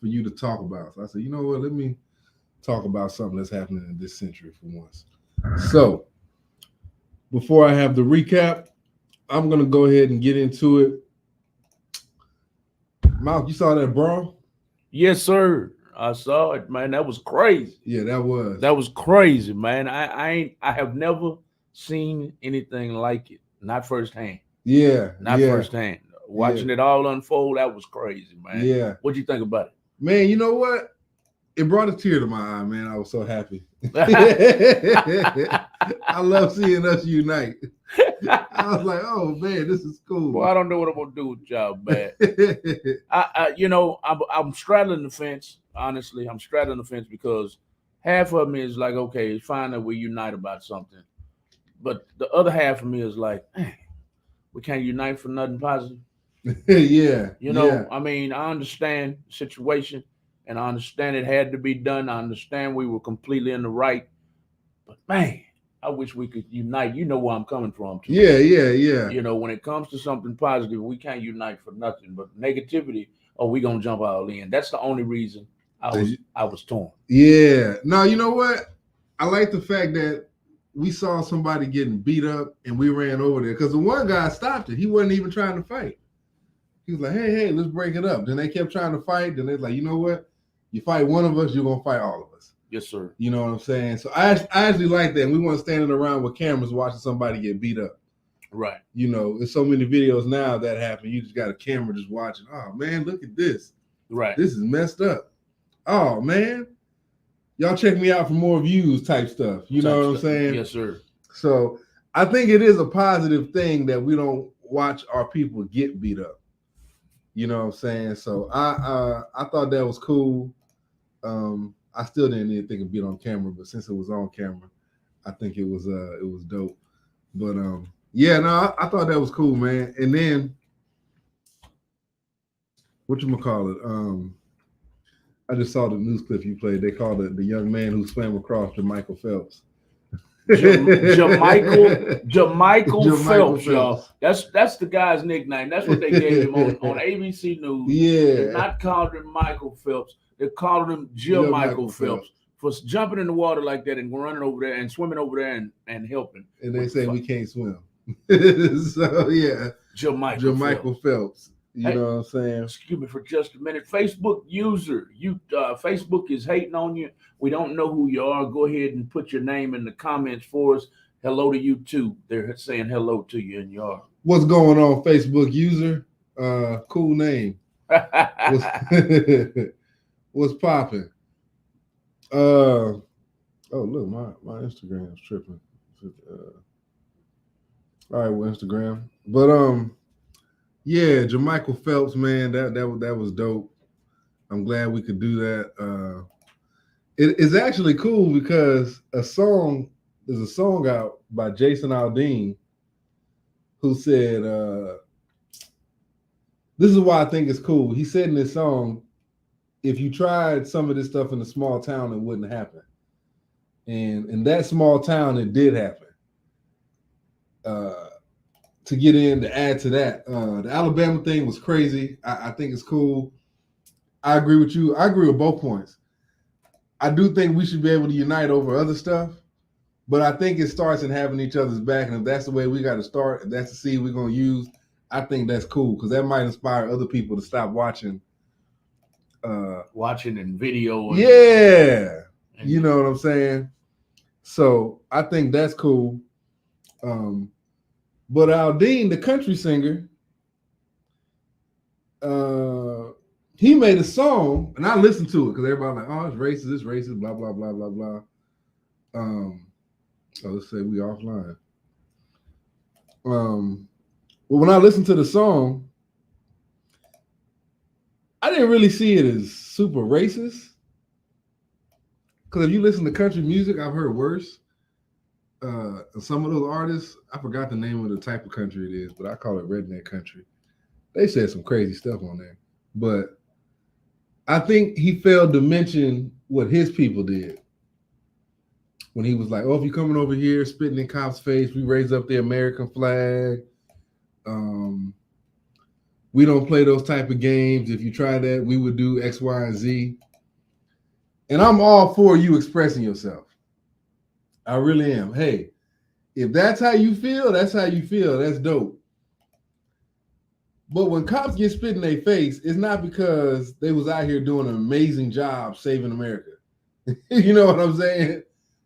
for you to talk about. So I said, you know what? Let me talk about something that's happening in this century for once. So before I have the recap, I'm gonna go ahead and get into it. Mouth, you saw that brawl? Yes, sir. I saw it, man. That was crazy. Yeah, that was. That was crazy, man. I have never seen anything like it. Not firsthand. Yeah, Not yeah, firsthand. yeah, Watching it all unfold, that was crazy, man. yeah. What'd you think about Man, you know what? It brought a tear to my eye, man. I was so happy. it? I love seeing us unite. I was like, oh man, this is Well, cool. I don't know what I'm gonna do with y'all, man. I'm straddling the fence. Honestly, I'm straddling the fence because half of me is like, okay, it's fine that we unite about something, but the other half of me is like, "Man, we can't unite for nothing positive." Yeah, yeah, I mean, I understand the situation, and I understand it had to be done. I understand we were completely in the right, but man, I wish we could unite. You know where I'm coming from, too. yeah, yeah, yeah. When it comes to something positive, we can't unite for nothing. But negativity, oh, we gonna jump all in. That's the only reason I was torn. Yeah. No, you know what? I like the fact that we saw somebody getting beat up and we ran over there because the one guy stopped it. He wasn't even trying to fight. He was like, hey, let's break it up. Then they kept trying to fight. Then they're like, you know what? You fight one of us, you're going to fight all of us. Yes, sir. You know what I'm saying? So I actually like that. We weren't standing around with cameras watching somebody get beat up. Right. There's so many videos now that happen. You just got a camera just watching. Oh, man, look at this. Right. This is messed up. Oh, man. Y'all check me out for more views type stuff. You know what I'm saying? Yes, sir. So I think it is a positive thing that we don't watch our people get beat up. You know what I'm saying? So I thought that was cool. I still didn't even think of being on camera, but since it was on camera, I think it was dope. But yeah, no, I thought that was cool, man. And then whatchamacallit? I just saw the news clip you played. They called it the young man who swam across to Michael Phelps. Jamichael Phelps, y'all. That's the guy's nickname. That's what they gave him on ABC News. Yeah. They're not calling him Michael Phelps. They're calling him Jamichael Phelps for jumping in the water like that and running over there and swimming over there and helping. And they say we can't swim. So yeah, Jamichael Phelps. You know what I'm saying? Excuse me for just a minute. Facebook user, Facebook is hating on you. We don't know who you are. Go ahead and put your name in the comments for us. Hello to you too. They're saying hello to you, and you are. What's going on, Facebook user? Cool name. What's popping? Oh look, my Instagram's tripping. All right, well, Instagram, but yeah, Jamichael Phelps, man, that was dope. I'm glad we could do that. It is actually cool because there's a song out by Jason Aldean who said, this is why I think it's cool. He said in this song, if you tried some of this stuff in a small town, it wouldn't happen. And in that small town, it did happen. To get in, to add to that, the Alabama thing was crazy. I think it's cool. I agree with you. I agree with both points. I do think we should be able to unite over other stuff, but I think it starts in having each other's back. And if that's the way we got to start, if that's the seed we're going to use, I think that's cool because that might inspire other people to stop watching. Watching and video. Yeah. You know what I'm saying? So I think that's cool. But Aldean, the country singer, he made a song, and I listened to it because everybody like, oh, it's racist, blah, blah, blah, blah, blah. So let's say we offline. Well, when I listened to the song, I didn't really see it as super racist. Because if you listen to country music, I've heard worse. Some of those artists, I forgot the name of the type of country it is, but I call it redneck country. They said some crazy stuff on there. But I think he failed to mention what his people did. When he was like, oh, if you're coming over here spitting in cops' face, we raise up the American flag. We don't play those type of games. If you try that, we would do X, Y, and Z. And I'm all for you expressing yourself. I really am. Hey, if that's how you feel, that's how you feel. That's dope. But when cops get spit in their face, it's not because they was out here doing an amazing job saving America. You know what I'm saying?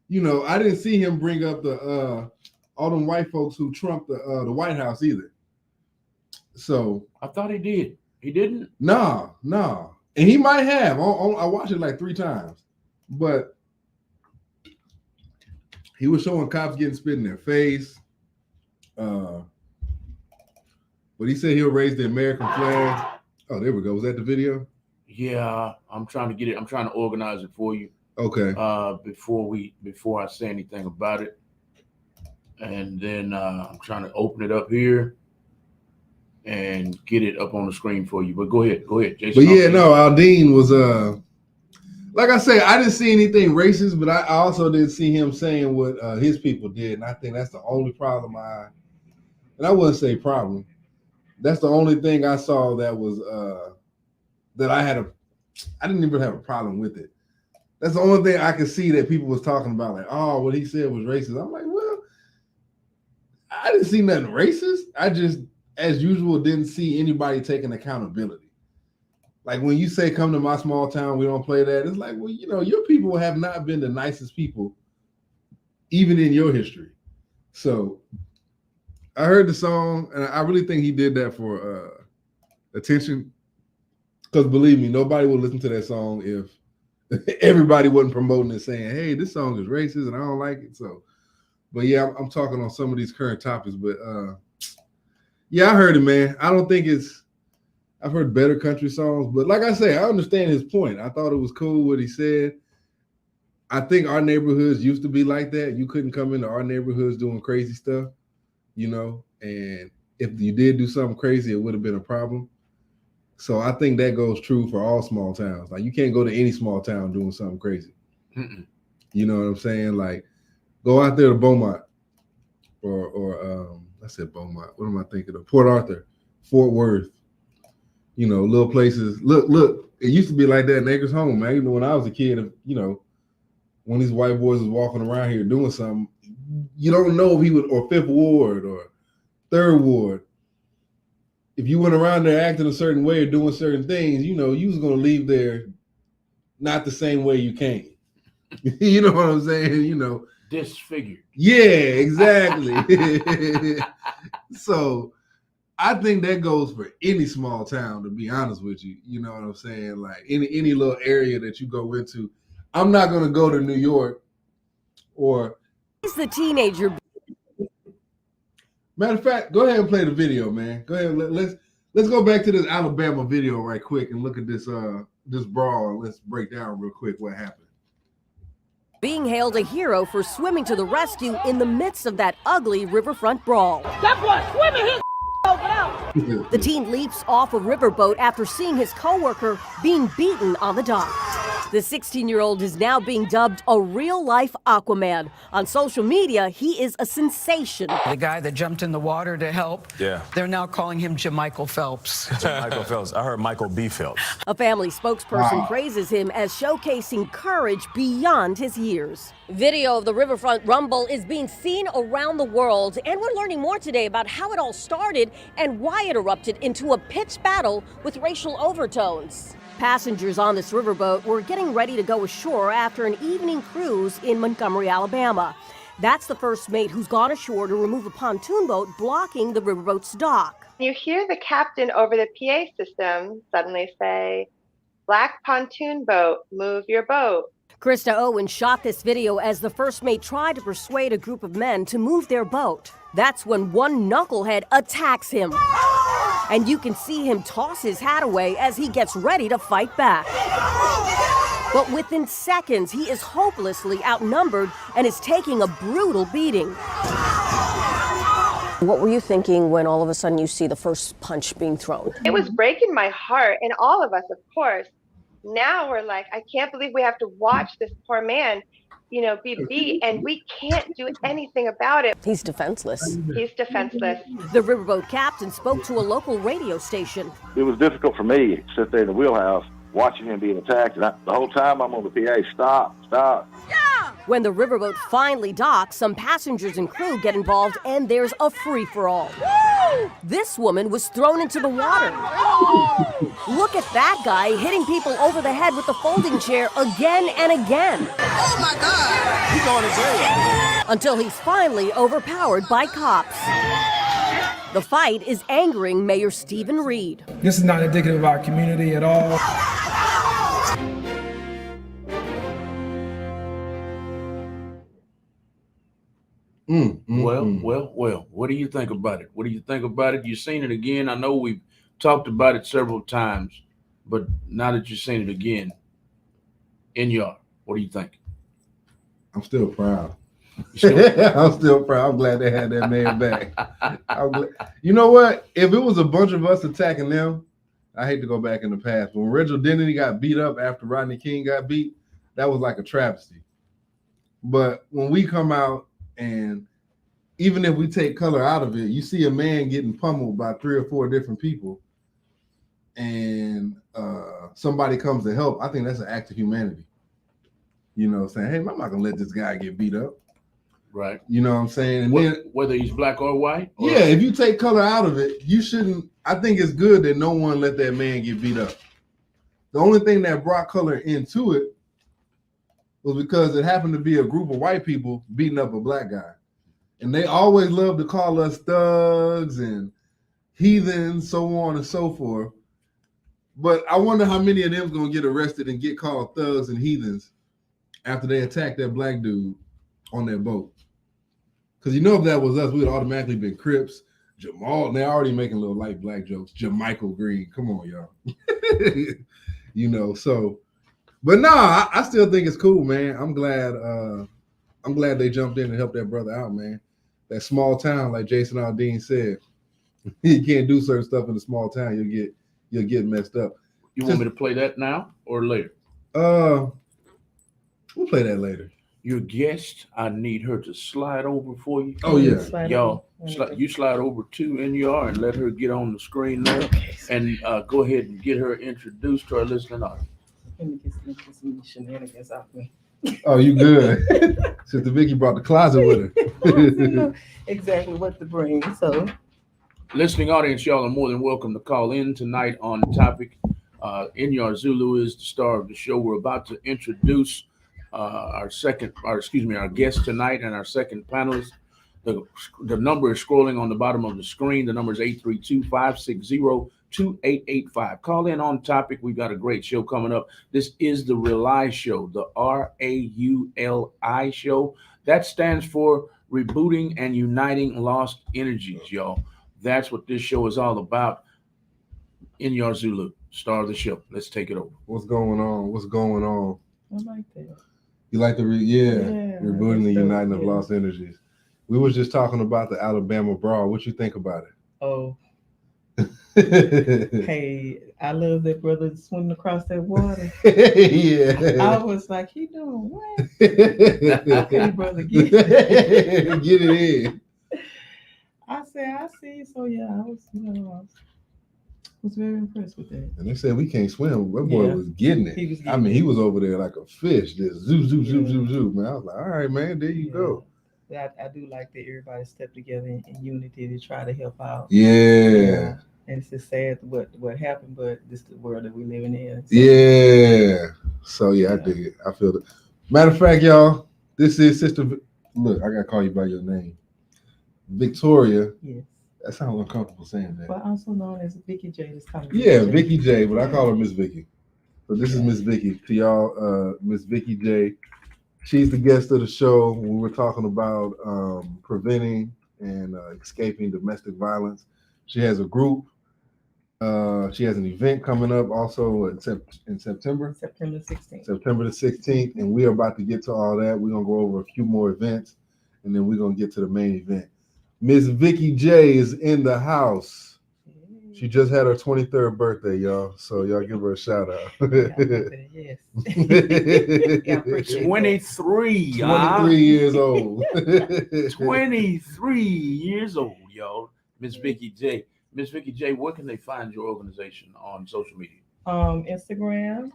You know, I didn't see him bring up the all them white folks who trumped the White House either. So I thought he did. He didn't? No. And he might have. I watched it like 3 times. But he was showing cops getting spit in their face. But he said he'll raise the American flag. Oh, there we go. Was that the video? Yeah, I'm trying to get it. I'm trying to organize it for you. Okay. Before I say anything about it. And then I'm trying to open it up here and get it up on the screen for you. But go ahead, Jason. But yeah, no, Aldean was like I say, I didn't see anything racist, but I also didn't see him saying what his people did. And I think that's the only problem and I wouldn't say problem. That's the only thing I saw that was that I didn't even have a problem with it. That's the only thing I could see that people was talking about, like, oh, what he said was racist. I'm like, well, I didn't see nothing racist. I just, as usual, didn't see anybody taking accountability. Like when you say, come to my small town, we don't play that. It's like, well, you know, your people have not been the nicest people, even in your history. So I heard the song, and I really think he did that for attention. Because believe me, nobody would listen to that song if everybody wasn't promoting it, saying, hey, this song is racist and I don't like it. So, but yeah, I'm talking on some of these current topics. But yeah, I heard it, man. I don't think I've heard better country songs, but like I say, I understand his point. I thought it was cool what he said. I think our neighborhoods used to be like that. You couldn't come into our neighborhoods doing crazy stuff, you know, and if you did do something crazy, it would have been a problem. So I think that goes true for all small towns. Like you can't go to any small town doing something crazy. Mm-mm. You know what I'm saying? Like go out there to Beaumont or I said Beaumont. What am I thinking of? Port Arthur, Fort Worth. You know, little places. Look, it used to be like that in Acres Home, man. You know, when I was a kid, you know, when these white boys was walking around here doing something, you don't know if he would, or Fifth Ward or Third Ward. If you went around there acting a certain way or doing certain things, you know, you was gonna leave there not the same way you came. You know what I'm saying? You know, disfigured. Yeah, exactly. So I think that goes for any small town, to be honest with you. You know what I'm saying? Like any little area that you go into. I'm not gonna go to New York or He's the teenager. Matter of fact, go ahead and play the video, man. Go ahead. Let's go back to this Alabama video right quick and look at this brawl. Let's break down real quick what happened. Being hailed a hero for swimming to the rescue in the midst of that ugly riverfront brawl. That boy swimming his over out. The teen leaps off a riverboat after seeing his coworker being beaten on the dock. The 16-year-old is now being dubbed a real-life Aquaman. On social media, he is a sensation. The guy that jumped in the water to help, yeah, they're now calling him Jamichael Phelps. Michael Phelps. I heard Michael B. Phelps. A family spokesperson praises him as showcasing courage beyond his years. Video of the riverfront rumble is being seen around the world, and we're learning more today about how it all started and why it erupted into a pitched battle with racial overtones. Passengers on this riverboat were getting ready to go ashore after an evening cruise in Montgomery, Alabama. That's the first mate who's gone ashore to remove a pontoon boat blocking the riverboat's dock. You hear the captain over the PA system suddenly say, "Black pontoon boat, move your boat." Krista Owen shot this video as the first mate tried to persuade a group of men to move their boat. That's when one knucklehead attacks him. And you can see him toss his hat away as he gets ready to fight back. But within seconds, he is hopelessly outnumbered and is taking a brutal beating. What were you thinking when all of a sudden you see the first punch being thrown? It was breaking my heart, and all of us, of course. Now we're like, I can't believe we have to watch this poor man be beat, and we can't do anything about it. He's defenseless. He's defenseless. The riverboat captain spoke to a local radio station. It was difficult for me to sit there in the wheelhouse watching him being attacked, and the whole time I'm on the PA, stop. When the riverboat finally docks, some passengers and crew get involved, and there's a free-for-all. This woman was thrown into the water. Look at that guy hitting people over the head with the folding chair again and again. Oh my God! He's going to jail. Until he's finally overpowered by cops. The fight is angering Mayor Stephen Reed. This is not indicative of our community at all. Well. What do you think about it? You've seen it again. I know we've talked about it several times, but now that you've seen it again, what do you think? I'm still proud. I'm still proud. I'm glad they had that man back. You know what? If it was a bunch of us attacking them, I hate to go back in the past. When Reginald Denny got beat up after Rodney King got beat, that was like a travesty. But when we come out, and even if we take color out of it, you see a man getting pummeled by 3 or 4 different people, and somebody comes to help, I think that's an act of humanity. Saying, hey, I'm not gonna let this guy get beat up. Right. You know what I'm saying? And then, whether he's black or white? Yeah, if you take color out of it, you shouldn't. I think it's good that no one let that man get beat up. The only thing that brought color into it was because it happened to be a group of white people beating up a black guy. And they always love to call us thugs and heathens, so on and so forth. But I wonder how many of them going to get arrested and get called thugs and heathens after they attack that black dude on their boat. Because if that was us, we would automatically been Crips, Jamal. They're already making little light black jokes. Jamichael Green. Come on, y'all. So. But no, I still think it's cool, man. I'm glad they jumped in and helped that brother out, man. That small town, like Jason Aldean said, you can't do certain stuff in a small town. You'll get messed up. You want me to play that now or later? We'll play that later. Your guest, I need her to slide over for you. Oh yeah, y'all. You slide over to NUR and let her get on the screen there, and go ahead and get her introduced to our listening audience. Let me get some shenanigans off me. Oh, you good. Sister Vicky brought the closet with her. Exactly what to bring. So, listening audience, y'all are more than welcome to call in tonight on the topic. NUR Zulu is the star of the show. We're about to introduce our guest tonight and our second panelist. The number is scrolling on the bottom of the screen. The number is 832-560-2885. Call in on topic. We've got a great show coming up. This is the Rely Show, the RAULI show. That stands for Rebooting and Uniting Lost Energies, y'all. That's what this show is all about. NUR Zulu, star of the show. Let's take it over. What's going on? I like that. You like the Rebooting and Uniting of Lost Energies. We was just talking about the Alabama brawl. What you think about it? Oh. Hey, I love that brother swimming across that water. Yeah. I was like, he doing what? Okay, brother, get it in. I said, I see. So yeah, I was very impressed with that. And they said we can't swim. That boy was getting it. He was over there like a fish, just zoo, man. I was like, all right, man, there you go. I do like that everybody stepped together in unity to try to help out. Yeah. And it's just sad what happened, but this is the world that we're living in. So. Yeah. So I dig it. I feel it. Matter of fact, y'all, this is Sister. Look, I gotta call you by your name, Victoria. Yes. That sounds uncomfortable saying that. But also known as Vicky J. Vicky J. But I call her Miss Vicky. So this is Miss Vicky. To y'all, Miss Vicky J. She's the guest of the show when we're talking about preventing and escaping domestic violence. She has a group. She has an event coming up also in September. September 16th. September the 16th. And we are about to get to all that. We're going to go over a few more events, and then we're going to get to the main event. Miss Vicky J is in the house. She just had her 23rd birthday, y'all. So y'all give her a shout out. Yes. 23. 23 years old. 23 years old, y'all. Miss Vicky J. Miss Vicky J, where can they find your organization on social media? Instagram.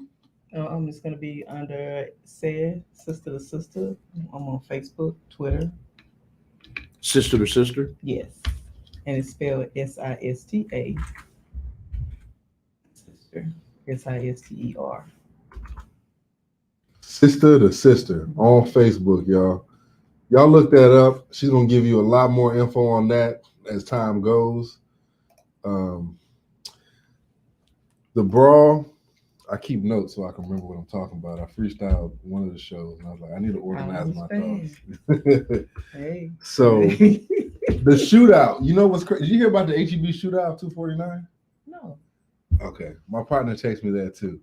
I'm just gonna be under said Sister to Sister. I'm on Facebook, Twitter. Sister to Sister? Yes. And it's spelled SISTA. Sister. SISTER. Sister to Sister on Facebook, y'all. Y'all look that up. She's gonna give you a lot more info on that as time goes. The BRAWL, I keep notes so I can remember what I'm talking about. I freestyled one of the shows and I was like, I need to organize my thoughts. Hey. So the shootout, you know what's crazy? Did you hear about the HEB shootout of 249? No. Okay. My partner texted me that too.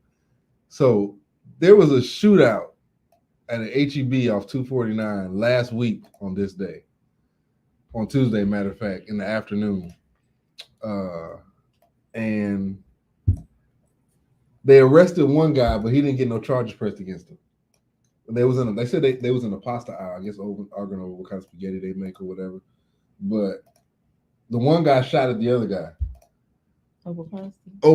So there was a shootout at an HEB off 249 last week on this day. On Tuesday, matter of fact, in the afternoon. And they arrested one guy, but he didn't get no charges pressed against him. They said they was in the pasta aisle, I guess, arguing over what kind of spaghetti they make or whatever. But the one guy shot at the other guy. Over pasta? I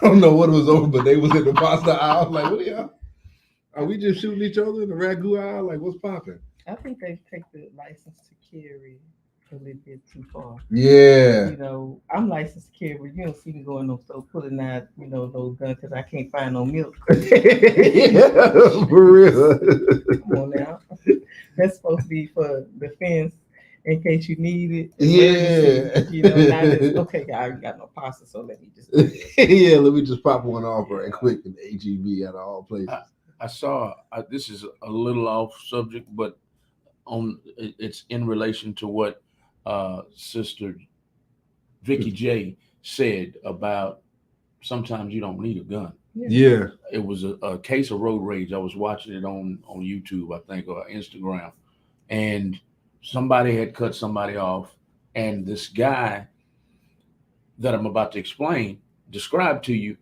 don't know what it was over, but they was in the pasta aisle. Like, what are y'all? Are we just shooting each other in the ragu aisle? Like, what's popping? I think they take the license to carry a little bit too far. Yeah. You know, I'm licensed to carry, but you don't see me going no store pulling out, those guns because I can't find no milk. Yeah, for real. Come on now. That's supposed to be for defense in case you need it. Yeah. Not just, okay, I already got no pasta, so let me just yeah, let me just pop one off right quick in the HEB out of all places. I saw, this is a little off subject, but it's in relation to what Sister Vicky J said about sometimes you don't need a gun. Yeah. It was a case of road rage. I was watching it on YouTube, I think, or Instagram. And somebody had cut somebody off. And this guy that I'm about to describe to you,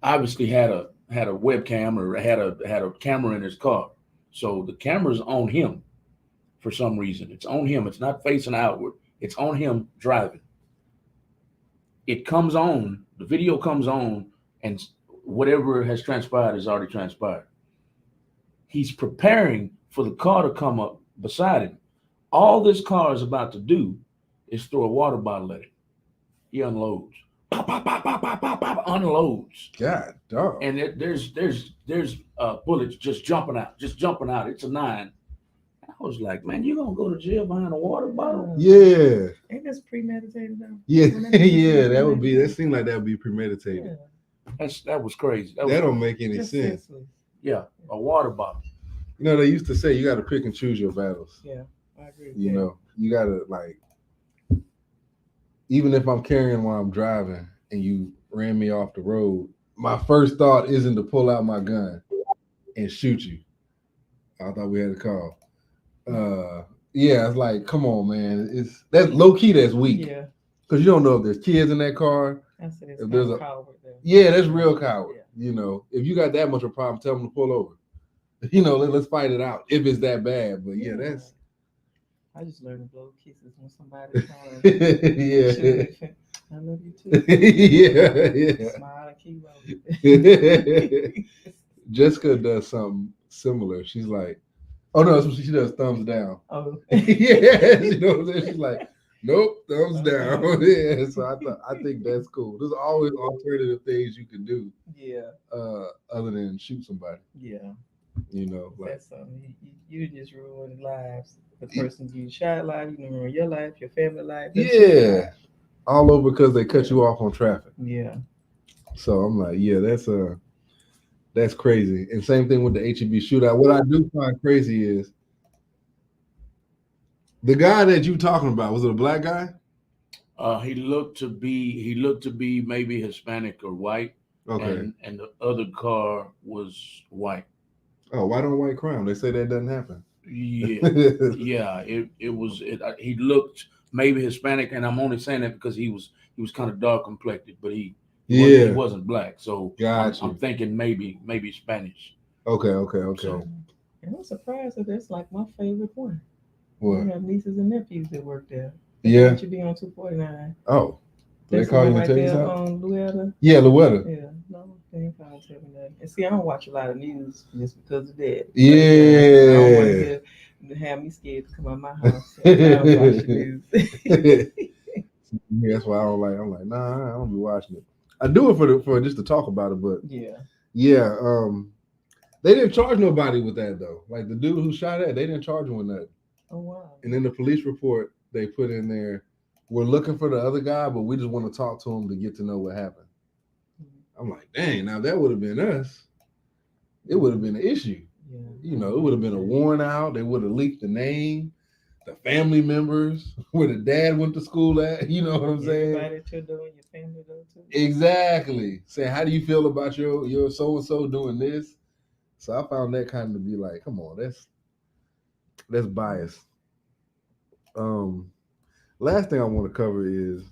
obviously had a webcam or had a camera in his car. So the camera's on him for some reason. It's on him. It's not facing outward. It's on him driving. It comes on, the video comes on, and whatever has transpired has already transpired. He's preparing for the car to come up beside him. All this car is about to do is throw a water bottle at him. He unloads. Pop, pop, pop, pop, pop, pop, pop, unloads. God dog. And there's bullets just jumping out. It's a 9. I was like, man, you gonna go to jail behind a water bottle? Yeah. Ain't this premeditated though? Yeah, yeah, that seemed like that would be premeditated. Yeah. That was crazy. That don't make any sense. Senseless. Yeah, a water bottle. They used to say you got to pick and choose your battles. Yeah, I agree. You got to, like, even if I'm carrying while I'm driving and you ran me off the road, my first thought isn't to pull out my gun and shoot you. I thought we had a call. Yeah, it's like, come on, man. That's low key. That's weak. Yeah. Because you don't know if there's kids in that car. That's it. If there's that's real coward. Yeah. If you got that much of a problem, tell them to pull over. Let's fight it out if it's that bad. But yeah, that's. I just learned to blow kisses when somebody's calling. Yeah. I love you too. Yeah. Smile and keep Jessica does something similar. She's like, oh no, she does thumbs down. Oh. Yeah, she's like, nope, thumbs down. Yeah, so I think that's cool. There's always alternative things you can do. Yeah. Other than shoot somebody. Yeah. Like that's something you just ruined lives. The person you shot life, you ruin your life, your family life. Yeah. All over because they cut you off on traffic. Yeah. So I'm like, yeah, that's crazy. And same thing with the HEB shootout. What I do find crazy is the guy that you talking about, was it a black guy? He looked to be maybe Hispanic or white. Okay. And the other car was white. Oh, white on white crime. They say that doesn't happen. Yeah. Yeah. He looked maybe Hispanic, and I'm only saying that because he was was kind of dark complected, but he wasn't black. So I'm thinking maybe Spanish. Okay. So, and I'm surprised that that's like my favorite one. What? I have nieces and nephews that work there. Yeah. You be on 249. Oh. That's they call you right to tell you there something? on Louetta. Yeah, Louetta. Yeah, no, they ain't trying to tell me that. And see, I don't watch a lot of news just because of that. Yeah. I don't want to have me scared to come out my house. So I don't watch the news. Yeah, that's why I don't like. I'm like, nah, I don't be watching it. I do it for just to talk about it, but yeah. They didn't charge nobody with that though. Like the dude who shot at, they didn't charge him with nothing. Oh wow. And in the police report, they put in there, we're looking for the other guy, but we just want to talk to him to get to know what happened. I'm like, dang, now that would have been us. It would have been an issue. Yeah. You know, it would have been a warrant out. They would have leaked the name, the family members, where the dad went to school at. You know what I'm saying? Everybody at your door and your family door too. Exactly. Saying, how do you feel about your so-and-so doing this? So I found that kind of be like, come on, that's biased. Last thing I want to cover is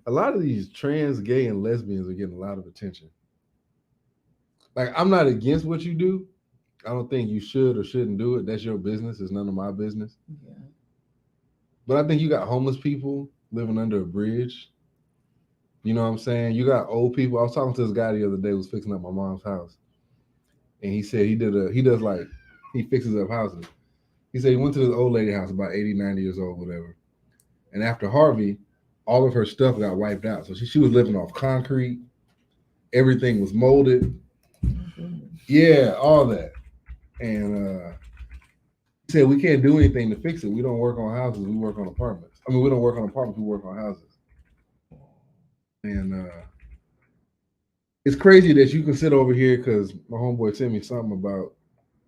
a lot of these trans, gay, and lesbians are getting a lot of attention. Like, I'm not against what you do. I don't think you should or shouldn't do it. That's your business. It's none of my business. Yeah. But I think you got homeless people living under a bridge. You know what I'm saying? You got old people. I was talking to this guy the other day who was fixing up my mom's house. And he said he fixes up houses. He said he went to this old lady house, about 80, 90 years old, whatever. And after Harvey, all of her stuff got wiped out. So she was living off concrete. Everything was molded. Mm-hmm. Yeah, all that. And he said, we can't do anything to fix it. We don't work on houses. We work on apartments. I mean, we don't work on apartments. We work on houses. And it's crazy that you can sit over here because my homeboy sent me something about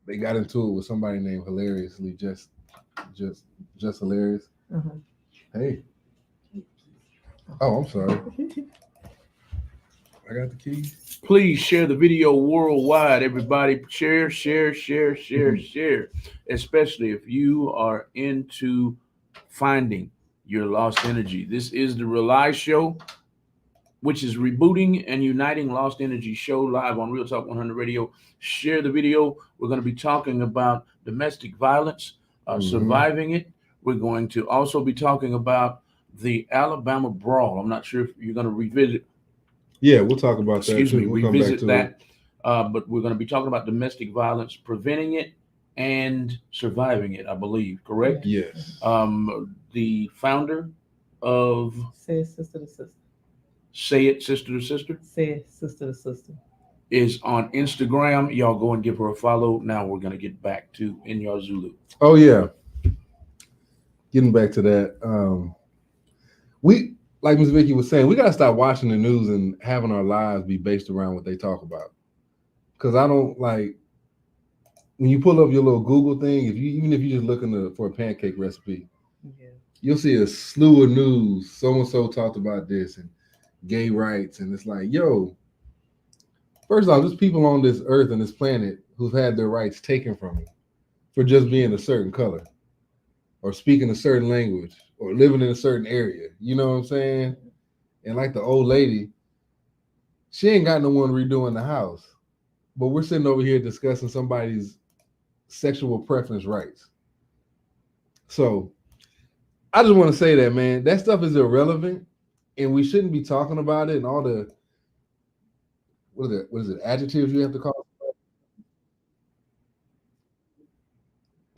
they got into it with somebody named Hilariously, just hilarious. Mm-hmm. Hey. Oh, I'm sorry. I got the keys. Please share the video worldwide. Everybody share. Especially if you are into finding your lost energy. This is the Rely Show, which is rebooting and uniting Lost Energy show live on Real Talk 100 Radio. Share the video. We're going to be talking about domestic violence, surviving it. We're going to also be talking about the Alabama BRAWL. I'm not sure if you're going to revisit. Yeah, we'll talk about that. We'll revisit that. But we're going to be talking about domestic violence, preventing it and surviving it, I believe. Correct? Yes. The founder of Say It Sister to Sister. Say It Sister to Sister. Say It Sister to Sister. Is on Instagram. Y'all go and give her a follow. Now we're going to get back to Inyar Zulu. Oh, yeah. Getting back to that. We, like Ms. Vicky was saying, we got to stop watching the news and having our lives be based around what they talk about. Because I don't like, when you pull up your little Google thing, even if you're just looking for a pancake recipe, you'll see a slew of news. So-and-so talked about this and gay rights. And it's like, yo, first off, there's people on this earth and this planet who've had their rights taken from them for just being a certain color or speaking a certain language or living in a certain area. You know what I'm saying? And like the old lady, she ain't got no one redoing the house, but we're sitting over here discussing somebody's sexual preference rights. So I just want to say that, man, that stuff is irrelevant and we shouldn't be talking about it and all the, what is it, adjectives you have to call?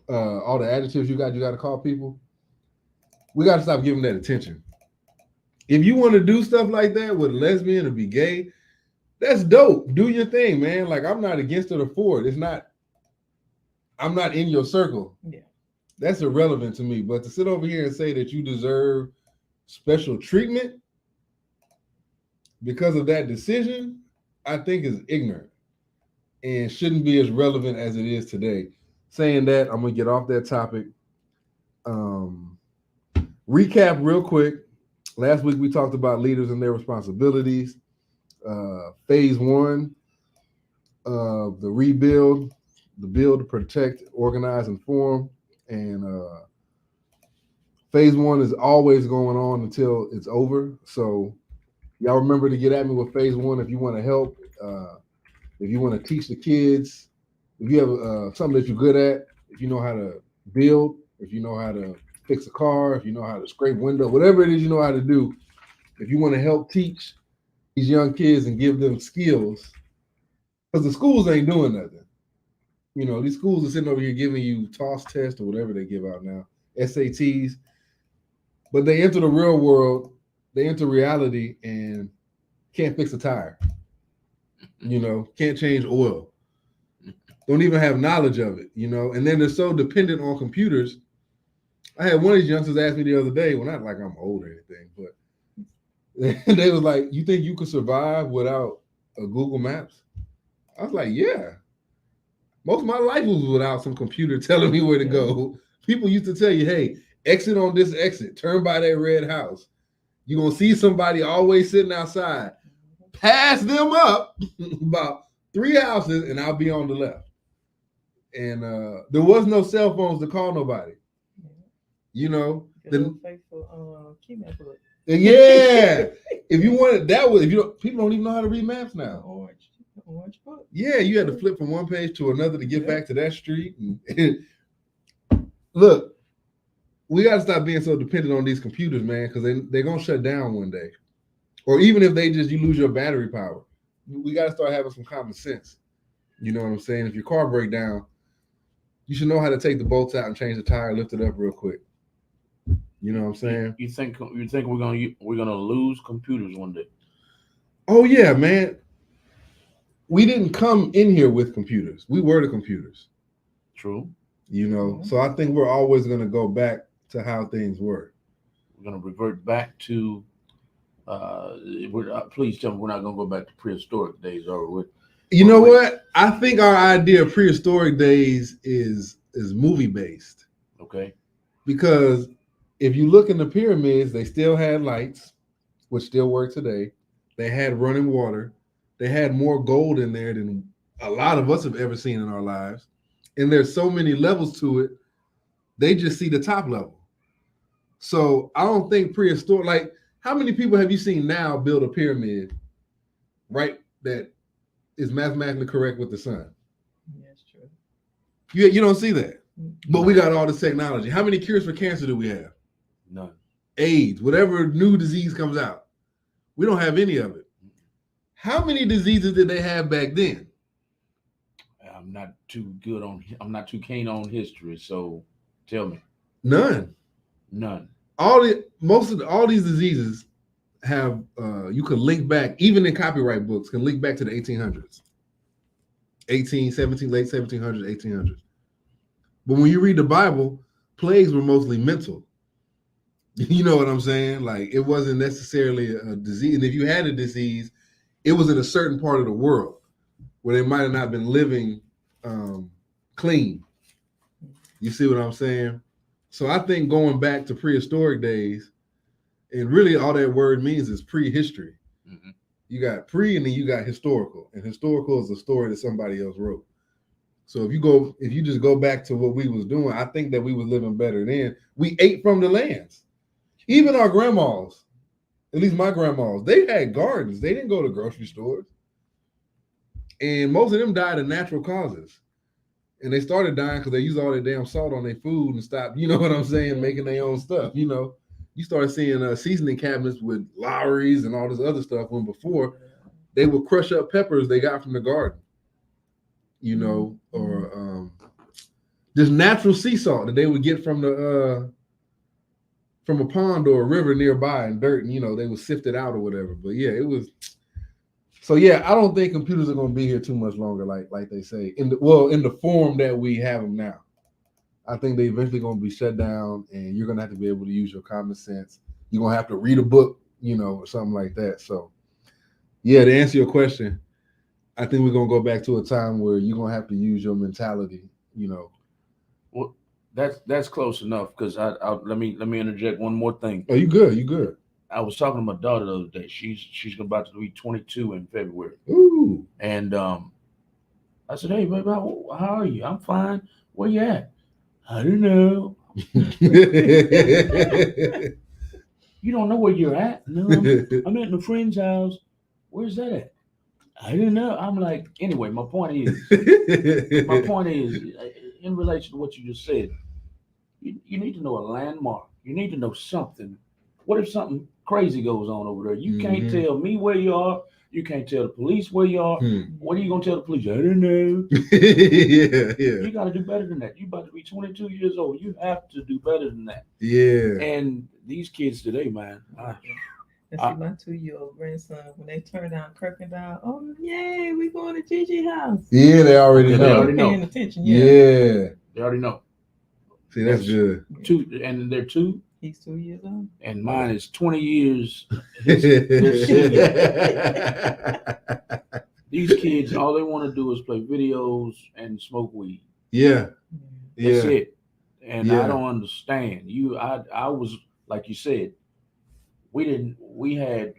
All the adjectives you got to call people. We got to stop giving that attention. If you want to do stuff like that with a lesbian or be gay, that's dope. Do your thing, man. Like, I'm not against it or for it. I'm not in your circle. Yeah. That's irrelevant to me. But to sit over here and say that you deserve special treatment because of that decision, I think is ignorant and shouldn't be as relevant as it is today. Saying that, I'm going to get off that topic. Recap real quick. Last week we talked about leaders and their responsibilities. Phase 1 of the rebuild, the build to protect, organize, and form. And Phase 1 is always going on until it's over. So y'all remember to get at me with phase 1 if you want to help, if you want to teach the kids, if you have something that you're good at, if you know how to build, if you know how to fix a car, if you know how to scrape window, whatever it is you know how to do, if you want to help teach these young kids and give them skills, because the schools ain't doing nothing. You know, these schools are sitting over here giving you toss tests or whatever they give out now, SATs, but they enter the real world, they enter reality and can't fix a tire. You know, can't change oil. Don't even have knowledge of it, you know, and then they're so dependent on computers. I had one of these youngsters ask me the other day, well, not like I'm old or anything, but they was like, you think you could survive without a Google Maps? I was like, yeah. Most of my life was without some computer telling me where to go. People used to tell you, hey, exit on this exit, turn by that red house. You're going to see somebody always sitting outside. Pass them up about 3 houses and I'll be on the left. And there was no cell phones to call nobody. You know, yeah. If you wanted, that was, if you don't, people don't even know how to read maps now. Orange book. Yeah, you had to flip from one page to another to get back to that street. And look, we got to stop being so dependent on these computers, man, because they're going to shut down one day. Or even if you lose your battery power, we got to start having some common sense. You know what I'm saying? If your car breaks down, you should know how to take the bolts out and change the tire, lift it up real quick. You know what I'm saying? You think we're gonna lose computers one day? Oh yeah, man. We didn't come in here with computers. We were the computers. True. You know, so I think we're always gonna go back to how things were. We're gonna revert back to. Please tell me we're not gonna go back to prehistoric days, or you know what? I think our idea of prehistoric days is movie based. Okay. Because if you look in the pyramids, they still had lights, which still work today. They had running water. They had more gold in there than a lot of us have ever seen in our lives. And there's so many levels to it. They just see the top level. So I don't think prehistoric, like how many people have you seen now build a pyramid, right? That is mathematically correct with the sun. That's true. You don't see that. But we got all this technology. How many cures for cancer do we have? None. AIDS, whatever new disease comes out. We don't have any of it. How many diseases did they have back then? I'm not too keen on history, so tell me. None. All these diseases have you can link back, even in copyright books, can link back to the 1800s. 1817, late 1700s, 1800s. But when you read the Bible, plagues were mostly mental. You know what I'm saying? Like it wasn't necessarily a disease. And if you had a disease, it was in a certain part of the world where they might have not been living clean. You see what I'm saying? So I think going back to prehistoric days, and really all that word means is prehistory. Mm-hmm. You got pre and then you got historical. And historical is a story that somebody else wrote. So if you just go back to what we was doing, I think that we was living better then. We ate from the lands. Even our grandmas, at least my grandmas, they had gardens. They didn't go to grocery stores. And most of them died of natural causes. And they started dying because they used all that damn salt on their food and stopped, you know what I'm saying, making their own stuff. You know, you start seeing seasoning cabinets with Lowry's and all this other stuff when before they would crush up peppers they got from the garden. You know, or just natural sea salt that they would get from a pond or a river nearby and dirt, and you know, they would sift it out or whatever. But yeah, it was. So yeah, I don't think computers are going to be here too much longer, like they say, in the form that we have them now. I think they eventually going to be shut down, and you're going to have to be able to use your common sense. You're going to have to read a book, you know, or something like that. So yeah, to answer your question, I think we're going to go back to a time where you're going to have to use your mentality, you know. Well, that's close enough, because let me interject one more thing. Oh, you good? You good? I was talking to my daughter the other day. She's about to be 22 in February. Ooh. And I said, "Hey, baby, how are you?" "I'm fine." "Where you at?" "I don't know. You don't know where you're at? No, I'm at my friend's house. Where's that at? I didn't know. I'm like, anyway, my point is, in relation to what you just said, you need to know a landmark. You need to know something. What if something crazy goes on over there? You can't tell me where you are. You can't tell the police where you are. What are you gonna tell the police? I don't know. Yeah. You got to do better than that. You about to be 22 years old. You have to do better than that. Yeah. And these kids today, man. And see, my 2-year-old grandson, when they turn down Kirkendall, oh yay, we going to Gigi house. Yeah, they already know. They already know. Paying attention. Yeah. They already know. See, that's good. 2, and they're 2. He's 2 years old. And mine is 20 years. These kids, all they want to do is play videos and smoke weed. Yeah. That's it. And I don't understand. I was, like you said, we had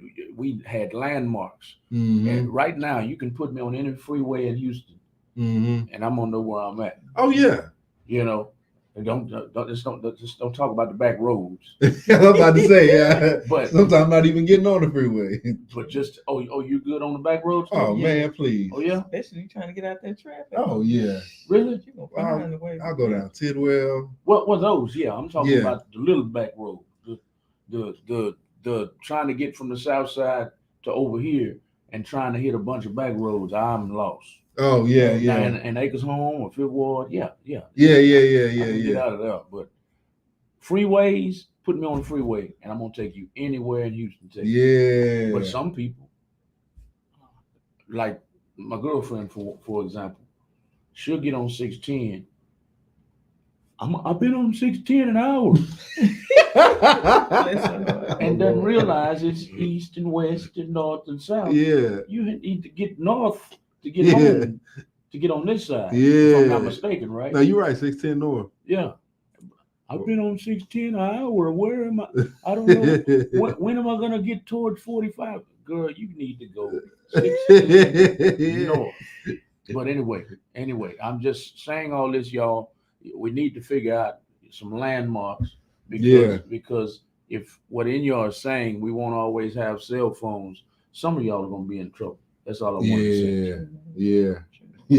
landmarks. And right now you can put me on any freeway in Houston and I'm gonna know where I'm at. Oh yeah. You know, and don't talk about the back roads. I was about to say, yeah. But sometimes I'm not even getting on the freeway. But just you good on the back roads? Oh man, please. Oh yeah. Especially you trying to get out that traffic. Oh yeah. Really? I'll go down Tidwell. What those? Yeah, I'm talking about the little back road. The trying to get from the south side to over here and trying to hit a bunch of back roads. I'm lost. Oh yeah. And Acres Home or Fifth Ward. Yeah. Get out of there. But freeways, put me on the freeway and I'm gonna take you anywhere in Houston, Texas. Yeah. But some people, like my girlfriend, for example, she'll get on 610. I've been on 610 an hour. And doesn't realize it's east and west and north and south. Yeah. You need to get north to get home, to get on this side. Yeah. If I'm not mistaken, right? No, you're right, 610 north. Yeah. I've been on 610 an hour. Where am I? I don't know. When am I going to get towards 45? Girl, you need to go 610 north. But anyway, I'm just saying all this, y'all. We need to figure out some landmarks because if what Inyar is saying, we won't always have cell phones. Some of y'all are going to be in trouble. That's all I want to say. Yeah.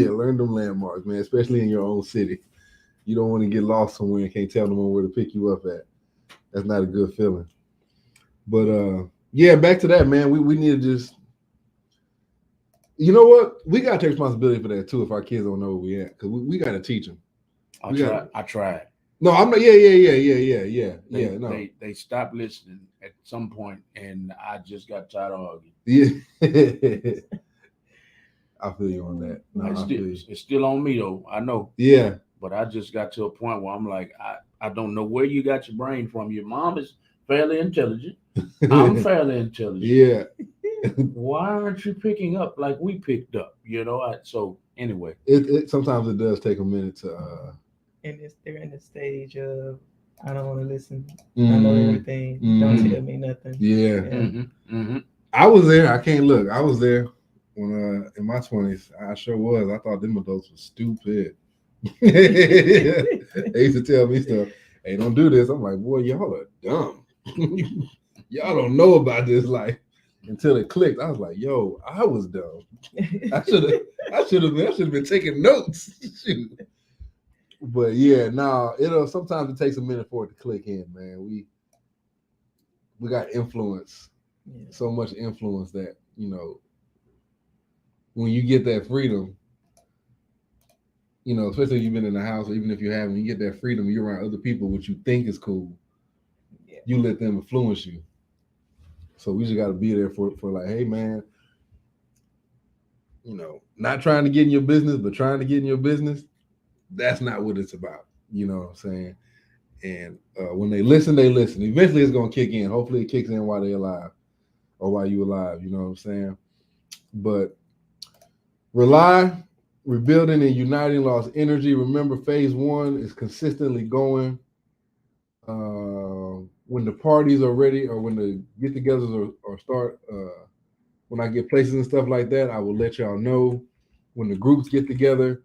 Learn them landmarks, man, especially in your own city. You don't want to get lost somewhere and can't tell no one where to pick you up at. That's not a good feeling. But back to that, man. We need to just, you know what? We got to take responsibility for that too. If our kids don't know where we at, because we got to teach them. I tried. No, I'm not. Yeah. No, they stopped listening at some point, and I just got tired of arguing. Yeah, I feel you on that. No, it's still on me though. I know. Yeah, but I just got to a point where I'm like, I don't know where you got your brain from. Your mom is fairly intelligent. I'm fairly intelligent. Yeah. Why aren't you picking up like we picked up? You know. So anyway, it sometimes it does take a minute to. And they're in the stage of I don't want to listen. I know everything. Don't tell me nothing. Yeah. I was there. I can't look. I was there when in my 20s. I sure was. I thought them adults were stupid. They used to tell me stuff. Hey, don't do this. I'm like, boy, y'all are dumb. Y'all don't know about this life. Until it clicked, I was like, yo, I was dumb. I should have been taking notes. Shoot. But yeah, now sometimes it takes a minute for it to click in, man. We got influence, so much influence that, when you get that freedom, especially if you've been in the house, or even if you haven't, you get that freedom, you're around other people, which you think is cool. Yeah. You let them influence you. So we just got to be there for like, hey man, not trying to get in your business, but trying to get in your business. That's not what it's about. You know what I'm saying? And when they listen, they listen. Eventually it's going to kick in. Hopefully it kicks in while they're alive or while you're alive. You know what I'm saying? But rely, rebuilding and uniting lost energy. Remember, phase 1 is consistently going. When the parties are ready or when the get-togethers or start, when I get places and stuff like that, I will let y'all know. When the groups get together,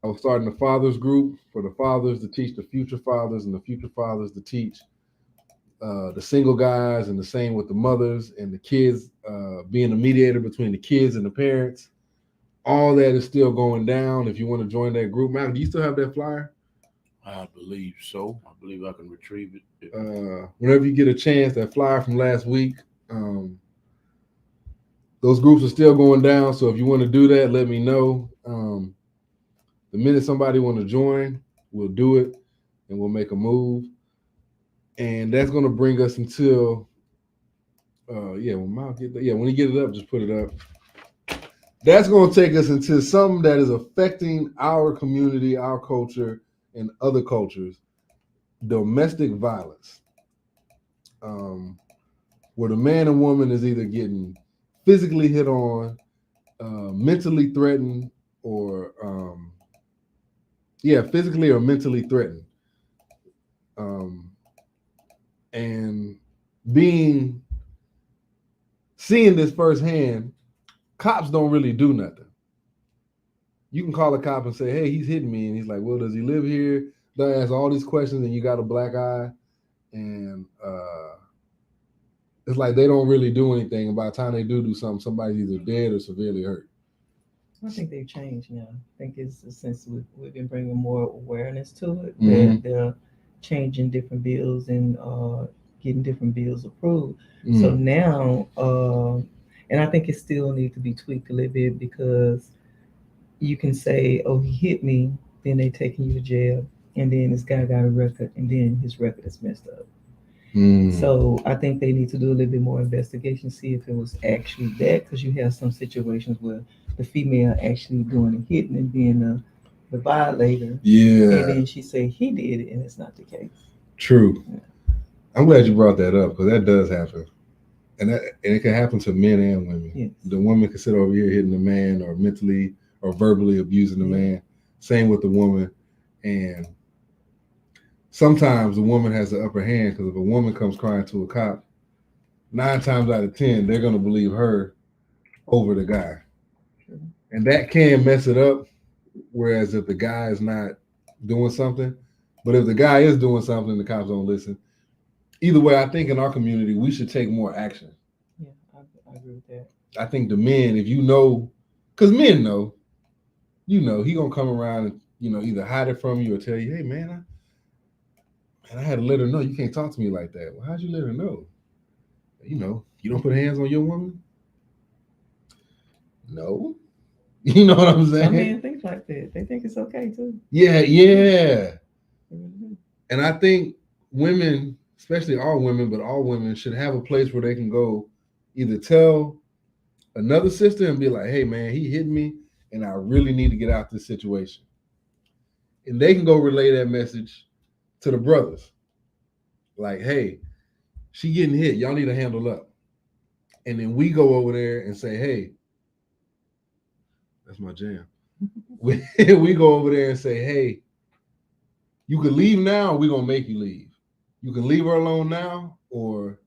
I was starting the fathers group for the fathers to teach the future fathers, and the future fathers to teach the single guys, and the same with the mothers and the kids, being a mediator between the kids and the parents. All that is still going down. If you want to join that group, Malcolm, do you still have that flyer? I believe so. I believe I can retrieve it. Whenever you get a chance, that flyer from last week, those groups are still going down. So if you want to do that, let me know. The minute somebody want to join, we'll do it, and we'll make a move. And that's going to bring us until, when when you get it up, just put it up. That's going to take us into something that is affecting our community, our culture, and other cultures: domestic violence. Where the man and woman is either getting physically hit on, mentally threatened, or physically or mentally threatened. And seeing this firsthand, cops don't really do nothing. You can call a cop and say, "Hey, he's hitting me," and he's like, "Well, does he live here?" They'll ask all these questions, and you got a black eye, and it's like they don't really do anything. And by the time they do something, somebody's either dead or severely hurt. I think they've changed now. I think it's since we've been bringing more awareness to it. Mhm. They're changing different bills and getting different bills approved. So now, and I think it still needs to be tweaked a little bit, because you can say, "Oh, he hit me," then they taking you to jail, and then this guy got a record, and then his record is messed up. So I think they need to do a little bit more investigation, see if it was actually that, because you have some situations where the female actually doing the hitting and being the violator. Yeah. And then she say he did it, and it's not the case. True. Yeah. I'm glad you brought that up, because that does happen. And it can happen to men and women. Yes. The woman can sit over here hitting the man, or mentally or verbally abusing the man. Same with the woman. And sometimes the woman has the upper hand, because if a woman comes crying to a cop, 9 times out of 10, they're going to believe her over the guy. Sure. And that can mess it up. Whereas if the guy is not doing something, but if the guy is doing something, the cops don't listen. Either way, I think in our community, we should take more action. Yeah, I agree with that. I think the men, if you know, because men know, he going to come around and, either hide it from you or tell you, "Hey, man, I had to let her know you can't talk to me like that." Well, how'd you let her know? You don't put hands on your woman? No. You know what I'm saying? Some men think like that. They think it's okay too. Yeah. Mm-hmm. And I think women, especially all women, but all women should have a place where they can go either tell another sister and be like, "Hey, man, he hit me and I really need to get out this situation." And they can go relay that message to the brothers. Like, "Hey, she getting hit. Y'all need to handle up." And then we go over there and say, "Hey," that's my jam. We go over there and say, "Hey, you can leave now, or we're going to make you leave. You can leave her alone now, or,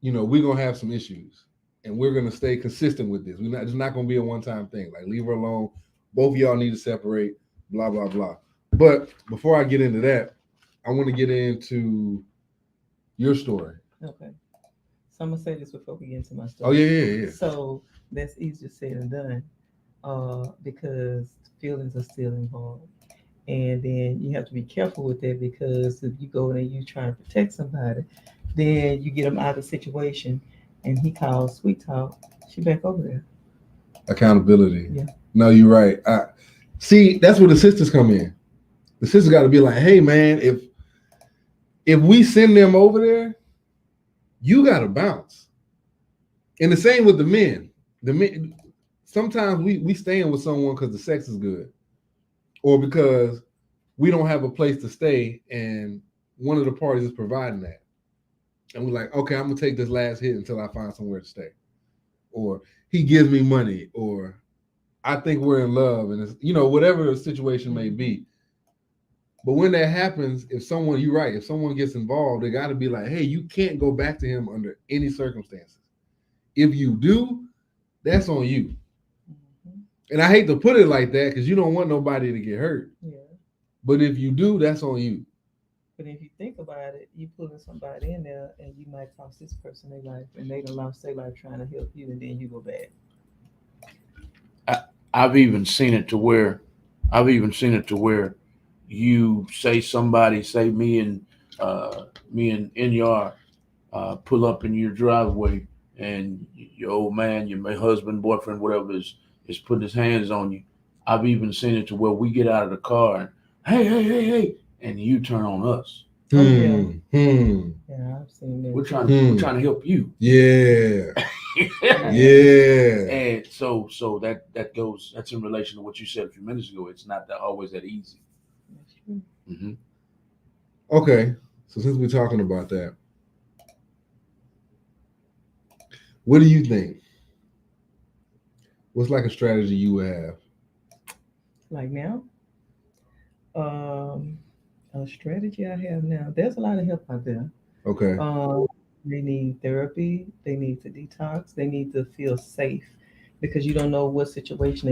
we're going to have some issues. And we're going to stay consistent with this. It's not going to be a one-time thing. Like, leave her alone. Both of y'all need to separate, blah, blah, blah." But before I get into that, I want to get into your story. Okay. So I'm going to say this before we get into my story. Oh, yeah. So that's easier said than done, because feelings are still involved. And then you have to be careful with that, because if you go in and you try to protect somebody, then you get them out of the situation, and he calls sweet talk. She back over there. Accountability. Yeah. No, you're right. See, that's where the sisters come in. The sisters got to be like, "Hey, man, if we send them over there, you got to bounce." And the same with the men. The men, sometimes we staying with someone because the sex is good, or because we don't have a place to stay and one of the parties is providing that. And we're like, "Okay, I'm going to take this last hit until I find somewhere to stay." Or he gives me money, or I think we're in love, and it's, whatever the situation may be. But when that happens, you're right, if someone gets involved, they got to be like, "Hey, you can't go back to him under any circumstances. If you do, that's on you." And I hate to put it like that because you don't want nobody to get hurt. Yeah. But if you do, that's on you. But if you think about it, you pulling somebody in there and you might cost this person their life and they done lost their life trying to help you and then you go back. I've even seen it to where you say me and Inyar pull up in your driveway and your old man, my husband, boyfriend, whatever is putting his hands on you. I've even seen it to where we get out of the car and hey, and you turn on us. Oh, yeah. Yeah, I've seen that. We're trying to help you. Yeah. Yeah. Yeah. And so that's in relation to what you said a few minutes ago. It's not always that easy. That's true. Mm-hmm. Okay. So since we're talking about that, what do you think? What's like a strategy you would have? Like now? A strategy I have now. There's a lot of help out there. Okay. They need therapy. They need to detox. They need to feel safe because you don't know what situation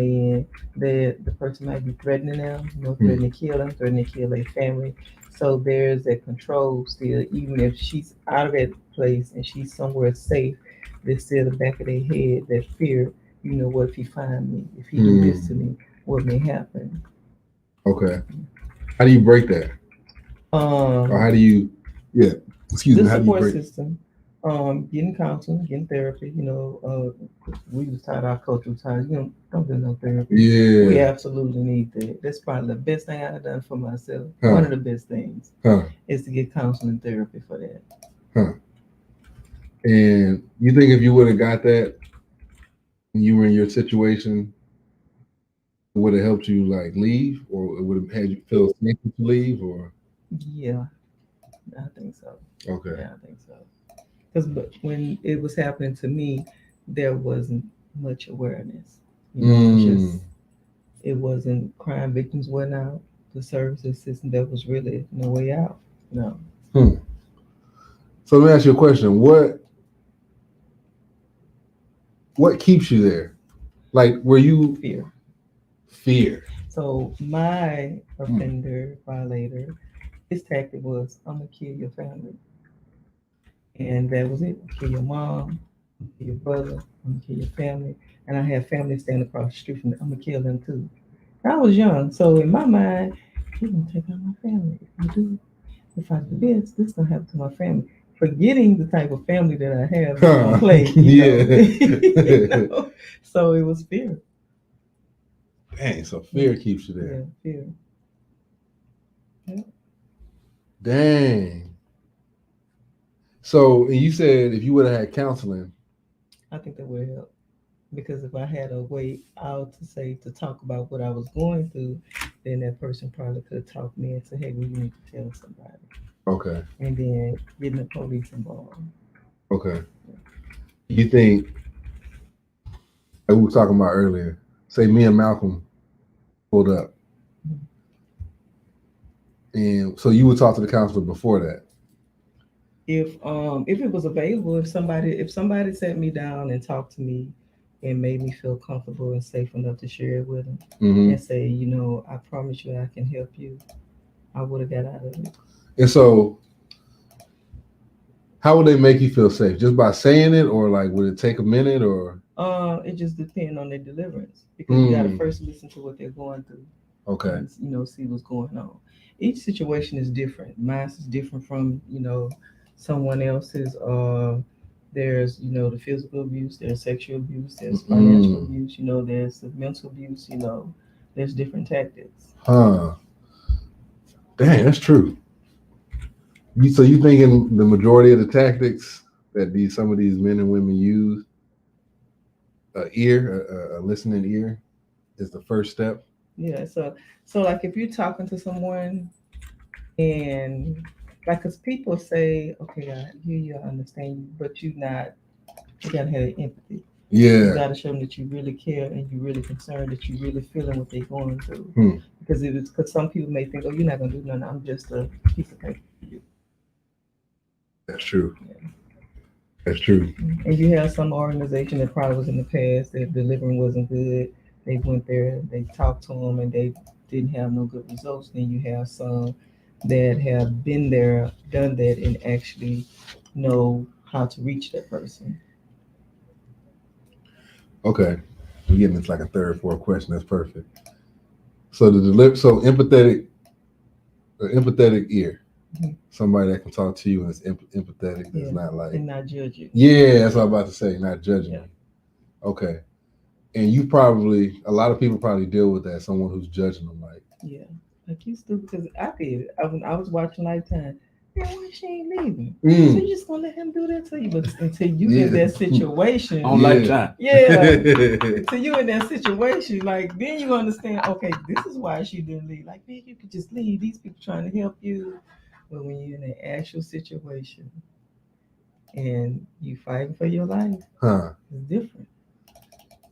they're in. The person might be threatening them, threatening to kill them, threatening to kill their family. So there's that control still, even if she's out of that place and she's somewhere safe, there's still the back of their head, that fear, what if he find me? If he do this to me, what may happen? Okay. How do you break that? Or how do you, excuse me, how do you break system? Getting counseling, getting therapy. We was taught our cultural ties. Don't do no therapy. Yeah. We absolutely need that. That's probably the best thing I've done for myself. One of the best things is to get counseling therapy for that. And you think if you would have got that when you were in your situation, it would have helped you like leave, or it would have had you feel safe to leave, or? Yeah, I think so. Okay. Yeah, I think so. Because when it was happening to me, there wasn't much awareness. It wasn't, crime victims wasn't out. The services system, there was really no way out. No. So let me ask you a question. What keeps you there? Like, were you fear? So my offender, violator, his tactic was, I'm gonna kill your family. And that was it. Kill your mom, kill your brother, I'm gonna kill your family. And I had family standing across the street from me. I'm gonna kill them too. I was young, so in my mind, he's gonna take out my family. If I do this is gonna happen to my family. Forgetting the type of family that I have on play. So it was fear. Dang, so fear keeps you there. Yeah, fear. Yeah. Dang. So you said if you would have had counseling, I think that would help. Because if I had a way out to talk about what I was going through, then that person probably could have talked me and said, hey, we need to tell somebody. Okay. And then getting the police involved. Okay. You think, like we were talking about earlier, say me and Malcolm pulled up. And so you would talk to the counselor before that? If it was available, if somebody sat me down and talked to me and made me feel comfortable and safe enough to share it with them and say, I promise you I can help you, I would have got out of it. And so how would they make you feel safe? Just by saying it, or like would it take a minute, or? It just depends on their deliverance, because you got to first listen to what they're going through. Okay. And, see what's going on. Each situation is different. Mine is different from, someone else's. There's, the physical abuse, there's sexual abuse, there's financial abuse, there's the mental abuse, there's different tactics. Dang, that's true. So you thinking the majority of the tactics that some of these men and women use, a listening ear, is the first step? Yeah. So like if you're talking to someone and because people say, okay, I hear you, I understand you, but you gotta have empathy. Yeah. You gotta show them that you really care and you're really concerned, that you're really feeling what they're going through. Because some people may think, oh, you're not gonna do nothing, I'm just a piece of paper for you. That's true. Yeah. That's true. And you have some organization that probably was in the past that delivering wasn't good, they went there, they talked to them, and they didn't have no good results. Then you have some that have been there, done that, and actually know how to reach that person. Okay, we're getting into like a third, fourth question. That's perfect. So so empathetic ear. Mhm. Somebody that can talk to you and is empathetic. Yeah, That's not like and not judge you. yeah. That's what I'm about to say. Not judging Yeah. you. Okay. And you probably a lot of people probably deal with that. Someone who's judging them. Like Yeah, like you stupid. Because I did. I was watching Lifetime. Man, why she ain't leaving? So you just gonna let him do that to you? But until you in that situation, on Lifetime, until you in that situation, like then you understand. Okay, this is why she didn't leave. Like, man, you could just leave. These people trying to help you, but when you're in an actual situation and you fighting for your life, it's different.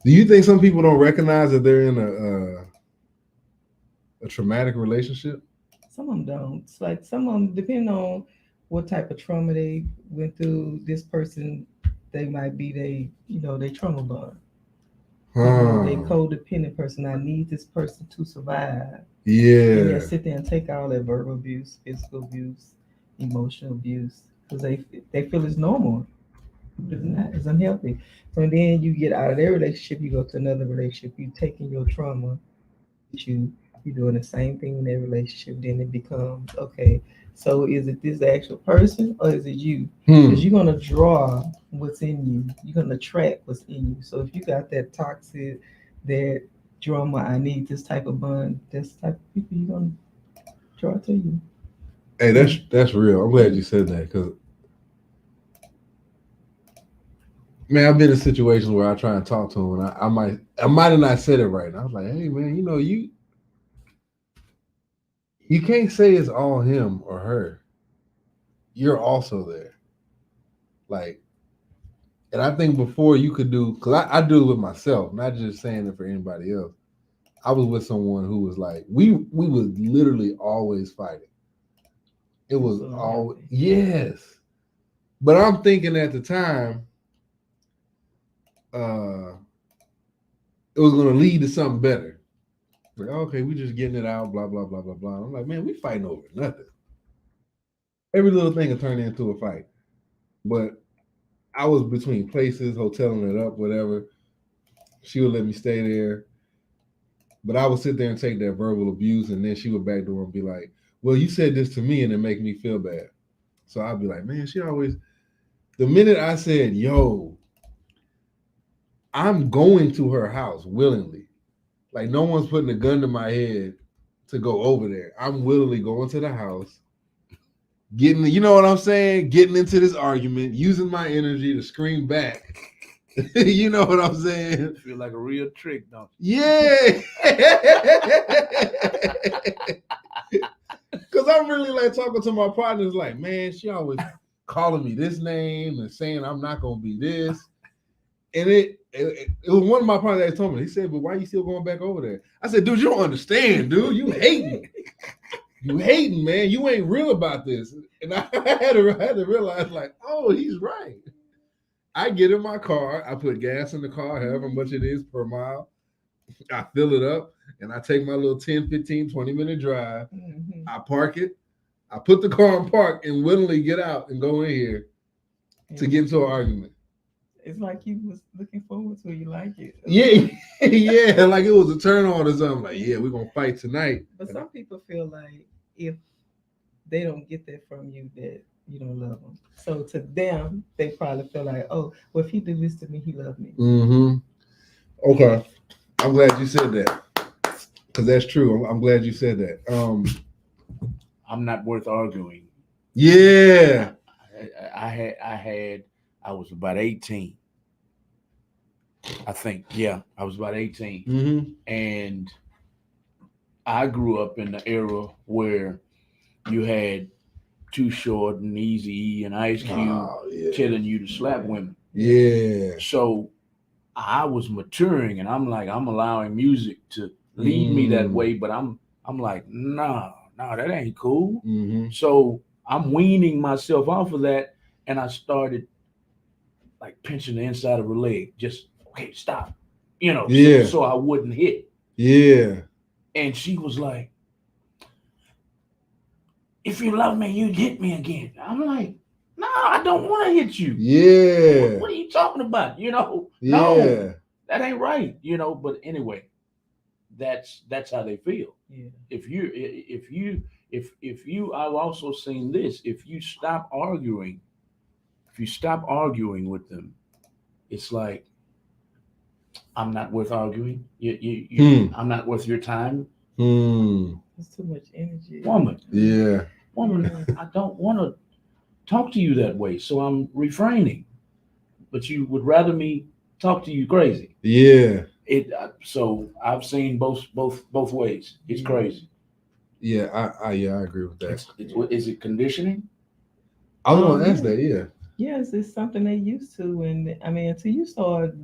Do you think some people don't recognize that they're in a traumatic relationship? Some of them don't. It's like some of them, depending on what type of trauma they went through, this person, they might be they trauma bond. They codependent person. I need this person to survive. Yeah. And they sit there and take all that verbal abuse, physical abuse, emotional abuse, because they feel it's normal. It's not. It's unhealthy. So then you get out of their relationship, you go to another relationship. You taking your trauma with you. You're doing the same thing in that relationship. Then it becomes okay. So is it this actual person or is it you? Because you're gonna draw what's in you. You're gonna attract what's in you. So if you got that toxic, that drama, I need this type of bond. That's the type of people you're gonna draw to you. Hey, that's real. I'm glad you said that because, man, I've been in situations where I try and talk to him, and I might have not said it right. And I was like, hey, man, you can't say it's all him or her. You're also there. Like, and I think before you could do, because I do it with myself, not just saying it for anybody else. I was with someone who was like, we was literally always fighting. It was always, yes. But I'm thinking at the time, it was going to lead to something better. Like, okay, we just getting it out, blah, blah, blah, blah, blah. I'm like, man, we fighting over nothing. Every little thing will turn into a fight. But I was between places, hoteling it up, whatever. She would let me stay there. But I would sit there and take that verbal abuse, and then she would backdoor and be like, well, you said this to me, and it make me feel bad. So I'd be like, man, she always, the minute I said, yo, I'm going to her house willingly. Like, no one's putting a gun to my head to go over there. I'm willingly going to the house, getting, you know what I'm saying? Getting into this argument, using my energy to scream back. You know what I'm saying? Feel like a real trick, don't you? Yeah. Because I'm really like talking to my partners like, man, she always calling me this name and saying I'm not going to be this. And it was one of my partners that told me, he said, but why you still going back over there? I said, dude, you don't understand, dude. You hating. You hating, man. You ain't real about this. And I had to realize like, oh, he's right. I get in my car, I put gas in the car, however much it is per mile. I fill it up, and I take my little 10, 15, 20-minute drive. Mm-hmm. I park it. I put the car in park and willingly get out and go in here to get into an argument. It's like you was looking forward to it. You like it. Yeah, yeah, like it was a turn on or something. Like, yeah, we're going to fight tonight. But some people feel like if they don't get that from you, that you don't love them. So to them, they probably feel like, oh, well, if he did this to me, he loved me. Mm-hmm. Okay. I'm glad you said that. Because that's true. I'm glad you said that. I'm not worth arguing. Yeah. I was about 18. I think. Yeah, I was about 18. Mm-hmm. And I grew up in the era where you had Too Short and Eazy-E and Ice Cube telling you to slap women. Yeah. So I was maturing, and I'm like, I'm allowing music to lead me that way, but I'm like, no, that ain't cool. Mm-hmm. So I'm weaning myself off of that, and I started like pinching the inside of her leg. Just, okay, stop. you know, Yeah. so I wouldn't hit. Yeah. And she was like, if you love me, you'd hit me again. I'm like, no, I don't want to hit you. Yeah. What are you talking about? You know, Yeah. no, that ain't right. You know, but anyway, that's how they feel. Yeah. If you, I've also seen this. If you stop arguing with them, it's like, I'm not worth arguing. I'm not worth your time. It's too much energy. Woman, Yeah. I don't want to talk to you that way, so I'm refraining. But you would rather me talk to you crazy. Yeah. So I've seen both ways. It's crazy. Yeah, I agree with that. Is it conditioning? I was gonna ask that. Yeah. Yes, it's something they used to, and I mean, until you start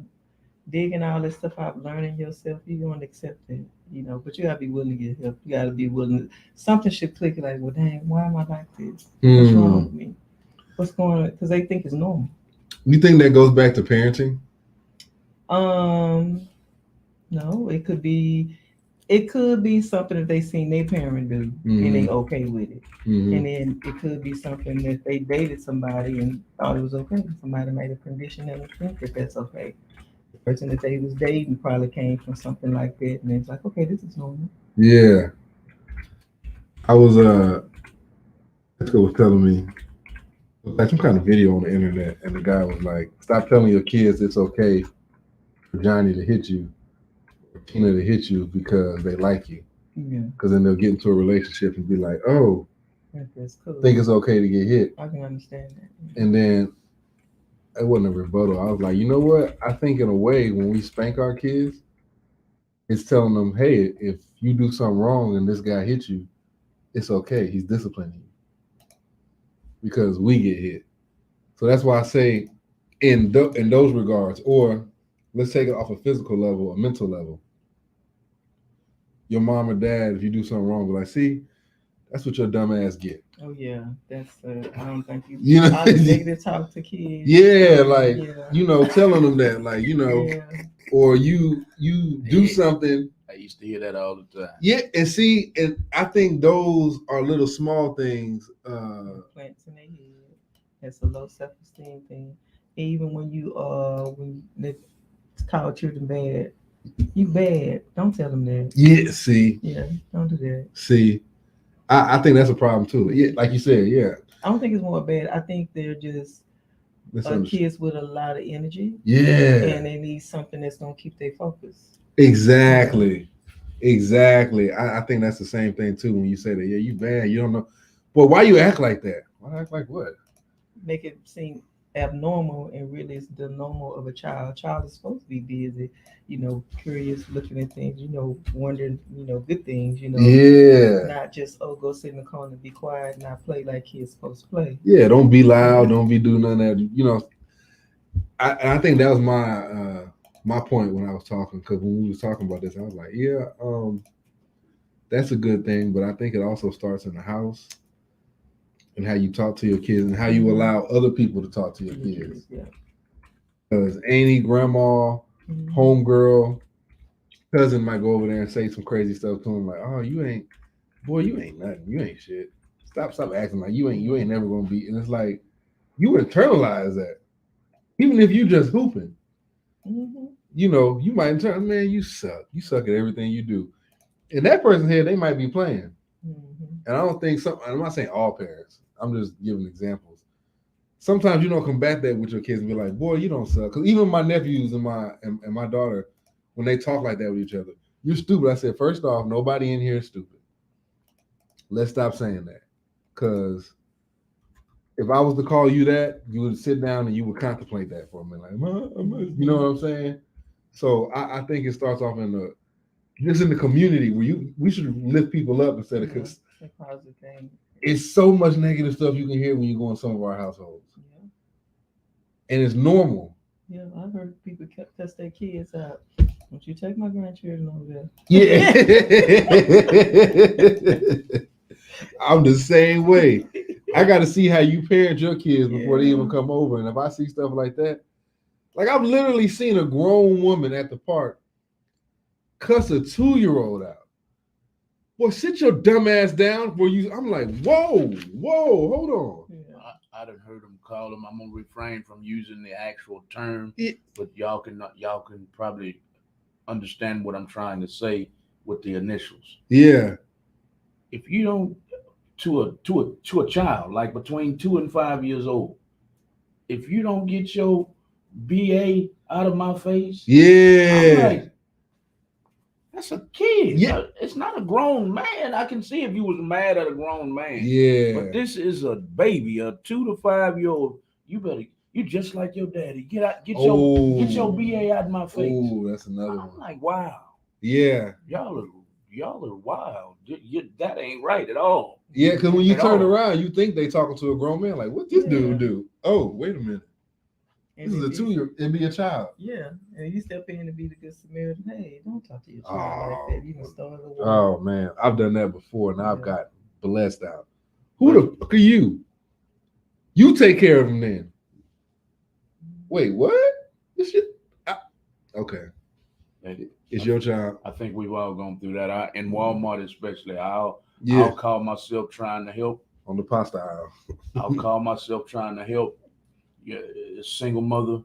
digging all this stuff out, learning yourself, you're going to accept it, you know. But you gotta be willing to get help. You gotta be willing. Something should click. Like, well, dang, why am I like this? What's wrong with me? What's going on? Because they think it's normal. You think that goes back to parenting? No, it could be something that they seen their parent do and they okay with it. And then it could be something that they dated somebody and thought it was okay. Somebody made a condition and think that that's okay. The person that they was dating probably came from something like that, and it's like, okay, this is normal. Yeah. I was Jessica was telling me like some kind of video on the internet, and the guy was like, stop telling your kids it's okay for Johnny to hit you, or Tina to hit you because they like you. Yeah. Because then they'll get into a relationship and be like, oh, that's cool. Think it's okay to get hit. I can understand that. And then it wasn't a rebuttal. I was like, you know what? I think in a way when we spank our kids, it's telling them, hey, if you do something wrong and this guy hits you, it's okay. He's disciplining you because we get hit. So that's why I say in those regards, or let's take it off a physical level, a mental level. Your mom or dad, if you do something wrong, be like, see, that's what your dumb ass get. Oh yeah, that's I don't think you know, negative talk to kids. Yeah, like you know, telling them that, like, you know, or you do something. I used to hear that all the time. Yeah, and see, and I think those are little small things. Plants in their head. That's a low self-esteem thing. Even when you they call children bad, you bad. Don't tell them that. Yeah, see. Yeah, don't do that. See, I think that's a problem too. Yeah, like you said, yeah. I don't think it's more bad. I think they're just kids with a lot of energy. Yeah. And they need something that's gonna keep their focus. Exactly. Exactly. I think that's the same thing too. When you say that, yeah, you bad, you don't know. But why you act like that? Why act like what? Make it seem abnormal, and really it's the normal of a child. A child is supposed to be busy, you know, curious, looking at things, you know, wondering, you know, good things, you know. Yeah. Not just, oh, go sit in the corner and be quiet and not play like kids supposed to play. Yeah, don't be loud, don't be doing none of that. You know, I think that was my point when I was talking, because when we was talking about this, I was like, yeah, that's a good thing, but I think it also starts in the house and how you talk to your kids and how you allow other people to talk to your kids. Yeah. Because Annie, grandma, homegirl, cousin might go over there and say some crazy stuff to him, like, oh, you ain't nothing, you ain't shit. Stop acting like you ain't never gonna be. And it's like, you internalize that. Even if you just hooping. You know, you might turn, man, you suck. You suck at everything you do. In that person's head, they might be playing. And I don't think I'm not saying all parents. I'm just giving examples. Sometimes you don't combat that with your kids and be like, boy, you don't suck. Because even my nephews and my daughter, when they talk like that with each other, you're stupid. I said, first off, nobody in here is stupid. Let's stop saying that. Because if I was to call you that, you would sit down and you would contemplate that for a minute. Like, you know what I'm saying? So I think it starts off in the community where we should lift people up instead of it's so much negative stuff you can hear when you go in some of our households. Yeah. And it's normal. Yeah, I've heard people test their kids out. Don't you take my grandchildren over there? Yeah. I'm the same way. I got to see how you parent your kids before they even come over. And if I see stuff like that, like I've literally seen a grown woman at the park cuss a 2-year-old out. Boy, sit your dumb ass down before you. I'm like, whoa, hold on. I done heard him call him. I'm gonna refrain from using the actual term, Yeah. but y'all can probably understand what I'm trying to say with the initials. Yeah. If you don't, to a child like between 2 and 5 years old, if you don't get your BA out of my face, yeah, I'm like, that's a kid. Yeah. It's not a grown man. I can see if you was mad at a grown man. Yeah. But this is a baby, a 2 to 5 year old. You just like your daddy. Get your BA out of my face. Oh, that's another one. I'm like, wow. Yeah. Y'all are wild. That ain't right at all. Yeah, because when you turn around, you think they talking to a grown man. Like, what this dude do? Oh, wait a minute. And this is a 2-year and be a child. Yeah, and you step in to be the good Samaritan. Hey, don't talk to your child like that. You can start the war. Oh man, I've done that before, and I've got blessed out. Who the fuck are you? You take care of him then. Wait, what? This shit. Okay. It's your child. I think we've all gone through that. In Walmart especially, I'll call myself trying to help. On the pasta aisle. I'll call myself trying to help. Yeah, a single mother.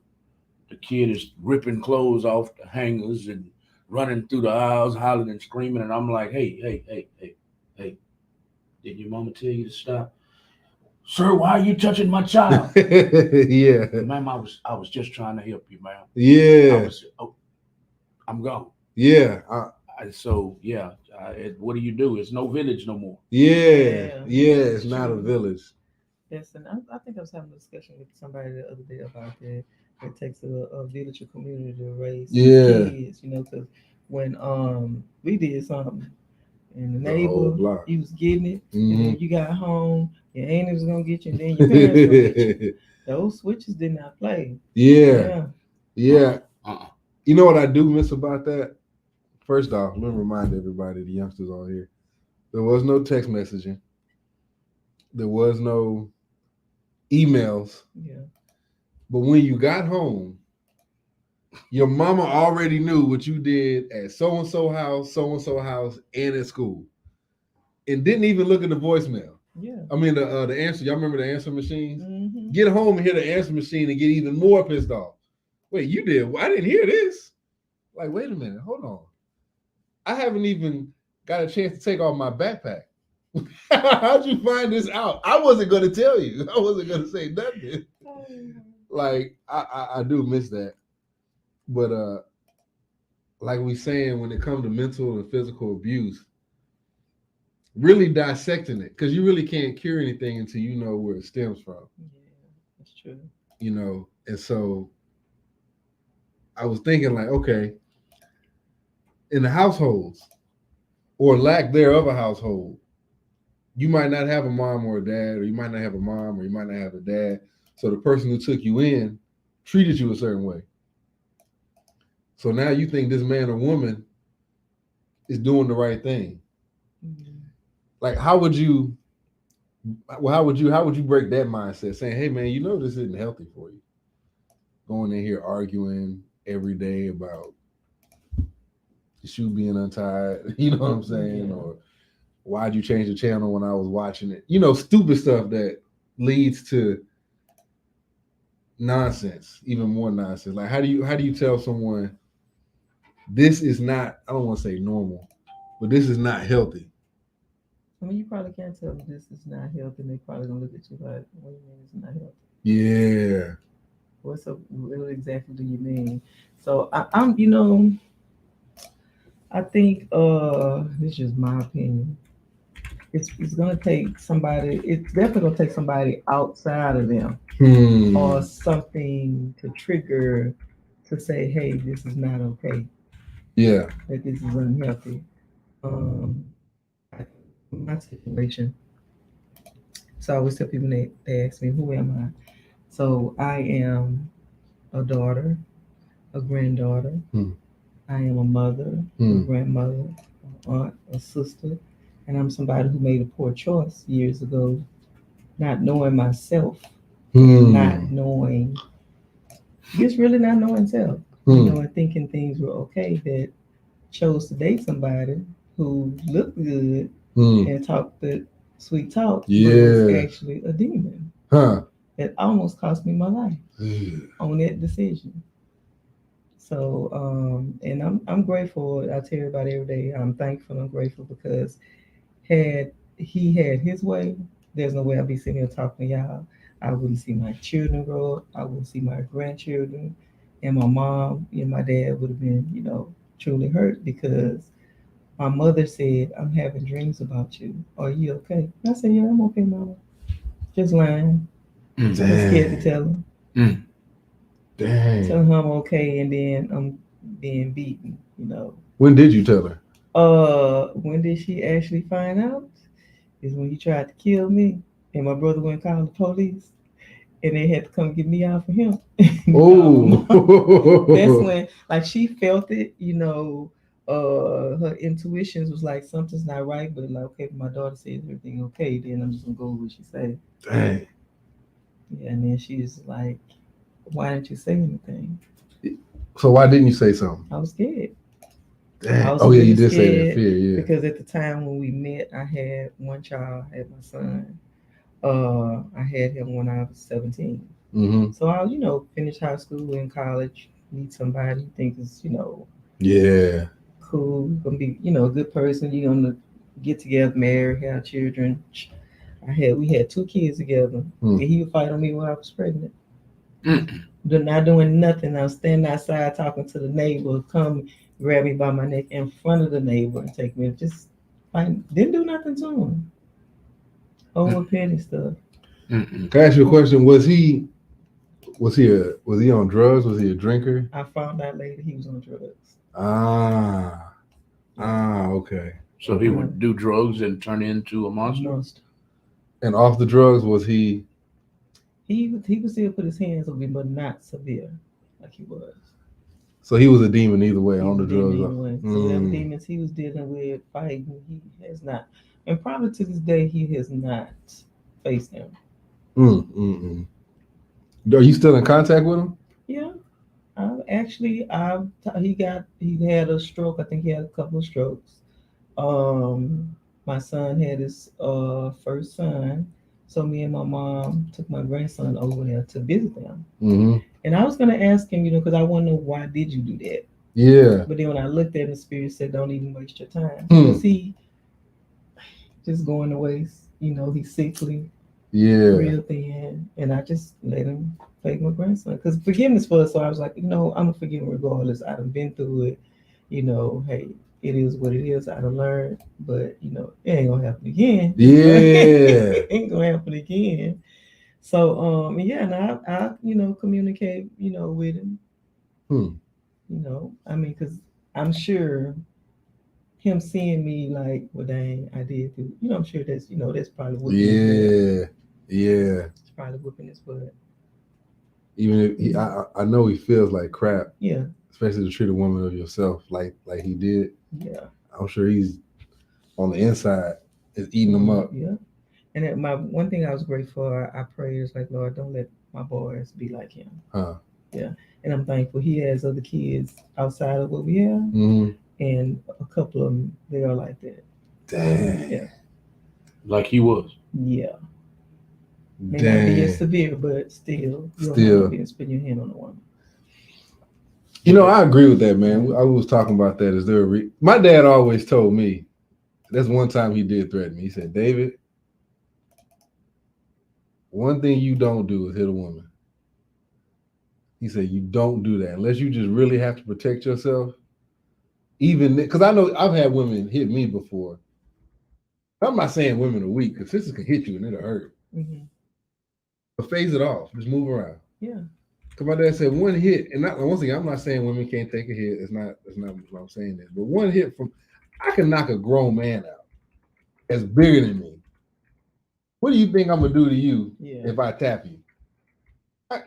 The kid is ripping clothes off the hangers and running through the aisles, hollering and screaming. And I'm like, hey, did your mama tell you to stop? Sir, why are you touching my child? Yeah. Ma'am, I was just trying to help you, ma'am. Yeah. I'm gone. Yeah. What do you do? It's no village no more. Yeah. It's not a village. Yes, and I think I was having a discussion with somebody the other day about that. It takes a village or community to raise kids, because when we did something and the neighbor, he was getting it, and then you got home, your auntie was gonna get you, and then your parents were gonna get you. Those switches did not play. Yeah. You know what I do miss about that? First off, let me remind everybody, the youngsters on here, there was no text messaging. There was no emails. Yeah. But when you got home, your mama already knew what you did at so-and-so house, and at school. And didn't even look at the voicemail. Yeah. I mean, the answer. Y'all remember the answer machines? Mm-hmm. Get home and hear the answer machine and get even more pissed off. Wait, you did? I didn't hear this. Like, wait a minute. Hold on. I haven't even got a chance to take off my backpack. How'd you find this out? I wasn't going to tell you. I wasn't going to say nothing. Like, I do miss that. But like we saying, when it comes to mental and physical abuse, really dissecting it, because you really can't cure anything until you know where it stems from. Yeah, that's true. And so I was thinking like, okay, in the households or lack thereof a household, you might not have a mom or a dad, or you might not have a mom, or you might not have a dad. So the person who took you in treated you a certain way. So now you think this man or woman is doing the right thing. Mm-hmm. Like, how would you break that mindset, saying, hey man, this isn't healthy for you. Going in here arguing every day about the shoe being untied, you know what I'm saying? Yeah. Or why'd you change the channel when I was watching it? Stupid stuff that leads to nonsense, even more nonsense. Like, how do you tell someone this is not, I don't want to say normal, but this is not healthy? I mean, you probably can't tell them this is not healthy, and they probably gonna look at you like, what do you mean it's not healthy? Yeah. What exactly do you mean? So I think this is just my opinion. It's gonna take somebody. It's definitely gonna take somebody outside of them or something to trigger to say, "Hey, this is not okay." Yeah, that this is unhealthy. My situation. So I always tell people they ask me, "Who am I?" So I am a daughter, a granddaughter. I am a mother, a grandmother, an aunt, a sister. And I'm somebody who made a poor choice years ago, not knowing myself, not knowing, just really not knowing self, and thinking things were okay, that chose to date somebody who looked good and talked the sweet talk, but was actually a demon. It almost cost me my life on that decision. So, and I'm grateful. I tell everybody every day, I'm thankful. I'm grateful because had he had his way, there's no way I'd be sitting here talking to y'all. I wouldn't see my children grow up. I wouldn't see my grandchildren, and my mom and my dad would have been, truly hurt because my mother said, "I'm having dreams about you. Are you okay?" I said, "Yeah, I'm okay, mama." Just lying. I'm scared to tell her. Dang. Tell her I'm okay, and then I'm being beaten. When did you tell her? When did she actually find out? Is when he tried to kill me, and my brother went and called the police, and they had to come get me out for him. Oh, that's when, like, she felt it. Her intuitions was like something's not right, but like, okay, my daughter says everything okay, then I'm just gonna go with what she said. Dang. Yeah, and then she's like, "Why didn't you say anything?" So why didn't you say something? I was scared. Dang. Oh yeah, you did say that fear, yeah. Because at the time when we met, I had one child, I had my son. I had him when I was 17. Mm-hmm. So I was, finish high school and college, meet somebody you think is, yeah, cool, gonna be, a good person. You're gonna get together, marry, have children. We had 2 kids together, and he would fight on me when I was pregnant. They're not doing nothing. I was standing outside talking to the neighbor, come grab me by my neck in front of the neighbor and take me. Just didn't do nothing to him. Over petty stuff. Can I ask you a question? Was he on drugs? Was he a drinker? I found out later he was on drugs. Okay. So he would do drugs and turn into a monster? And off the drugs, was he? He would still put his hands on me, but not severe like he was. So he was a demon either way on the drugs. Either way. So whatever demons he was dealing with, fighting, he has not. And probably to this day, he has not faced them. Are you still in contact with him? Yeah. He had a stroke. I think he had a couple of strokes. My son had his first son. So me and my mom took my grandson over there to visit them. And I was going to ask him, because I want to know, why did you do that? Yeah. But then when I looked at him, the spirit said, don't even waste your time. Because he just going to waste, he's sickly. Yeah. Real thin. And I just let him take my grandson. Because forgiveness for us. So I was like, I'm going to forgive him regardless. I've been through it. Hey, it is what it is. I done learned, but it ain't gonna happen again. Yeah, it ain't gonna happen again. So and I communicate with him. Because I'm sure him seeing me like, well, dang, I did do. I'm sure that's that's probably whooping his butt. Yeah. It's probably whooping his butt. Even if I know he feels like crap. Yeah. Especially to treat a woman of yourself like he did. Yeah. I'm sure he's on the inside is eating them up. Yeah. And my one thing I was grateful for, I prayed is like, Lord, don't let my boys be like him. Yeah. And I'm thankful he has other kids outside of what we have. And a couple of them, they are like that. Dang. Yeah. Like he was. Yeah. May not be as severe, but still, you don't have to spend your hand on a woman. I agree with that, man. I was talking about that. Is there my dad always told me, that's one time he did threaten me. He said, David, one thing you don't do is hit a woman. He said, you don't do that unless you just really have to protect yourself. Even because I know I've had women hit me before. I'm not saying women are weak, because sisters can hit you and it'll hurt. But phase it off. Just move around. Yeah. Because my dad said one hit, and once again, I'm not saying women can't take a hit. That's not what I'm saying. This, but one hit I can knock a grown man out that's bigger than me. What do you think I'm gonna do to you if I tap you?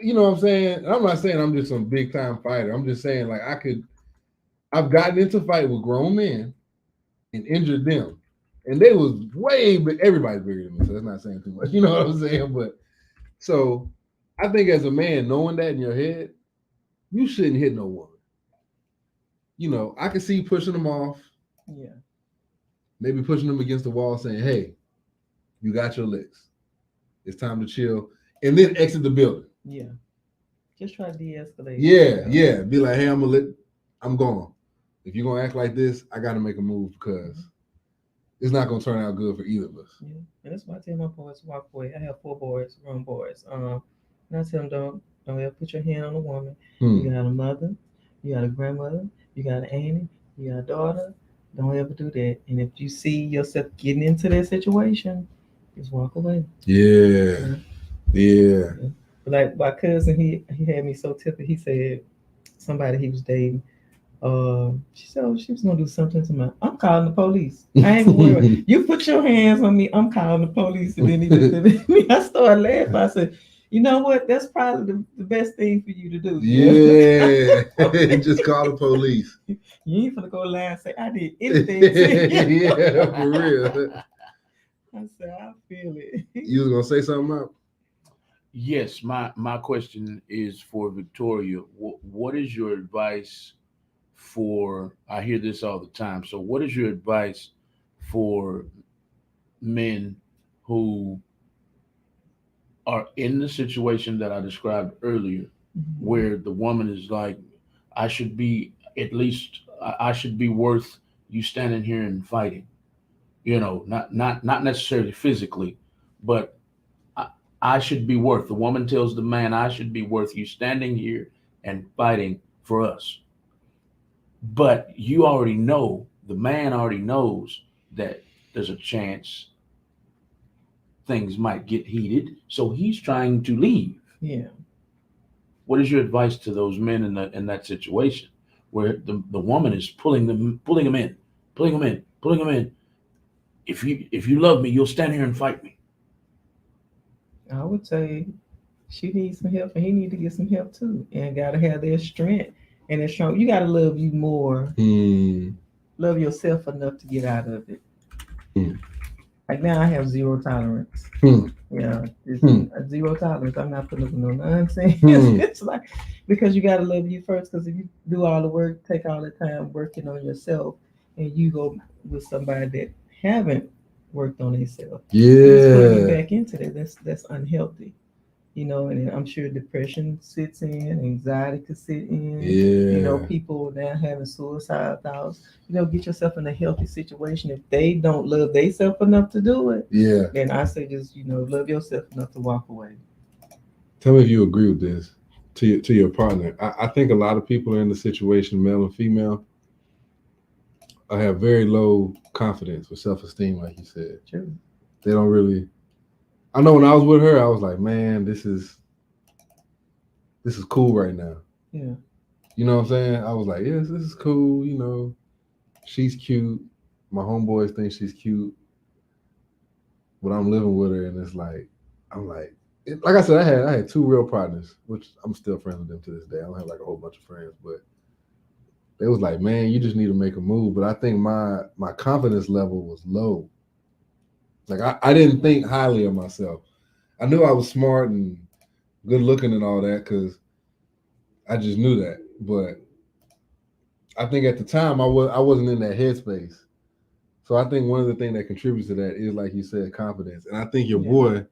You know what I'm saying? I'm not saying I'm just some big time fighter. I'm just saying like I've gotten into fight with grown men and injured them, and they was everybody's bigger than me, so that's not saying too much. You know what I'm saying? But so I think as a man, knowing that in your head, you shouldn't hit no woman. you know, I can see pushing them off. Yeah. Maybe pushing them against the wall, saying, "Hey, you got your licks. It's time to chill," and then exit the building. Yeah. Just try to de-escalate. Yeah. Be like, "Hey, I'm gone. If you're gonna act like this, I got to make a move because it's not gonna turn out good for either of us." Yeah, and that's why I tell my boys to walk away. I have 4 boys, grown boys. And I tell them don't ever put your hand on a woman. You got a mother, you got a grandmother, you got an auntie, you got a daughter. Don't ever do that. And if you see yourself getting into that situation, just walk away. Yeah. Like my cousin, he had me so tipped. He said somebody he was dating. She said she was gonna do something to me. I'm calling the police. I ain't worried. You put your hands on me. I'm calling the police. And then he looked at me. I started laughing. I said, "You know what? That's probably the best thing for you to do." Yeah. Just call the police. You ain't gonna go lie and say I did anything to you. Yeah, for real. I said, I feel it. You was gonna say something out? Yes, my question is for Victoria. What is your advice for? I hear this all the time. So, what is your advice for men who are in the situation that I described earlier, where the woman is like, I should be at least, I should be worth you standing here and fighting. You know, not necessarily physically, but I should be worth. The woman tells the man, I should be worth you standing here and fighting for us. But you already know, the man already knows that there's a chance things might get heated, so he's trying to leave. Yeah. What is your advice to those men in that situation where the woman is pulling them in? If you love me, you'll stand here and fight me. I would say she needs some help and he need to get some help too. And gotta have their strength and their strong. You gotta love you more. Love yourself enough to get out of it. Like now I have zero tolerance. Yeah, it's zero tolerance. I'm not putting up with no nonsense. It's like because you gotta love you first. Because if you do all the work, take all the time working on yourself, and you go with somebody that haven't worked on themselves, just putting you back into that. That's unhealthy. You know, and I'm sure depression sits in, anxiety could sit in. You know, people now having suicide thoughts. You know, get yourself in a healthy situation. If they don't love themselves enough to do it, then I say just, love yourself enough to walk away. Tell me if you agree with this to your partner. I think a lot of people are in the situation, male and female, have very low confidence or self-esteem, like you said. True. They don't really. I know when I was with her, I was like, man, this is cool right now. Yeah. You know what I'm saying? I was like, yes, this is cool. You know, she's cute. My homeboys think she's cute. But I'm living with her, and it's like, like I said, I had 2 real partners, which I'm still friends with them to this day. I don't have like a whole bunch of friends, but they was like, man, you just need to make a move. But I think my confidence level was low. Like I didn't think highly of myself. I knew I was smart and good looking and all that because I just knew that. But I think at the time I wasn't in that headspace. So I think one of the things that contributes to that is, like you said, confidence. And I think your boy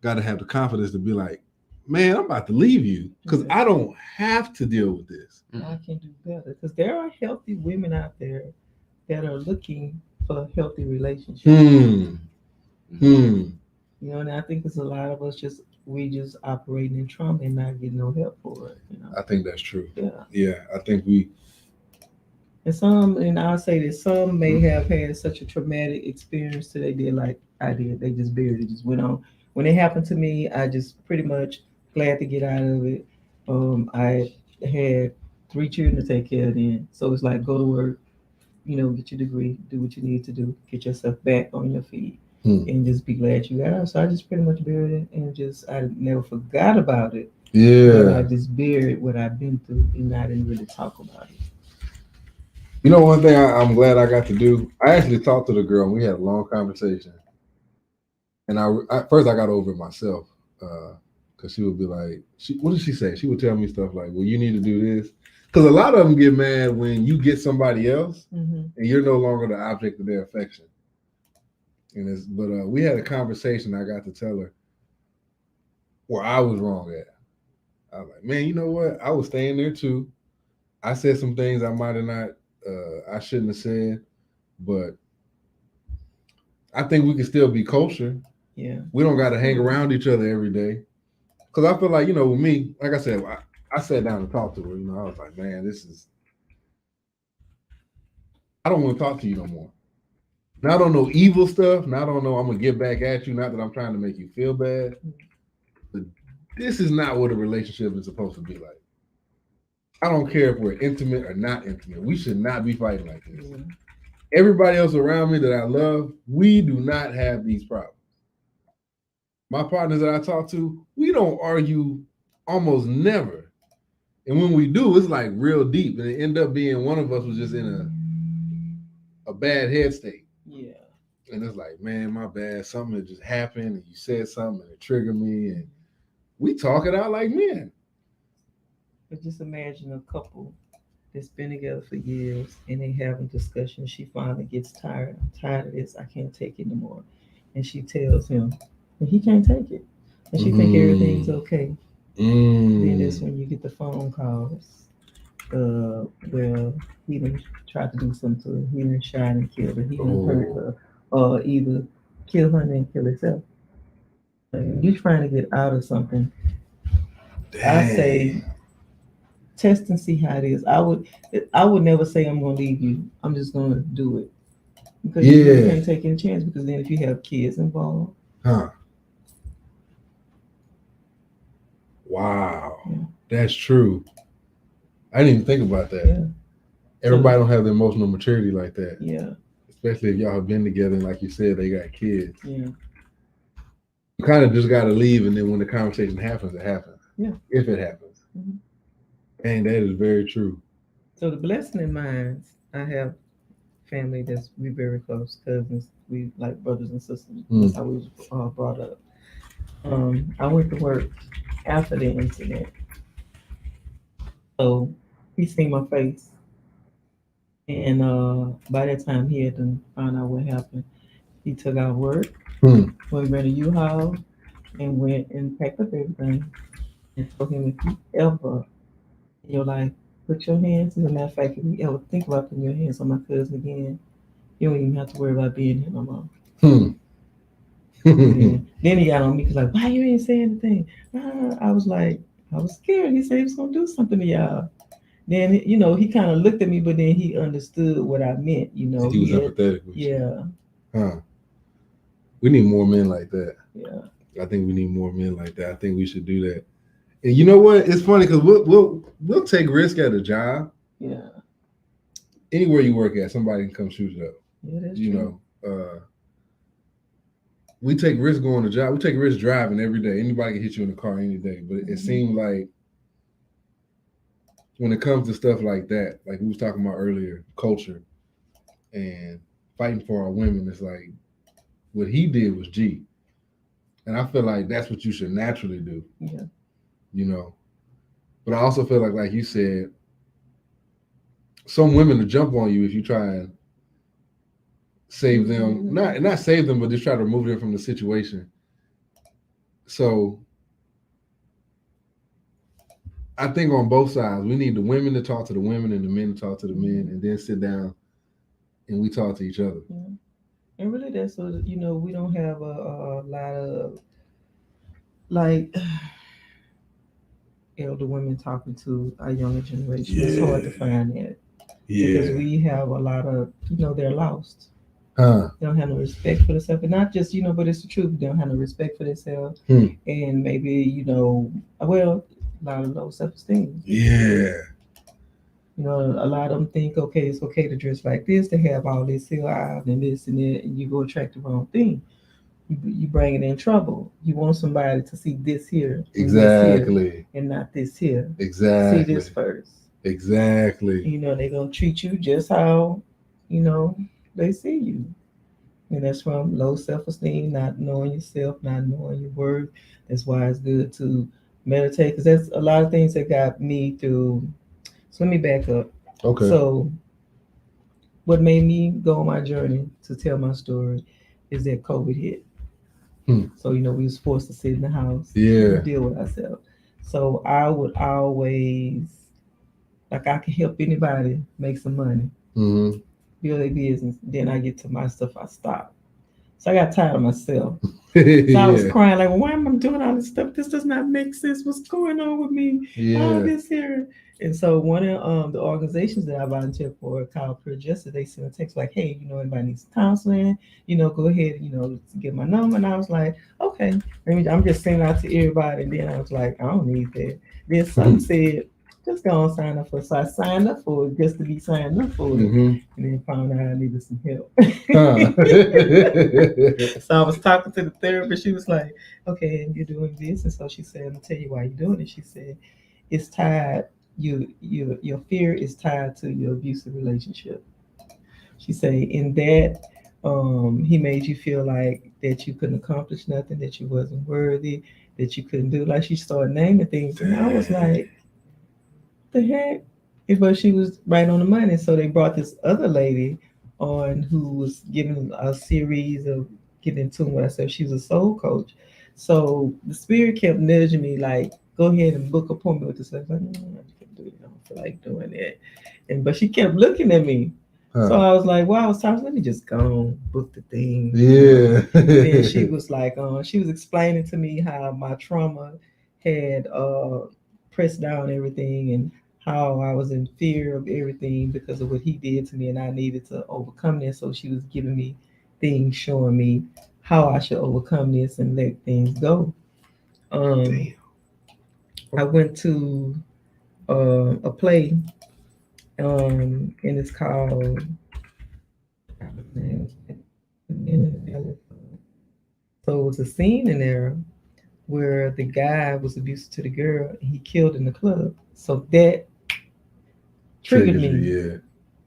got to have the confidence to be like, man, I'm about to leave you because I don't have to deal with this. I can do better because there are healthy women out there that are looking for healthy relationships. You know, and I think it's a lot of us just operating in trauma and not getting no help for it. You know, I think that's true. Yeah, I think we. And I'll say that some may have had such a traumatic experience that they did like I did. They just buried it, just went on. When it happened to me, I just pretty much glad to get out of it. I had 3 children to take care of then, so it's like go to work, get your degree, do what you need to do, get yourself back on your feet, and just be glad you got out. So I just pretty much buried it and I never forgot about it. But I just buried what I've been through and I didn't really talk about it. You know, one thing I'm glad I got to do, I actually talked to the girl and we had a long conversation. And first I got over it myself because she would be like, what did she say? She would tell me stuff like, well, you need to do this. Because a lot of them get mad when you get somebody else Mm-hmm. and you're no longer the object of their affection. But we had a conversation. I got to tell her where I was wrong at. I was like, man, you know what? I was staying there too. I said some things I might have not, I shouldn't have said, but I think we can still be kosher. Yeah. We don't got to hang around each other every day. Because I feel like, you know, with me, like I said, I sat down and talked to her. You know, I was like, man, I don't want to talk to you no more. Not on no evil stuff. Not on no, I'm going to get back at you. Not that I'm trying to make you feel bad. But this is not what a relationship is supposed to be like. I don't care if we're intimate or not intimate. We should not be fighting like this. Mm-hmm. Everybody else around me that I love, we do not have these problems. My partners that I talk to, we don't argue almost never. And when we do, it's like real deep. And it end up being one of us was just in a bad head state. Yeah. And it's like, man, my bad. Something had just happened and you said something and it triggered me. And we talk it out like men. But just imagine a couple that's been together for years and they having discussions. She finally gets tired. I'm tired of this. I can't take it anymore. And she tells him, and he can't take it. And she think everything's okay. Then that's when you get the phone calls. Well, he done tried to do something to her. He done shot and killed her. He done hurt her. Or either kill her and then kill himself. You're trying to get out of something. Dang. I say, test and see how it is. I would never say I'm going to leave you. I'm just going to do it. Because you can't take any chance, because then if you have kids involved. Wow. Yeah. That's true. I didn't even think about that. Yeah. Everybody don't have the emotional maturity like that. Yeah. Especially if y'all have been together and like you said, they got kids. Yeah. You kind of just got to leave, and then when the conversation happens, it happens. Yeah. If it happens. Mm-hmm. And that is very true. So the blessing in mine, I have family that's we very close cousins. We like brothers and sisters. That's how we was brought up. I went to work after the incident. So he seen my face. And by that time he had to find out what happened. He took out work, we ran a U-Haul and went and packed up everything and told him, if you ever in your life put your hands, as a matter of fact, if you ever think about putting your hands on my cousin again, you don't even have to worry about being here no more. Then he got on me, because like, why you ain't saying anything? I was like, I was scared. He said he was gonna do something to y'all. Then he kind of looked at me, but then he understood what I meant. He was empathetic. Yeah. We need more men like that. Yeah. I think we need more men like that. I think we should do that. And you know what? It's funny because we'll take risk at a job. Yeah. Anywhere you work at, somebody can come shoot it up. Yeah, that's true. We take risk going to job. We take risk driving every day. Anybody can hit you in the car any day. But it seemed like when it comes to stuff like that, like we was talking about earlier, culture and fighting for our women, it's like what he did was G. And I feel like that's what you should naturally do. Yeah. But I also feel like you said, some women will jump on you if you try and save them, not save them, but just try to remove them from the situation. So I think on both sides, we need the women to talk to the women and the men to talk to the men, and then sit down and we talk to each other. Yeah. And really, that's we don't have a lot of elder women talking to our younger generation. It's hard to find that. Because we have a lot of, they're lost. They don't have no respect for themselves. And not just, but it's the truth. They don't have no respect for themselves. And maybe, a lot of low self-esteem. Yeah. A lot of them think, okay, it's okay to dress like this, to have all this here out and this and that, and you go attract the wrong thing. You bring it in trouble. You want somebody to see this here. Exactly. This here, and not this here. Exactly. See this first. Exactly. They're going to treat you just how, they see you. And that's from low self-esteem, not knowing yourself, not knowing your worth. That's why it's good to meditate, because that's a lot of things that got me through So let me back up. Okay. So what made me go on my journey to tell my story is that COVID hit. So we was forced to sit in the house and deal with ourselves. So I would always like I can help anybody make some money, build a business. Then I get to my stuff, I stop. So I got tired of myself. So I was crying like, well, why am I doing all this stuff? This does not make sense. What's going on with me? All this here. And so one of the organizations that I volunteer for called Pure Justice, they sent a text like, hey, anybody needs counseling, go ahead, get my number. And I was like, okay. I'm just sending out to everybody. And then I was like, I don't need that. Then some said, just go and sign up for it. So I signed up for it just to be signed up for it. And then found out I needed some help. So I was talking to the therapist. She was like, okay, and you're doing this. And so she said, I'm going to tell you why you're doing it. She said, it's tied, your fear is tied to your abusive relationship. She said, in that, he made you feel like that you couldn't accomplish nothing, that you wasn't worthy, that you couldn't do. Like she started naming things. And I was like, the heck? But she was right on the money. So they brought this other lady on who was giving a series of getting in tune with herself. She was a soul coach. So the spirit kept nudging me like, go ahead and book an appointment with this. I was like, no, I can't do it. I don't feel like doing that. But she kept looking at me. So I was like, well, I was talking, let me just go on, book the thing. Yeah. And then she was like, she was explaining to me how my trauma had pressed down everything and how I was in fear of everything because of what he did to me, and I needed to overcome this. So she was giving me things, showing me how I should overcome this and let things go. I went to a play, and it's called. So it was a scene in there where the guy was abusive to the girl and he killed in the club. So that triggered me. Yeah.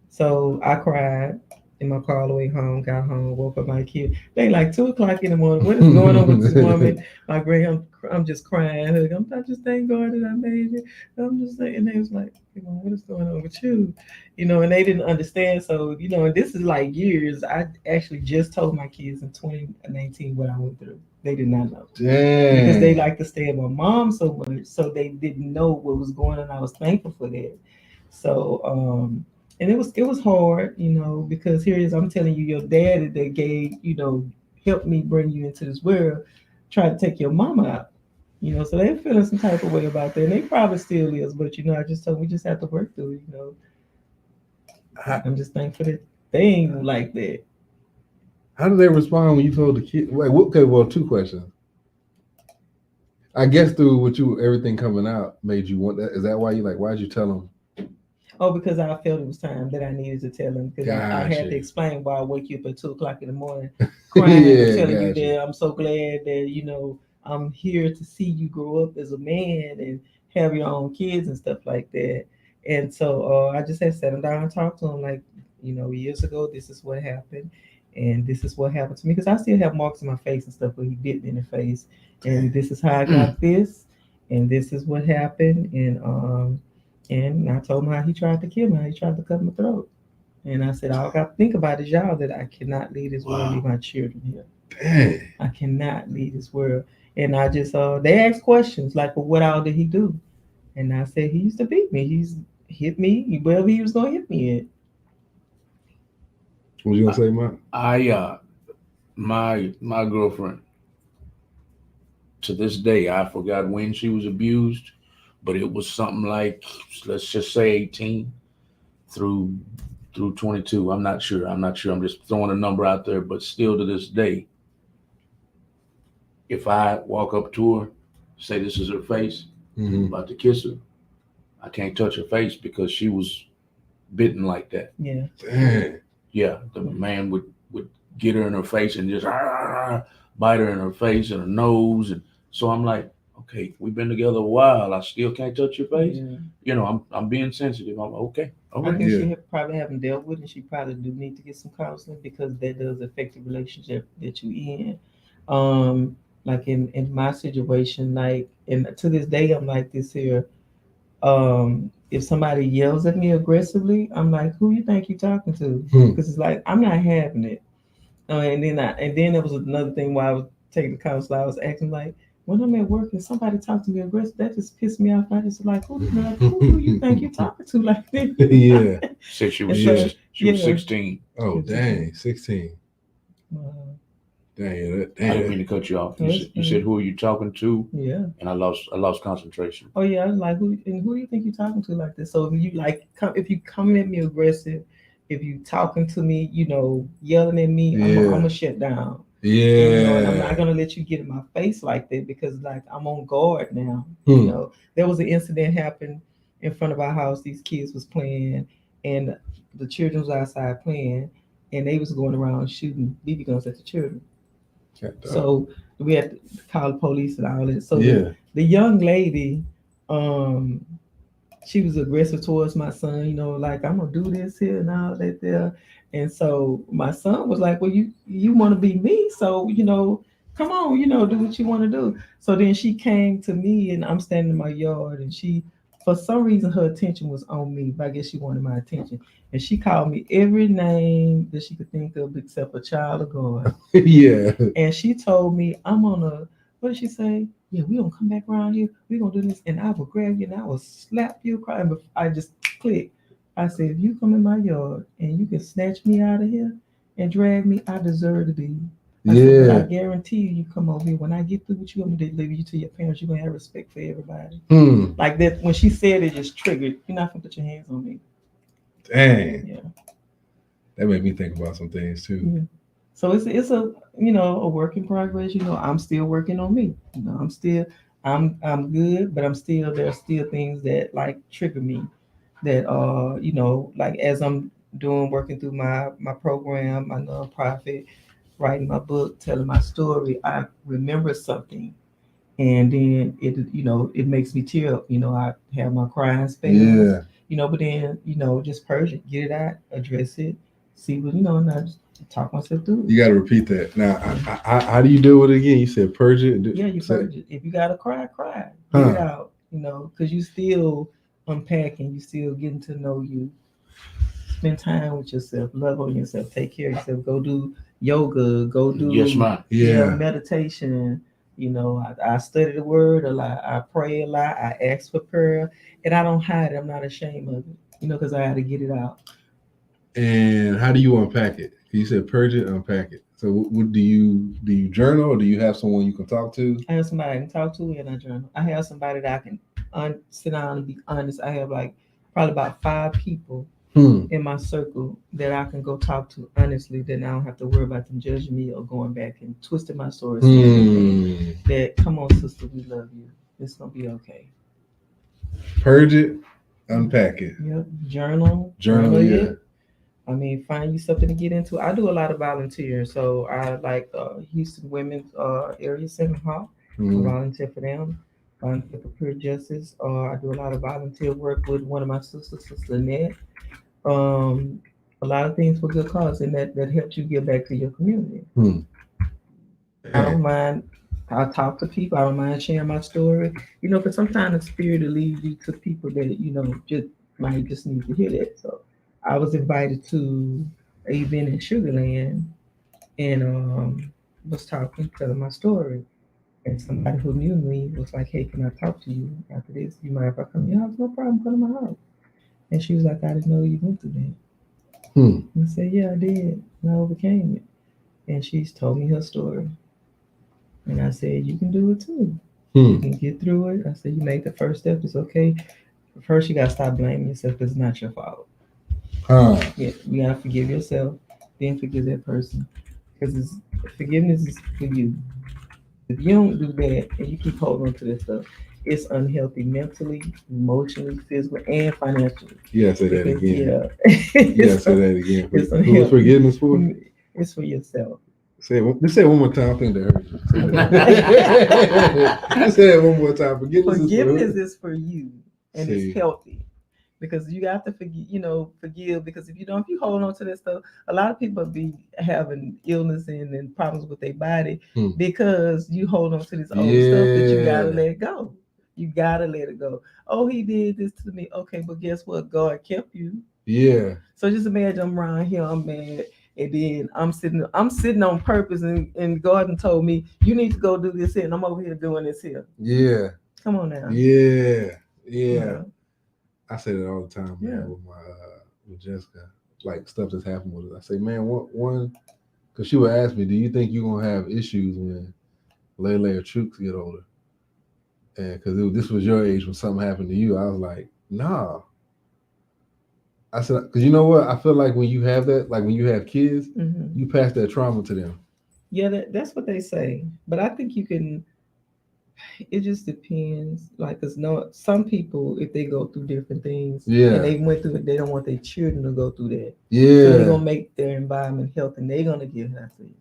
So I cried in my car all the way home, got home, woke up my kid. They like 2:00 in the morning. What is going on with this woman? My I'm just crying. I just thank God that I made it. I'm just saying, and they was like, what is going on with you? And they didn't understand. So, and this is like years. I actually just told my kids in 2019 what I went through. They did not know. Dang. Because they like to stay at my mom so much. So they didn't know what was going on. I was thankful for that. So, and it was hard, because here it is, I'm telling you, your dad that gave, helped me bring you into this world, tried to take your mama out, so they're feeling some type of way about that. And they probably still is, but I just told them we just have to work through it, I'm just thankful that they ain't like that. How did they respond when you told the kid? Wait, okay, well, 2 questions. I guess through everything coming out made you want that. Is that why why'd you tell them? Oh, because I felt it was time that I needed to tell him, because I had to explain why I wake you up at 2:00 in the morning, crying and telling you that I'm so glad that I'm here to see you grow up as a man and have your own kids and stuff like that. And so I just had sat him down and talked to him like, years ago, this is what happened, and this is what happened to me, because I still have marks on my face and stuff where he bit me in the face, and this is how I got this, and this is what happened, and I told him how he tried to kill me, how he tried to cut my throat. And I said, all I got to think about is y'all, that I cannot leave this world, leave my children here. Dang. I cannot leave this world. And I just, they asked questions like, well, what all did he do? And I said, he used to beat me. He's hit me wherever he was going to hit me at. What was you going to say, Mike? My girlfriend, to this day, I forgot when she was abused, but it was something like, let's just say 18 through 22. I'm not sure. I'm just throwing a number out there, but still to this day, if I walk up to her, say this is her face, I'm about to kiss her, I can't touch her face because she was bitten like that. Yeah. Dang. Yeah, the man would get her in her face and just bite her in her face and her nose. And so I'm like, okay, we've been together a while. I still can't touch your face. Yeah. I'm being sensitive. I'm okay. I think she probably haven't dealt with it. She probably do need to get some counseling, because that does affect the relationship that you in. Like in my situation, like, and to this day, I'm like this here. if somebody yells at me aggressively, I'm like, who you think you talking to? Because it's like I'm not having it. And then there was another thing while I was taking the counselor, I was acting like when I'm at work and somebody talks to me aggressive, that just pissed me off. I just like, who do you think you talking to like this? Yeah. Said she was So, she was 16. Oh dang, 16. Dang, I didn't mean to cut you off. You said who are you talking to? Yeah. And I lost concentration. Oh yeah, I was like, who do you think you're talking to like this? So if you come at me aggressive, if you talking to me, yelling at me, I'm gonna shut down. Yeah. And I'm not gonna let you get in my face like that because like I'm on guard now. There was an incident happened in front of our house. These kids was playing, and the children was outside playing, and they was going around shooting BB guns at the children. So we had to call the police and all that. So the young lady, she was aggressive towards my son, like I'm gonna do this here and all that there. And so my son was like, well, you want to be me, so come on, do what you want to do. So then she came to me, and I'm standing in my yard, and she, for some reason, her attention was on me, but I guess she wanted my attention. And she called me every name that she could think of except a child of God. Yeah. And she told me, what did she say? Yeah, we gonna come back around here. We gonna do this, and I will grab you and I will slap you crying. But I just clicked. I said, if you come in my yard and you can snatch me out of here and drag me, I deserve to be. I said, but I guarantee you come over here. When I get through with you, I'm gonna deliver you to your parents. You're gonna have respect for everybody. Like that. When she said it, just triggered. You're not gonna put your hands on me. Dang. Yeah. That made me think about some things too. Yeah. So it's a a work in progress. I'm still working on me. I'm good, but there are still things that like trigger me. That like as I'm working through my program, my nonprofit, writing my book, telling my story, I remember something, and then it makes me tear up. I have my crying spells. But then just purge it, get it out, address it, see what and I just talk myself through it. You got to repeat that. Now, how do you do it again? You said purge it. Yeah, you purge it. If you gotta cry, get it out. Because you still unpacking, you still getting to know you. Spend time with yourself, love on yourself, take care of yourself. Go do yoga, go do meditation. I study the word a lot. I pray a lot. I ask for prayer, and I don't hide it. I'm not ashamed of it. Because I had to get it out. And how do you unpack it? You said purge it, unpack it. So what do you journal, or do you have someone you can talk to? I have somebody I can talk to, and I journal. I have somebody that I can sit down and be honest. I have like probably about 5 people in my circle that I can go talk to honestly. Then I don't have to worry about them judging me or going back and twisting my story. That come on, sister, we love you. It's gonna be okay. Purge it, unpack it. Yep. Journal it. I mean, find you something to get into. I do a lot of volunteering. So I like Houston Women's Area Center Hall. I volunteer for them. Volunteer for Pure Justice. I do a lot of volunteer work with one of my sisters, Sister Lynette. A lot of things for good cause, and that helps you give back to your community. I don't mind. I talk to people. I don't mind sharing my story. Because sometimes the spirit will lead you to people that just might just need to hear that. So I was invited to an event in Sugarland, and was telling my story. And somebody who knew me was like, "Hey, can I talk to you after this? You mind if I come to your house?" No problem. Come to my house. And she was like, "I didn't know you went through that." I said, "Yeah, I did. And I overcame it." And she's told me her story. And I said, "You can do it too. You can get through it." I said, "You make the first step. It's okay. First, you gotta stop blaming yourself because it's not your fault. Yeah, you gotta forgive yourself, then forgive that person. Because forgiveness is for you. If you don't do that and you keep holding on to this stuff, it's unhealthy mentally, emotionally, physically, and financially." Yeah, say that again. Yeah, say that again. It's Who's forgiveness for? It's for yourself. Say it one more time. I think that hurt you. Say it one more time. Forgiveness is for you, and it's healthy. Because you have to forgive. Because if you hold on to that stuff, a lot of people be having illness and problems with their body because you hold on to this old stuff that you gotta let go. You gotta let it go. Oh, he did this to me. Okay, but guess what? God kept you. Yeah. So just imagine I'm around here, I'm mad, and then I'm sitting on purpose, and God done told me you need to go do this here, and I'm over here doing this here. Yeah. Come on now. Yeah. Yeah. Yeah. I say that all the time, man, Yeah. with my with Jessica, like stuff that's happened with us. I say, man, one, because she would ask me, do you think you're gonna have issues when Lele or Trooks get older? And because this was your age when something happened to you, I was like, nah. I said, because you know what? I feel like when you have that, like when you have kids, you pass that trauma to them. Yeah, that's what they say. But I think you can. It just depends. Like, cause some people, if they go through different things, and they went through it, they don't want their children to go through that. Yeah. So they're gonna make their environment healthy, and they're gonna get healthy.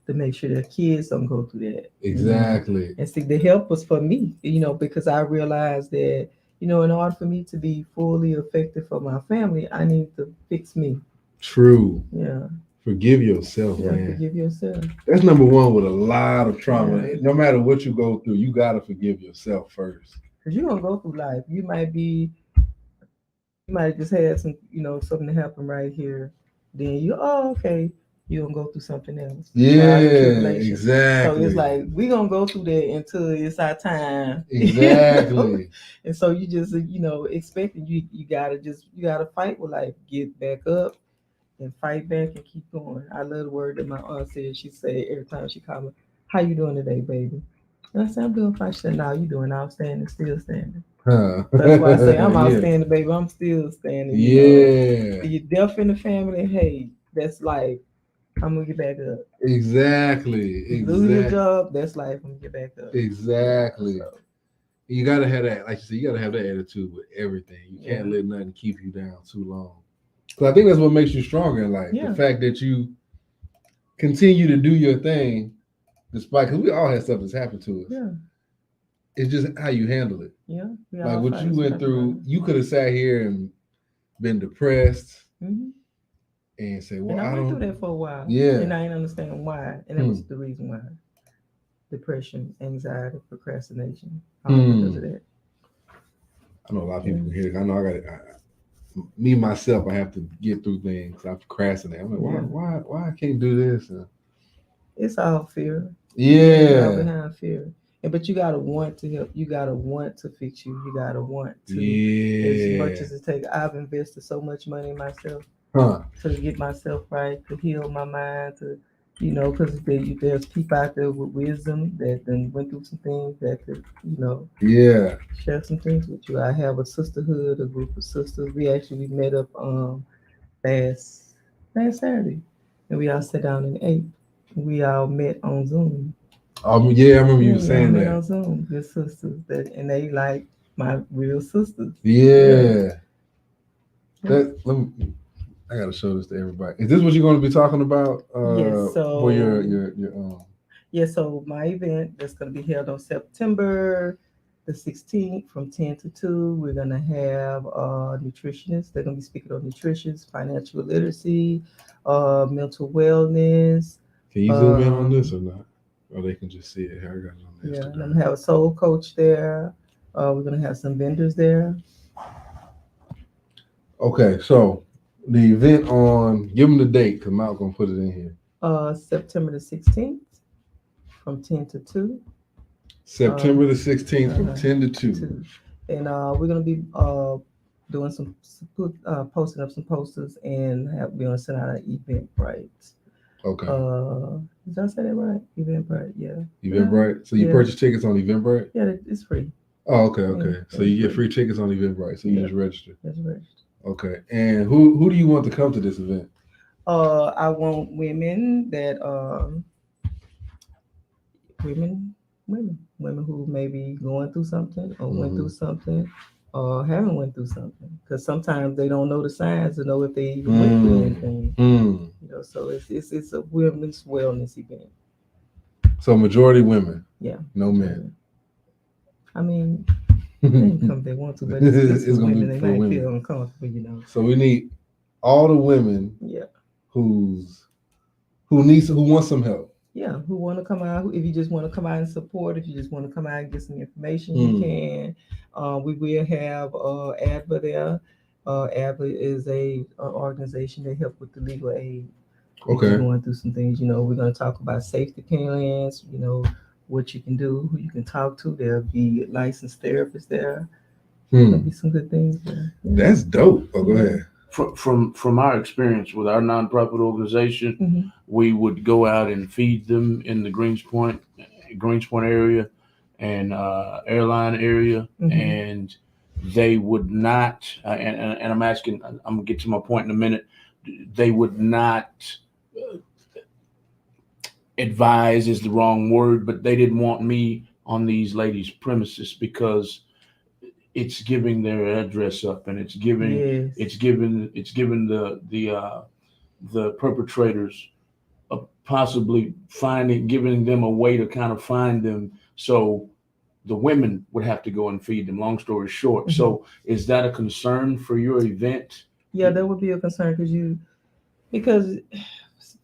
To make sure their kids don't go through that. Exactly. And see, the help was for me, because I realized that, in order for me to be fully effective for my family, I need to fix me. True. Yeah. Forgive yourself, man. Forgive yourself. That's number one with a lot of trauma. Yeah. No matter what you go through, you gotta forgive yourself first. Because you're gonna go through life. You might just had some, something happen right here. Then okay. You're gonna go through something else. Yeah, exactly. So it's like we're gonna go through that until it's our time. Exactly. And so you just expecting you gotta fight with life, get back up and fight back and keep going. I love the word that my aunt said. She said every time she called me, "How you doing today, baby?" And I said, "I'm doing fine." She said, "No, you doing outstanding, still standing." Huh. That's why I say I'm outstanding, baby. I'm still standing. You're deaf in the family. Hey, that's life. I'm gonna get back up. Exactly. Lose your job, that's life. I'm gonna get back up. Exactly. So. You gotta have that, like you said, you gotta have that attitude with everything. You can't let nothing keep you down too long. So I think that's what makes you stronger in life. Yeah. The fact that you continue to do your thing, despite, because we all had stuff that's happened to us. Yeah. It's just how you handle it. Yeah. Like what you went through, you could have sat here and been depressed. Mm-hmm. And say, well, I went through that for a while. Yeah. And I didn't understand why. And that was the reason why. Depression, anxiety, procrastination. All because of that. I know a lot of people here. I know me myself, I have to get through things. I procrastinate. I'm like, why I can't do this? It's all fear. Yeah. It's all behind fear. But you gotta want to help. You gotta want to fix you. You gotta want to. As much as it takes. I've invested so much money in myself. To get myself right, to heal my mind, to, because there's people out there with wisdom that then went through some things that could, share some things with you. I have a sisterhood, a group of sisters. We actually met up last Saturday, and we all sat down and ate. We all met on Zoom. Yeah, I remember you saying that. On Zoom, the sisters and they like my real sisters. Yeah. I gotta show this to everybody. Is this what you're going to be talking about? Yes. So for your Yeah. So my event that's going to be held on September the 16th from 10 to 2. We're going to have nutritionists. They're going to be speaking on nutrition, financial literacy, mental wellness. Can you zoom in on this or not? Or they can just see it here. I got it on Instagram. Yeah. I'm going to have a soul coach there. We're going to have some vendors there. Okay. So. The event give them the date because Malcolm gonna put it in here. September the 16th from 10 to 2. September the 16th from 10 to 2. And we're gonna be doing posting up some posters and we're gonna send out an Eventbrite. Okay. Did I say that right? Eventbrite, yeah. Eventbrite. So you purchase tickets on Eventbrite? Yeah, it's free. Oh, okay. Yeah, so you get free tickets on Eventbrite. So you just register. That's registered. Okay, and who do you want to come to this event? I want women that women who may be going through something or went through something or haven't went through something, because sometimes they don't know the signs to know if they even went through anything. So it's a women's wellness event. So majority women. Yeah. No men. I mean. They can come if they want to, but it's going to be for women. Feel uncomfortable, So we need all the women who want some help. Yeah, who want to come out? If you just want to come out and support, if you just want to come out and get some information, you can. We will have ADVA there. ADVA is a organization that help with the legal aid. If you're going through some things, you know, we're going to talk about safety plans. You know what you can do, who you can talk to. There'll be licensed therapists there. There'll be some good things there. Yeah. That's dope. Oh, go ahead. From our experience with our nonprofit organization, we would go out and feed them in the Greenspoint area and airline area, and they would not. And I'm asking. I'm gonna get to my point in a minute. They would not advise is the wrong word, but they didn't want me on these ladies' premises because it's giving their address up, and it's giving the perpetrators possibly giving them a way to kind of find them. So the women would have to go and feed them. Long story short. So is that a concern for your event? Yeah, that would be a concern because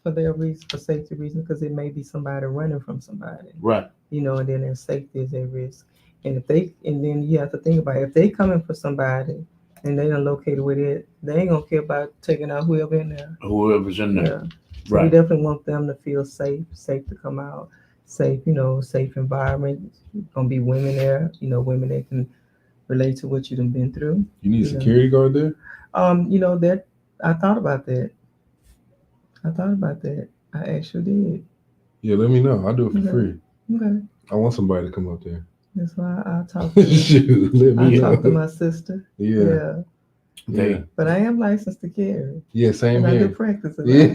for their reason, for safety reasons, because it may be somebody running from somebody, right? You know, and then their safety is at risk. And then you have to think about it. If they coming for somebody and they done located with it, they ain't gonna care about taking out whoever's in there. Yeah. So we definitely want them to feel safe to come out, safe, you know, safe environment. Gonna be women there, you know, women that can relate to what you've been through. You need a security guard there? You know, that I thought about that. I actually did. Yeah, let me know. I'll do it for free. Okay. I want somebody to come up there. That's why I'll talk to talk to my sister. Yeah. But I am licensed to carry. Yeah, same and here. I do practice. They're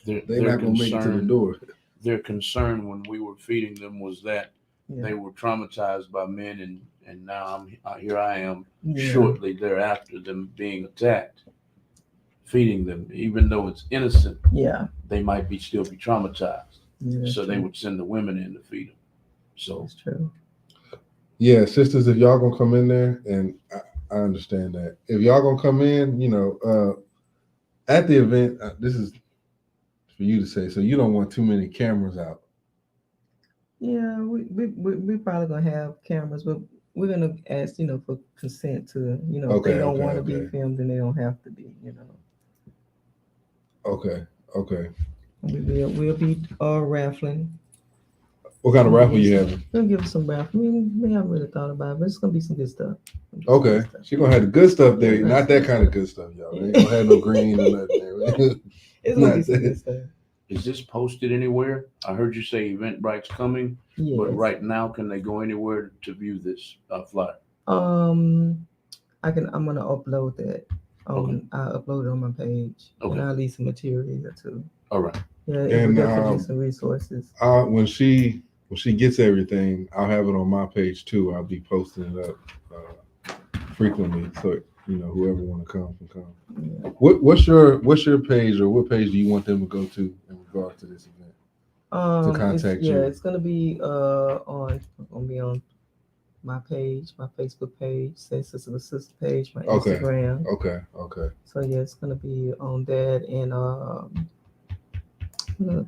not gonna make it to the door. Their concern when we were feeding them was that they were traumatized by men, and now here I am shortly thereafter them being attacked. Feeding them, even though it's innocent, they might still be traumatized. So they would send the women in to feed them. So that's true. Yeah, sisters, if y'all gonna come in there, and I understand that. If y'all gonna come in, you know, at the event, this is for you to say. So you don't want too many cameras out. Yeah, we probably gonna have cameras, but we're gonna ask, you know, for consent to, you know, if they don't want to be filmed, then they don't have to be, you know. Okay. We'll be raffling. What kind of raffle you having? We'll give us some raffle. We haven't really thought about it, but it's gonna be some good stuff. Okay, she's gonna have the good stuff there, not that kind of good stuff, y'all. They ain't gonna have no green or nothing. It's gonna be some good stuff. Is this posted anywhere? I heard you say Eventbrite's coming, but right now, can they go anywhere to view this flyer? I'm gonna upload that. I'll upload it on my page, and I'll leave some material there too. All right. Yeah, and definitely some resources. When she gets everything, I'll have it on my page too. I'll be posting it up frequently, so you know whoever want to come can come. Yeah. What's your page, or what page do you want them to go to in regard to this event? To contact you. Yeah, it's gonna be on my page, my Facebook page, Say Sister with Sister page, my Instagram. Okay. So yeah, it's gonna be on that, and another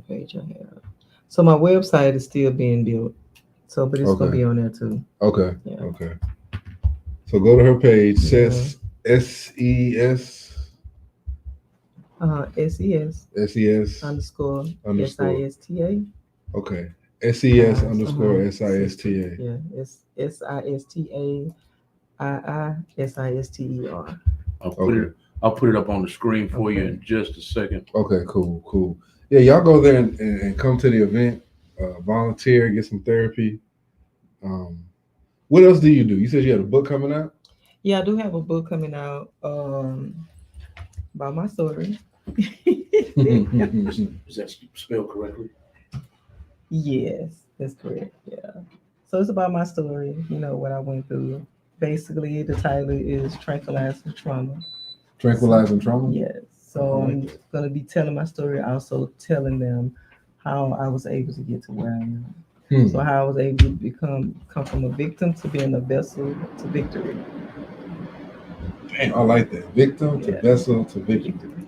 page I have. So my website is still being built. So, but it's gonna be on there too. Okay. Yeah. Okay. So go to her page, SES. SES underscore SISTA. Okay. SES underscore SISTA. Yeah, it's SISTA IISISTER. I'll put it up on the screen for you in just a second. Okay, cool. Yeah, y'all go there and come to the event, volunteer, get some therapy. What else do? You said you had a book coming out? Yeah, I do have a book coming out about my story. Is that spelled correctly? Yes, that's correct. Yeah. So it's about my story, you know, what I went through. Basically, the title is Tranquilizing Trauma. Tranquilizing Trauma? Yes. So I'm going to be telling my story, also telling them how I was able to get to where I am. So how I was able to come from a victim to being a vessel to victory. Damn, I like that. Victim to vessel to victory.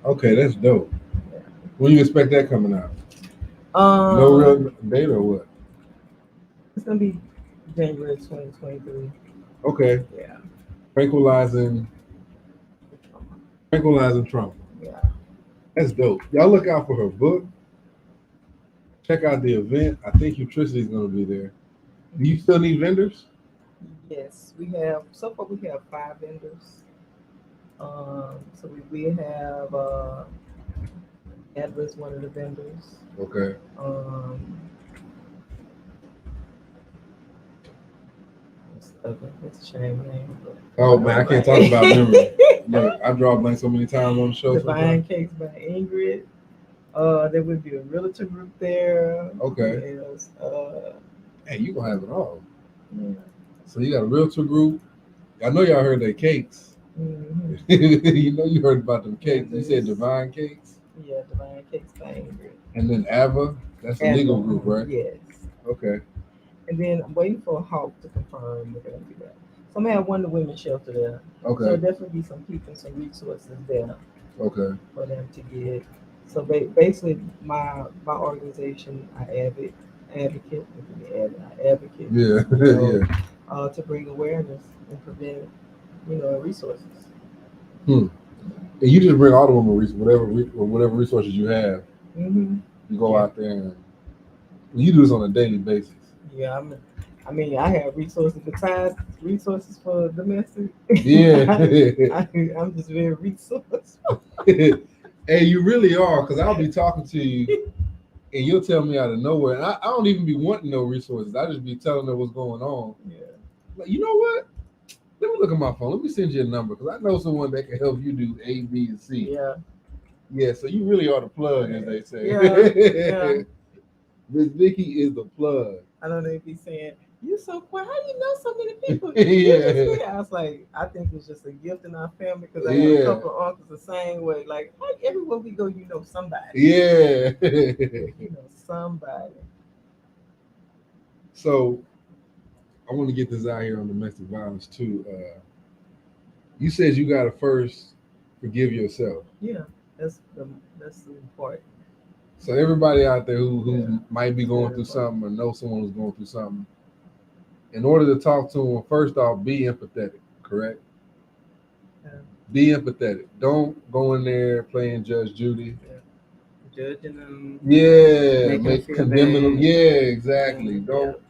Okay, that's dope. Yeah. When you expect that coming out? Um, No real date or what? It's gonna be January 2023. Okay. Yeah. Tranquilizing Trump. Yeah. That's dope. Y'all look out for her book. Check out the event. I think Utricity is going to be there. Do you still need vendors? Yes, we have. So far, we have 5 vendors. So we have Edwards, one of the vendors. Okay. It's a shame name. Oh man, I can't talk about memory. Look, I draw blank so many times on the show. Divine Cakes by Ingrid. There would be a realtor group there. Okay. Else? Hey, you gonna have it all. Yeah. So you got a realtor group. I know y'all heard their cakes. Mm-hmm. You know you heard about them cakes. You said Divine Cakes. Yeah, Divine Cakes by Ingrid. And then Ava. That's the legal group, right? Yes. Okay. And then I'm waiting for a Hawk to confirm if they're gonna be there. So I'm gonna have one the women's shelter there. Okay. So there'll definitely be some people and some resources there. Okay. For them to get. So basically, my organization, I advocate. Yeah. Yeah. To bring awareness and prevent, resources. And you just bring all the women whatever resources you have. Mm-hmm. You go out there and you do this on a daily basis. Yeah, I have resources besides resources for domestic. Yeah. I'm just very resourceful. Hey, you really are, because I'll be talking to you and you'll tell me out of nowhere. And I don't even be wanting no resources. I just be telling her what's going on. Yeah. Like, you know what? Let me look at my phone. Let me send you a number, because I know someone that can help you do A, B, and C. Yeah. Yeah, so you really are the plug, as they say. Yeah. Miss Vicky is the plug. I know they be saying, "You so quiet. How you know so many people?" Yeah. I was like, I think it's just a gift in our family, because I have a couple of uncles the same way. Like everywhere we go, you know somebody. Yeah. You know somebody. So I want to get this out here on domestic violence too. You said you gotta first forgive yourself. Yeah, that's the important. So everybody out there who might be going through something or know someone who's going through something, in order to talk to them, first off, be empathetic, correct? Yeah. Be empathetic. Don't go in there playing Judge Judy. Yeah. Judging them. Yeah, condemning them. Yeah, exactly. Yeah. Don't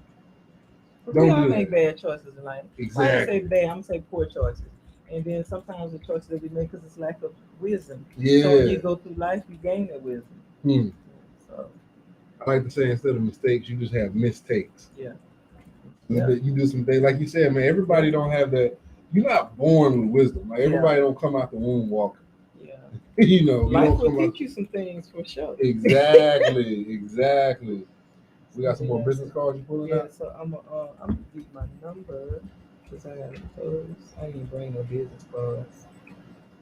we all do make that. bad choices in life. Exactly. I say bad, I'm gonna say poor choices. And then sometimes the choices that we make, because it's lack of wisdom. Yeah. So when you go through life, you gain that wisdom. So I like to say, instead of mistakes, you just have mistakes. Yeah. You do some things, like you said, man. Everybody don't have that. You're not born with wisdom. Like everybody don't come out the womb walking. Yeah. Life will teach you some things for sure. Exactly. We got some more business cards you pulling out. Yeah. So I'm gonna give my number, because I got those. I didn't bring no business cards.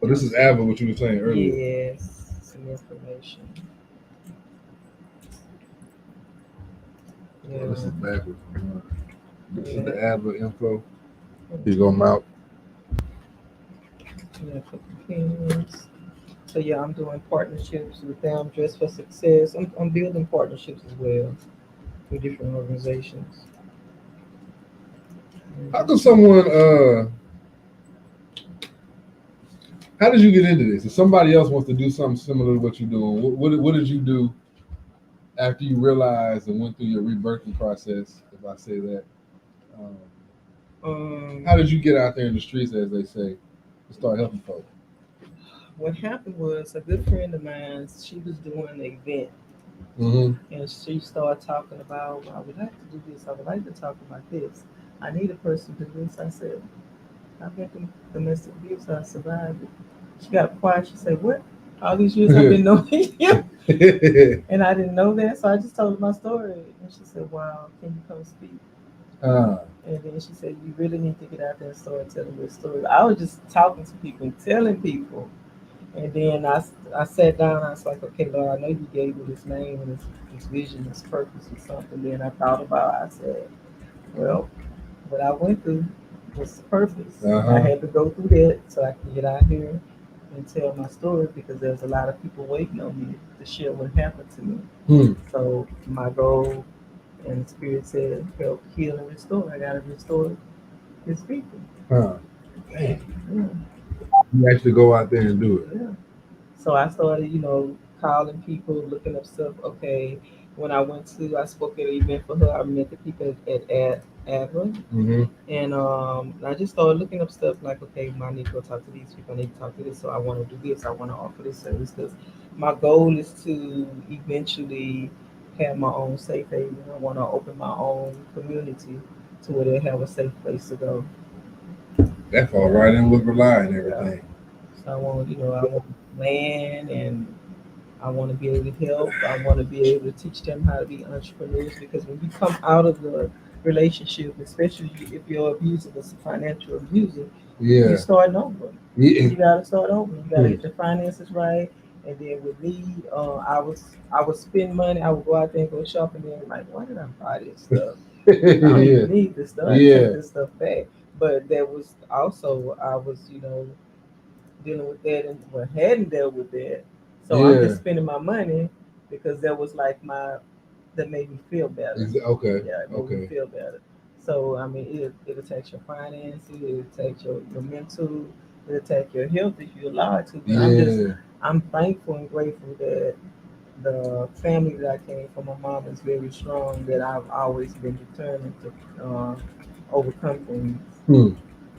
Well, this is Ava, what you were saying earlier. Yes, some information. Yeah. This is backwards. This is the Ava info. You go mount. Yeah, pens. So yeah, I'm doing partnerships with them. Dress for Success. I'm building partnerships as well with different organizations. How could someone how did you get into this? If somebody else wants to do something similar to what you're doing, what did you do after you realized and went through your rebirthing process, if I say that? How did you get out there in the streets, as they say, to start helping folks? What happened was, a good friend of mine, she was doing an event. And she started talking about, well, I would like to do this. I would like to talk about this. I need a person to do this. I said, I've been through domestic abuse. I survived it. She got quiet. She said, what? All these years I've been knowing you. And I didn't know that. So I just told her my story. And she said, wow, can you come speak? And then she said, you really need to get out there and start telling your story. I was just talking to people and telling people. And then I sat down and I was like, okay, Lord, I know you gave me this name and this vision, this purpose or something. Then I thought about it. I said, well, what I went through was purpose. I had to go through that so I can get out here and tell my story because there's a lot of people waiting on me to share what happened to me. So my goal and the Spirit said, help heal and restore. I gotta restore His people. Huh. Damn. You actually go out there and do it. Yeah. So I started, calling people, looking up stuff. Okay, when I spoke at an event for her. I met the people at Adler, and I just started looking up stuff like, okay, I need to go talk to these people. I need to talk to this. So I want to do this. I want to offer this service. Because my goal is to eventually have my own safe haven. I want to open my own community to where they have a safe place to go. That falls right in with Rely and everything. Yeah. So I want land, and I want to be able to help. I want to be able to teach them how to be entrepreneurs, because when you come out of the relationship, especially if you're abusive, as a financial abuser, you start over. Yeah. You gotta start over. You gotta get the finances right. And then with me, I would spend money. I would go out there and go shopping. And then like, why did I buy this stuff? I don't even need this stuff. I take this stuff back. But there was also I was dealing with that and hadn't dealt with that. So I'm just spending my money because that was like that made me feel better. Okay. Yeah, it made me feel better. So I mean, it attacks your finances, it attacks your mental, it attacks your health if you allow it to. But I'm thankful and grateful that the family that I came from, my mom is very strong. That I've always been determined to overcome things.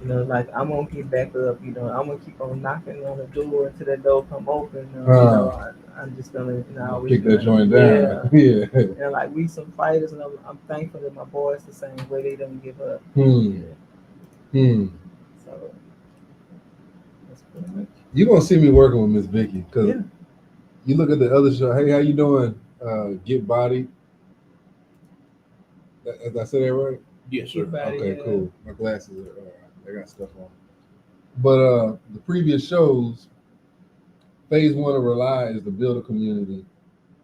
Like I'm gonna get back up. I'm gonna keep on knocking on the door until that door come open. I'm just gonna kick that joint down. Yeah. And like we some fighters, and I'm thankful that my boys the same way. They don't give up. So that's pretty much. You gonna see me working with Miss Vicky because you look at the other show. Hey, how you doing? Get Bodied. Did I say that right? Yes, sir. Okay, cool. My glasses are. I got stuff on. But the previous shows, phase one of Rely is to build a community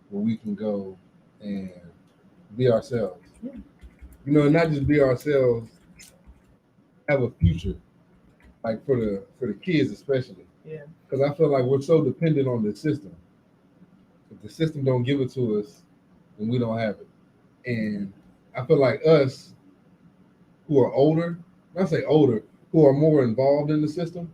where we can go and be ourselves. And not just be ourselves, have a future, like for the kids especially. Yeah. Because I feel like we're so dependent on the system. If the system don't give it to us, then we don't have it. And I feel like us who are older, not say older, who are more involved in the system,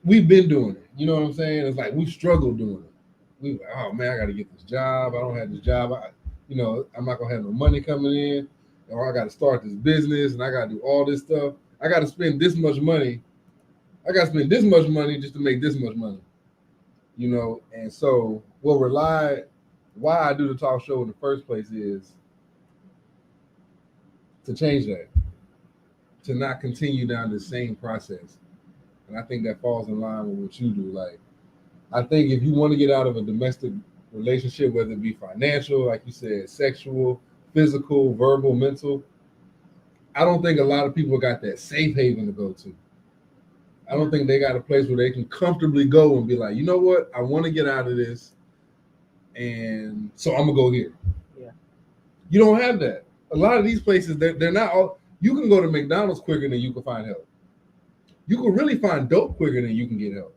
we've been doing it. You know what I'm saying? It's like we struggled doing it. We like, oh man, I got to get this job. I don't have this job. I'm not gonna have no money coming in, or I got to start this business, and I got to do all this stuff. I got to spend this much money. I got to spend this much money just to make this much money. And so why I do the talk show in the first place is to change that. To not continue down the same process. And I think that falls in line with what you do. Like, I think if you want to get out of a domestic relationship, whether it be financial, like you said, sexual, physical, verbal, mental, I don't think a lot of people got that safe haven to go to. I don't think they got a place where they can comfortably go and be like, you know what, I want to get out of this, and so I'm gonna go here. Yeah. You don't have that. A lot of these places, they're not all. You can go to McDonald's quicker than you can find help. You can really find dope quicker than you can get help.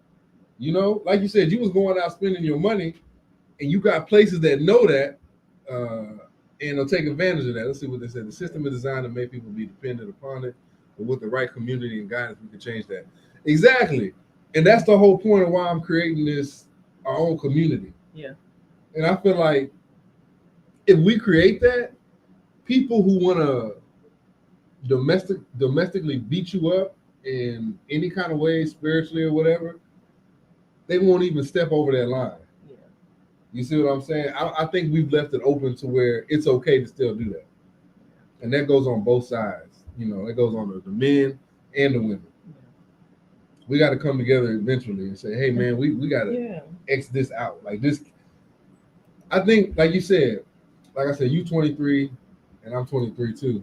Like you said, you was going out spending your money, and you got places that know that, and they'll take advantage of that. Let's see what they said. The system is designed to make people be dependent upon it, but with the right community and guidance, we can change that. Exactly. And that's the whole point of why I'm creating our own community. Yeah. And I feel like if we create that, people who want to domestically beat you up in any kind of way, spiritually or whatever, they won't even step over that line. Yeah. You see what I'm saying? I think we've left it open to where it's okay to still do that. And that goes on both sides. It goes on the men and the women. Yeah. We got to come together eventually and say, hey man, we got to X this out. Like this, I think, like you said, like I said, you 23 and I'm 23 too.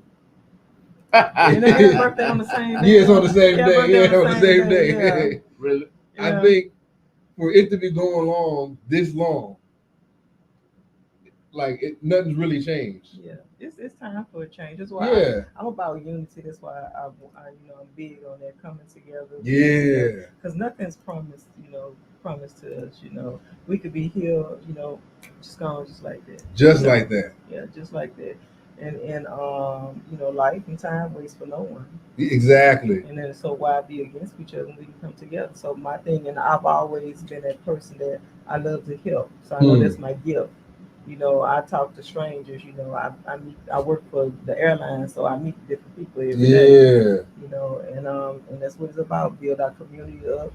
And they had birthday on the same day. Yeah, it's on the same day. Yeah, on the same day. Yeah. Really? Yeah. I think for it to be going on this long, like nothing's really changed. Yeah, it's time for a change. That's why I'm about unity. That's why I I'm big on that coming together. Yeah, because nothing's promised. Promised to us. We could be here. Just gone just like that. Just like that. Yeah, just like that. And life and time waits for no one. Exactly. And then so why be against each other when we can come together? So my thing, and I've always been that person that I love to help. So I know that's my gift. I talk to strangers. I work for the airline, so I meet different people every day. And that's what it's about. Build our community up.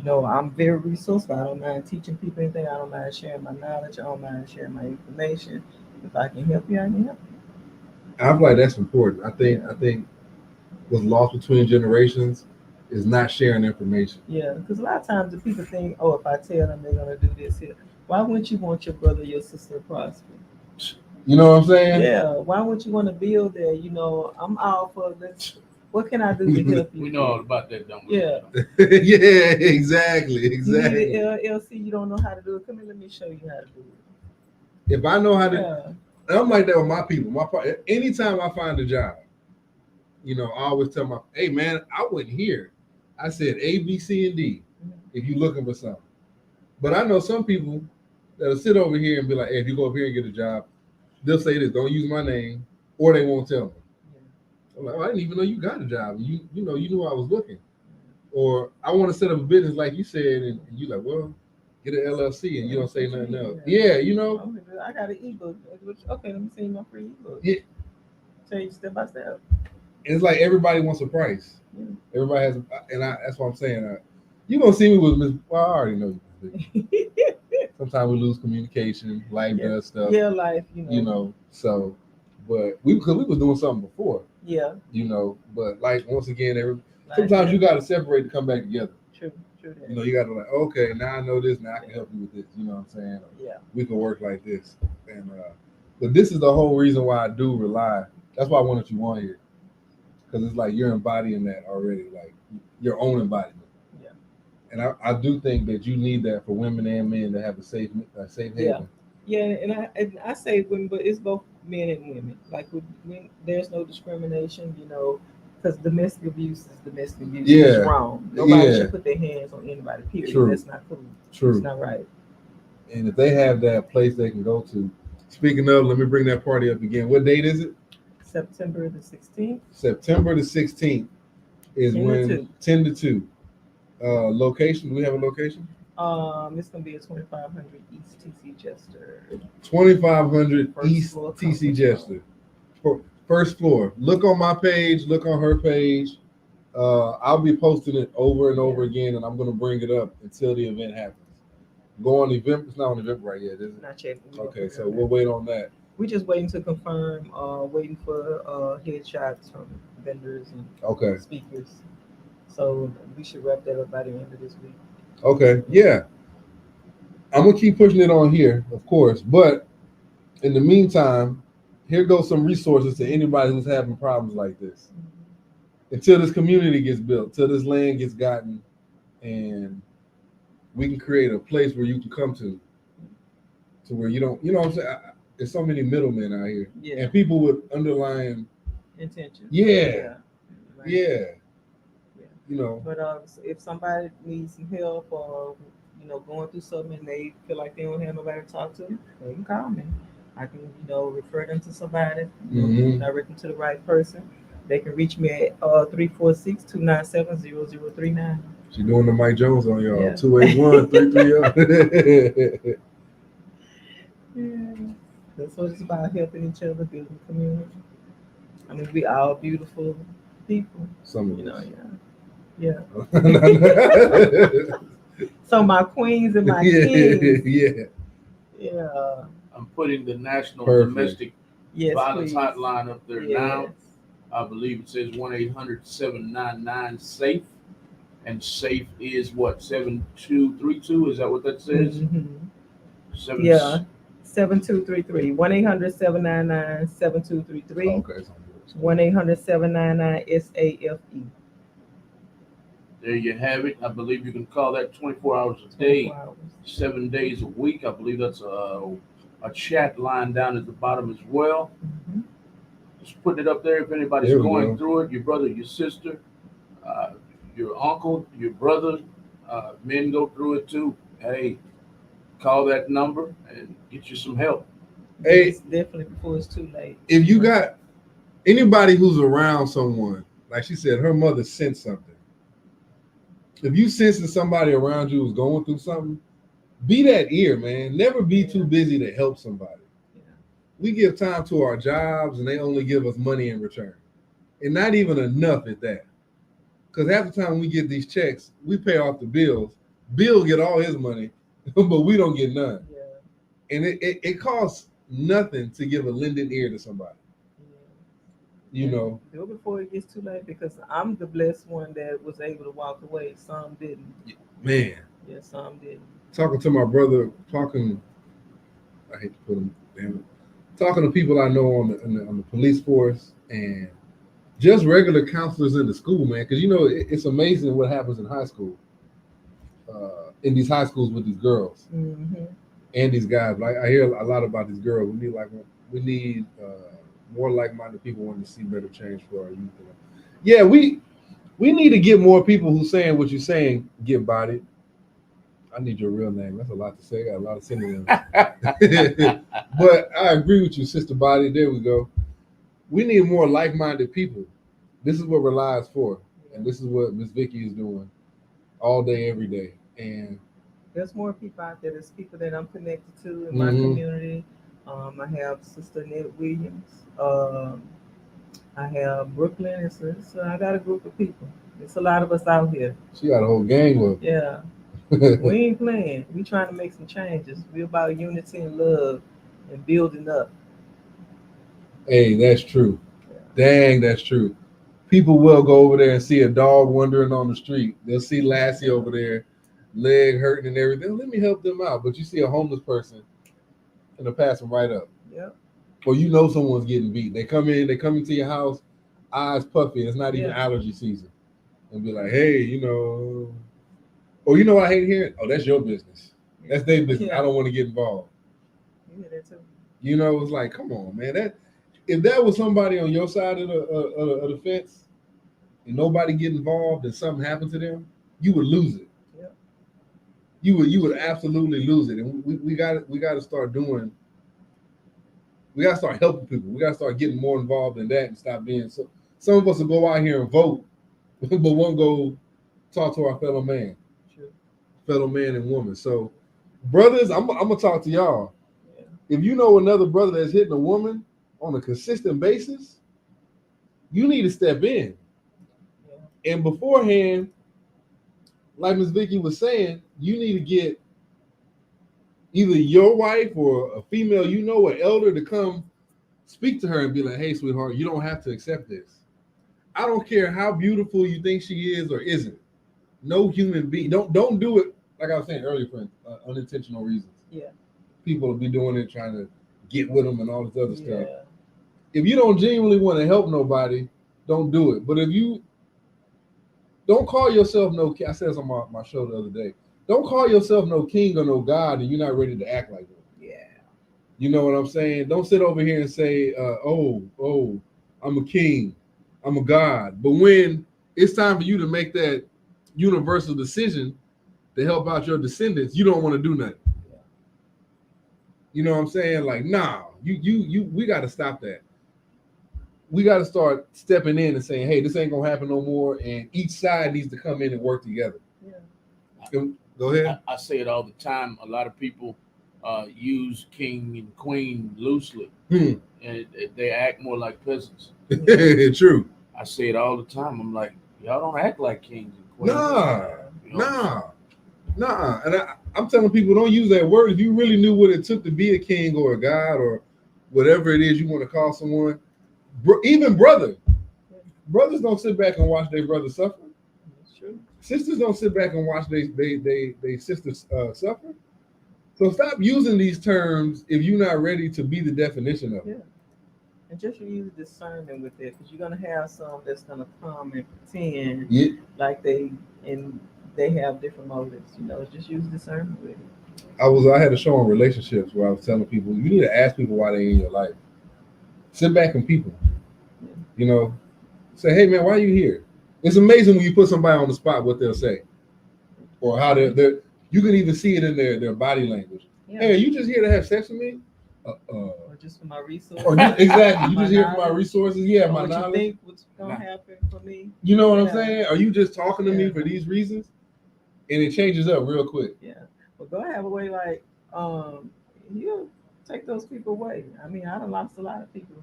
I'm very resourceful. I don't mind teaching people anything. I don't mind sharing my knowledge. I don't mind sharing my information. If I can help you, I can help you. I feel like that's important. I think what's lost between generations is not sharing information. Yeah, because a lot of times the people think, oh, if I tell them they're gonna do this here, why wouldn't you want your brother, your sister to prosper? You know what I'm saying? Yeah. Why wouldn't you want to build that? I'm all for this. What can I do to help you? We know all about that, don't we? Yeah. Yeah, exactly. You need an LLC, you don't know how to do it. Come here, let me show you how to do it. If I know how to, I'm like that with my people. Anytime I find a job, I always tell hey man, I wasn't here. I said A, B, C, and D. If you're looking for something, but I know some people that'll sit over here and be like, hey, if you go over here and get a job, they'll say this, don't use my name, or they won't tell me. I'm like, I didn't even know you got a job. You knew I was looking. Or I want to set up a business like you said, and you like, well, get an LLC, and you don't say nothing else. Yeah, I got an ebook. Okay, let me see my free ebook. Yeah. Tell you step by step. It's like everybody wants a price. Yeah. Everybody has, that's what I'm saying. You gonna see me with Miss? Well, I already know you. Sometimes we lose communication. Life does stuff. Yeah, life. So, but because we was doing something before. Yeah. But like once again, sometimes you got to separate to come back together. True. You got to like, okay, now I know this. Now I can help you with this. You know what I'm saying? Yeah. We can work like this. And but this is the whole reason why I do rely. That's why I wanted you on here, because it's like you're embodying that already, like your own embodiment. Yeah. And I do think that you need that for women and men to have a safe haven. Yeah, and I say women, but it's both men and women. Like there's no discrimination, because domestic abuse is domestic abuse. Yeah. It's wrong. Nobody should put their hands on anybody. Period. True. That's not cool. True. It's not right. And if they have that place they can go to. Speaking of, let me bring that party up again. What date is it? September the 16th. September the 16th is 10 to 2. Location, do we have a location? It's gonna be at 2500 East TC Chester. 2500 East TC Chester. First floor. Look on my page, look on her page. I'll be posting it over and over again, and I'm gonna bring it up until the event happens. Go on the event. It's not on the event right yet, is it? Not yet. Okay, so we'll wait on that. We're just waiting to confirm, waiting for headshots from vendors and speakers. So we should wrap that up by the end of this week. Okay, yeah. I'm gonna keep pushing it on here, of course. But in the meantime, here goes some resources to anybody who's having problems like this. Until this community gets built, till this land gets gotten, and we can create a place where you can come to where you don't, what I'm saying? There's so many middlemen out here, and people with underlying intention. Yeah. But if somebody needs some help or going through something and they feel like they don't have nobody to talk to, they can call me. I can refer them to somebody, direct them to the right person. They can reach me at 346-297-0039. She's doing the Mike Jones on y'all. 281-330. Yeah. That's what it's about, helping each other, building community. I mean, we all beautiful people. Some of us. Yeah. So my queens and my kings. Yeah. I'm putting the National Domestic Violence please. Hotline up there now. I believe it says 1-800-799-SAFE. And SAFE is what, 7232? Is that what that says? Mm-hmm. 7233. 1-800-799-7233. Okay. 1-800-799-SAFE. There you have it. I believe you can call that 24 hours a day, 7 days a week. I believe that's a chat line down at the bottom as well. Mhm. Just putting it up there if anybody's There we going go. through it. Your brother, your sister, uh, your uncle, your brother, men go through it too. Hey, call that number and get you some help. Hey, Yes, definitely before it's too late. if you got anybody who's around someone, like she said, her mother sent something. If you sense that somebody around you is going through something, be that ear, man. Never be too busy to help somebody. Yeah. We give time to our jobs, and they only give us money in return, and not even enough at that. Because half the time when we get these checks, we pay off the bills. Bill get all his money, but we don't get none. Yeah. And it costs nothing to give a lending ear to somebody. You know, do it before it gets too late, because I'm the blessed one that was able to walk away. Some didn't. man. Yeah, some didn't. Talking to my brother, I hate to put him, damn it. Talking to people I know on the police force and just regular counselors in the school, man. Because you know it's amazing what happens in high school, in these high schools with these girls and these guys. Like I hear a lot about these girls. We need more like-minded people wanting to see better change for our youth. Yeah, we need to get more people who saying what you're saying get bodied. I need your real name. That's a lot to say. I got a lot of synonyms. But I agree with you, Sister Body. There we go. We need more like-minded people. This is what Rely is for. And this is what Miss Vicky is doing all day, every day. And there's more people out there. There's people that I'm connected to in my community. I have Sister Annette Williams. I have Brooklyn. I got a group of people. It's a lot of us out here. She got a whole gang with her. Yeah. We ain't playing. We trying to make some changes. We about unity and love and building up. Hey, that's true. Dang, that's true. People will go over there and see a dog wandering on the street. They'll see Lassie over there, leg hurting and everything. Let me help them out. But you see a homeless person and they'll pass them right up. Yep. Or you know someone's getting beat. They come into your house, eyes puffy. It's not even allergy season. And be like, hey, you know, or you know what I hate hearing? Oh, that's your business. That's their business. I don't want to get involved. You hear that too? You know, it's like, come on, man. If that was somebody on your side of the fence and nobody get involved and something happened to them, you would lose it. Yep. You would absolutely lose it. And we got to start doing. We got to start helping people. We got to start getting more involved in that and stop being so. Some of us will go out here and vote, but won't go talk to our fellow man, fellow man and woman. So, brothers, I'm gonna talk to y'all. Yeah. If you know another brother that's hitting a woman on a consistent basis, you need to step in. Yeah. And beforehand, like Ms. Vicky was saying, you need to get either your wife or a female, you know, an elder to come speak to her and be like, hey, sweetheart, you don't have to accept this. I don't care how beautiful you think she is or isn't. No human being, don't do it, like I was saying earlier, for unintentional reasons. Yeah. People will be doing it, trying to get with them and all this other stuff. If you don't genuinely want to help nobody, don't do it. But if you don't call yourself no king, I said this on my show the other day, don't call yourself no king or no god and you're not ready to act like it. Yeah. You know what I'm saying? Don't sit over here and say, oh, I'm a king, I'm a god. But when it's time for you to make that universal decision to help out your descendants, you don't want to do nothing. Yeah. You know what I'm saying? Like, nah, we got to stop that. We got to start stepping in and saying, hey, this ain't gonna happen no more, and each side needs to come in and work together. Yeah. Go ahead. I say it all the time. A lot of people use king and queen loosely, and they act more like peasants. True. I say it all the time. I'm like, y'all don't act like kings and queens. Nah. And I'm telling people, don't use that word. If you really knew what it took to be a king or a god or whatever it is you want to call someone, even brothers don't sit back and watch their brother suffer. That's true. Sisters don't sit back and watch they sisters suffer. So stop using these terms if you're not ready to be the definition of it. Yeah. And just use discernment with it, because you're gonna have some that's gonna come and pretend like they have different motives. You know, just use discernment with it. I had a show on relationships where I was telling people you need to ask people why they're in your life. Sit back and people, you know, say, hey man, why are you here? It's amazing when you put somebody on the spot what they'll say, or how they're you can even see it in their body language. Yeah. Hey, are you just here to have sex with me? Or just for my resources. Exactly. You just here for my resources? Yeah, my what knowledge. You think what's gonna happen for me? You know what I'm saying? Are you just talking to me for these reasons? And it changes up real quick. Yeah. Well, go have a way like you take those people away. I mean, I done lost a lot of people,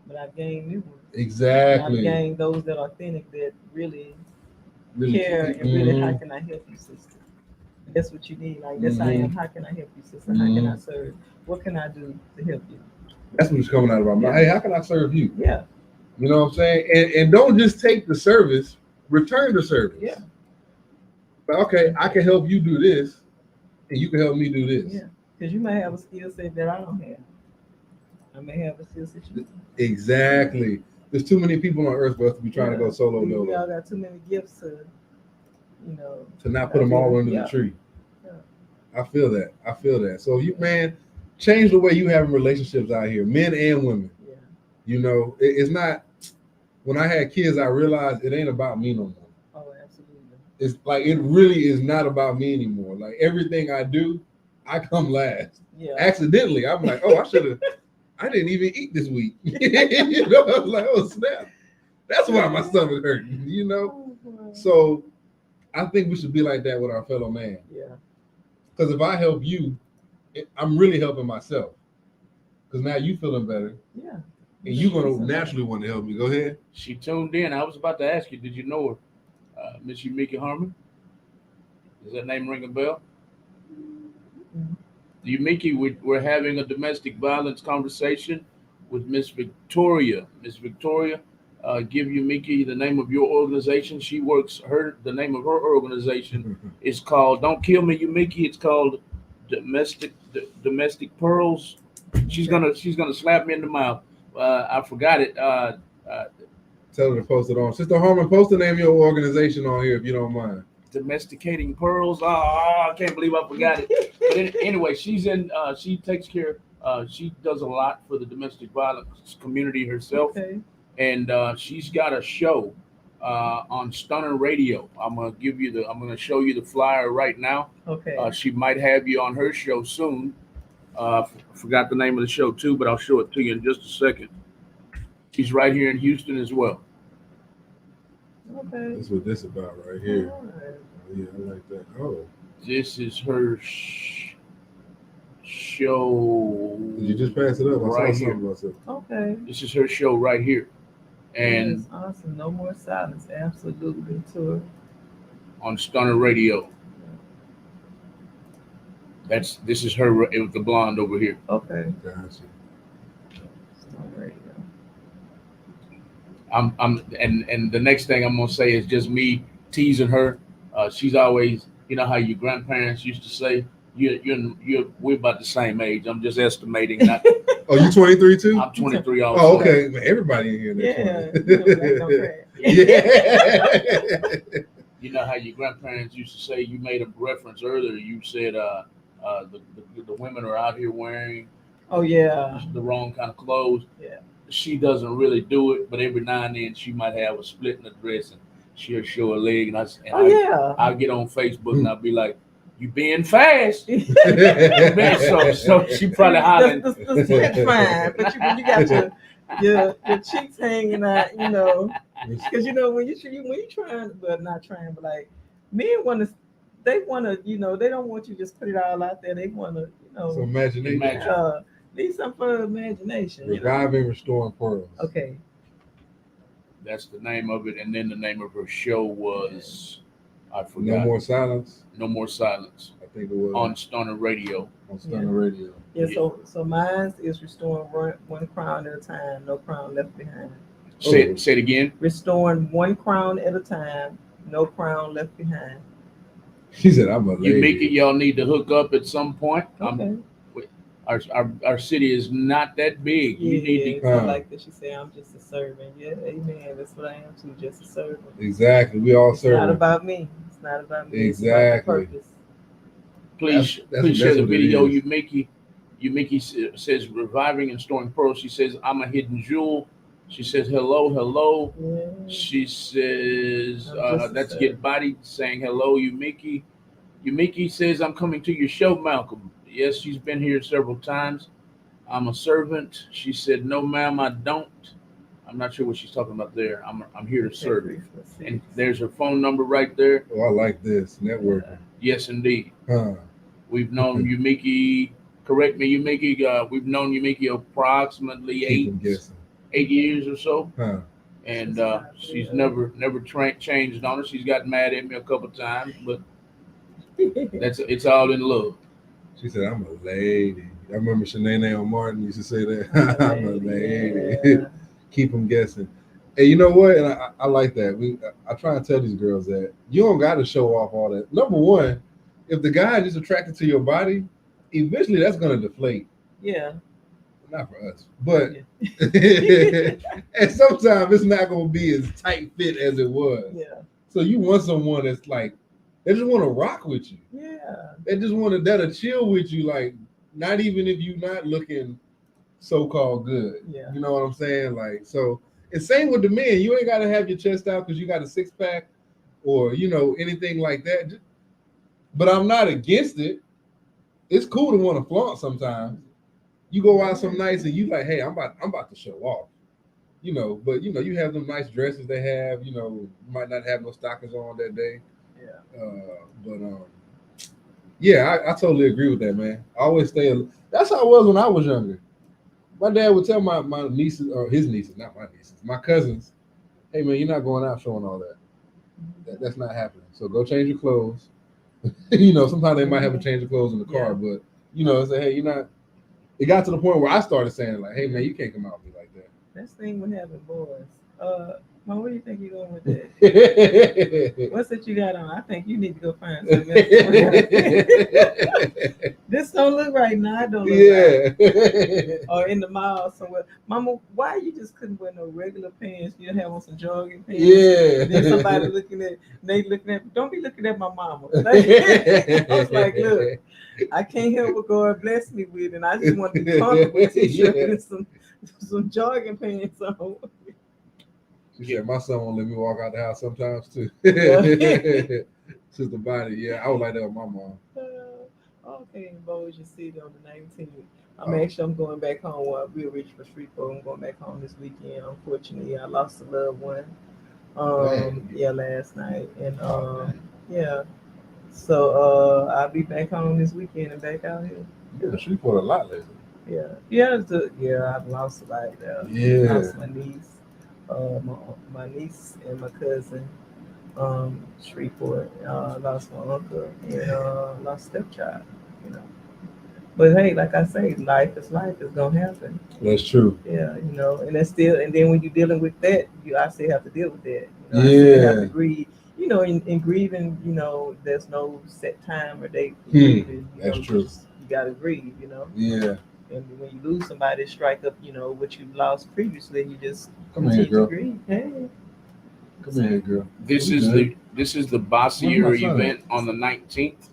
but I've gained new ones. Exactly. And I've gained those that are authentic, that really care and really, how can I help you, sister? That's what you need. Like, this I am. How can I help you, sister? How can I serve? What can I do to help you? That's what's coming out of our mouth. Hey, how can I serve you? Yeah. You know what I'm saying? And don't just take the service, return the service. Yeah. But okay, I can help you do this, and you can help me do this. Yeah. Because you may have a skill set that I don't have. I may have a skill set you. Exactly. There's too many people on earth for us to be trying to go solo dolo. We all got too many gifts to, to not put them all under the tree. Yeah. I feel that. So you, man, change the way you have relationships out here, men and women. Yeah. You know, it's not. When I had kids, I realized it ain't about me no more. Oh, absolutely. It's like it really is not about me anymore. Like everything I do, I come last. Yeah. Accidentally, I'm like, oh, I didn't even eat this week. You know, I was like, oh snap. That's why my stomach hurting. You know. So I think we should be like that with our fellow man. Yeah. Because if I help you, I'm really helping myself. Because now you feeling better. Yeah. And you're going to naturally want to help me. Go ahead. She tuned in. I was about to ask you, did you know her? Miss Yumiki Harmon? Does that name ring a bell? Mm-hmm. Yumiki, we're having a domestic violence conversation with Miss Victoria. Miss Victoria, give Yumiki the name of your organization. She works, the name of her organization is called, don't kill me, Yumiki, it's called Domestic Pearls. She's gonna slap me in the mouth. I forgot it. Tell her to post it on. Sister Harmon, post the name of your organization on here if you don't mind. Domesticating Pearls. Oh, I can't believe I forgot it. But anyway, she's in. She takes care. She does a lot for the domestic violence community herself. Okay. And she's got a show on Stunner Radio. I'm gonna show you the flyer right now. Okay. She might have you on her show soon. Forgot the name of the show too, but I'll show it to you in just a second. She's right here in Houston as well. Okay. That's what this about right here. Right. Yeah, I like that. Oh. This is her show. Did you just pass it up? Right here. Okay. This is her show right here. And that's awesome. No More Silence. Absolutely. Tour. On Stunner Radio. This is her with the blonde over here. Okay. Gotcha. Stunner Radio. And the next thing I'm gonna say is just me teasing her. She's always, you know how your grandparents used to say, we're about the same age. I'm just estimating. Not, oh, you 23 too? I'm 23 also. Oh, okay. Everybody in here. Yeah. You know how your grandparents used to say, you made a reference earlier. You said the women are out here wearing the wrong kind of clothes. Yeah. She doesn't really do it, but every now and then she might have a split in the dress and she'll show a leg. And I'll get on Facebook and I'll be like, you being fast. So she probably hollering. The split's fine, but you got your cheeks hanging out, you know. Because, you know, when you're trying, but not trying, but like, men they want to, you know, they don't want you to just put it all out there. They want to, you know. So imagination. Need something for imagination. Reviving, Restoring Pearls. Okay. That's the name of it. And then the name of her show was, I forgot. No More Silence? No More Silence. I think it was. On Stunner Radio. On Stunner Radio. Yeah, so mine is Restoring one crown at a time, no crown left behind. Say it again. Restoring one crown at a time, no crown left behind. She said, I'm a lady. Yumiki, y'all need to hook up at some point. Okay. Our city is not that big. Yeah, you need to like that. She said, I'm just a servant. Yeah, amen. That's what I am too, just a servant. Exactly. We all serve. It's not about me. It's not about me. Exactly. It's about the purpose. Please That's share the what it video. is. Yumiki says reviving and storing pearls. She says I'm a hidden jewel. She says hello. Yeah. She says that's sad. Get Body saying hello, Yumiki. Yumiki says I'm coming to your show, Malcolm. Yes, she's been here several times. I'm a servant. She said no, ma'am, I don't. I'm not sure what she's talking about there. I'm here to serve. And there's her phone number right there. Oh, I like this networking. Yes, indeed. Huh. We've known Yumiki. Correct me, Yumiki. We've known Yumiki approximately eight years or so. Huh. And she's never changed on her. She's gotten mad at me a couple times, but it's all in love. She said, "I'm a lady." I remember Shanae on Martin used to say that. I'm a lady. Yeah. Keep them guessing. And you know what? And I like that. I try and tell these girls that you don't got to show off all that. Number one, if the guy is just attracted to your body, eventually that's going to deflate. Yeah. Not for us, but and sometimes it's not going to be as tight fit as it was. Yeah. So you want someone that's like, they just want to rock with you. Yeah. They just want to that'll chill with you, like not even if you're not looking so-called good. Yeah. You know what I'm saying? Like, so it's same with the men. You ain't got to have your chest out because you got a six-pack or anything like that. But I'm not against it. It's cool to want to flaunt sometimes. You go out some nights and you like, hey, I'm about to show off. But you have them nice dresses they have. You might not have no stockings on that day. Yeah. Yeah, I totally agree with that, man. I always stay. That's how I was when I was younger. My dad would tell my nieces, or his nieces, not my nieces, my cousins, hey, man, you're not going out showing all that. That's not happening. So go change your clothes. Sometimes they might have a change of clothes in the car, but, say, hey, you're not. It got to the point where I started saying, like, hey, man, you can't come out with me like that. That's the thing with having boys. Mom, what do you think you're doing with that? What's that you got on? I think you need to go find something else. This don't look right now. I don't look right. Or in the mall somewhere. Mama, why you just couldn't wear no regular pants? You have on some jogging pants. Yeah. Then somebody looking at, don't be looking at my mama. I was like, look, I can't help what God bless me with, and I just want to be comfortable with t-shirt and some jogging pants on. She said, my son won't let me walk out the house sometimes too. Sister Bonnie, yeah, I would like that with my mom. Okay, in Bossier City on the 19th. I'm going back home. We'll reach for Shreveport. I'm going back home this weekend. Unfortunately, I lost a loved one. Last night, and yeah. So I'll be back home this weekend and back out here. You're in Shreveport a lot lately. I've lost a lot. Yeah. Lost my niece. My niece and my cousin, Shreveport, lost my uncle and lost stepchild, But hey, like I say, life is gonna happen. That's true. Yeah, and that's still, and then when you're dealing with that, I still have to deal with that. I still have to grieve. In grieving, there's no set time or date for grieving. That's true. You gotta grieve, Yeah. And when you lose somebody, strike up, what you lost previously, you just come here, girl. Hey. Come here, girl. This is the Bossier event on the 19th,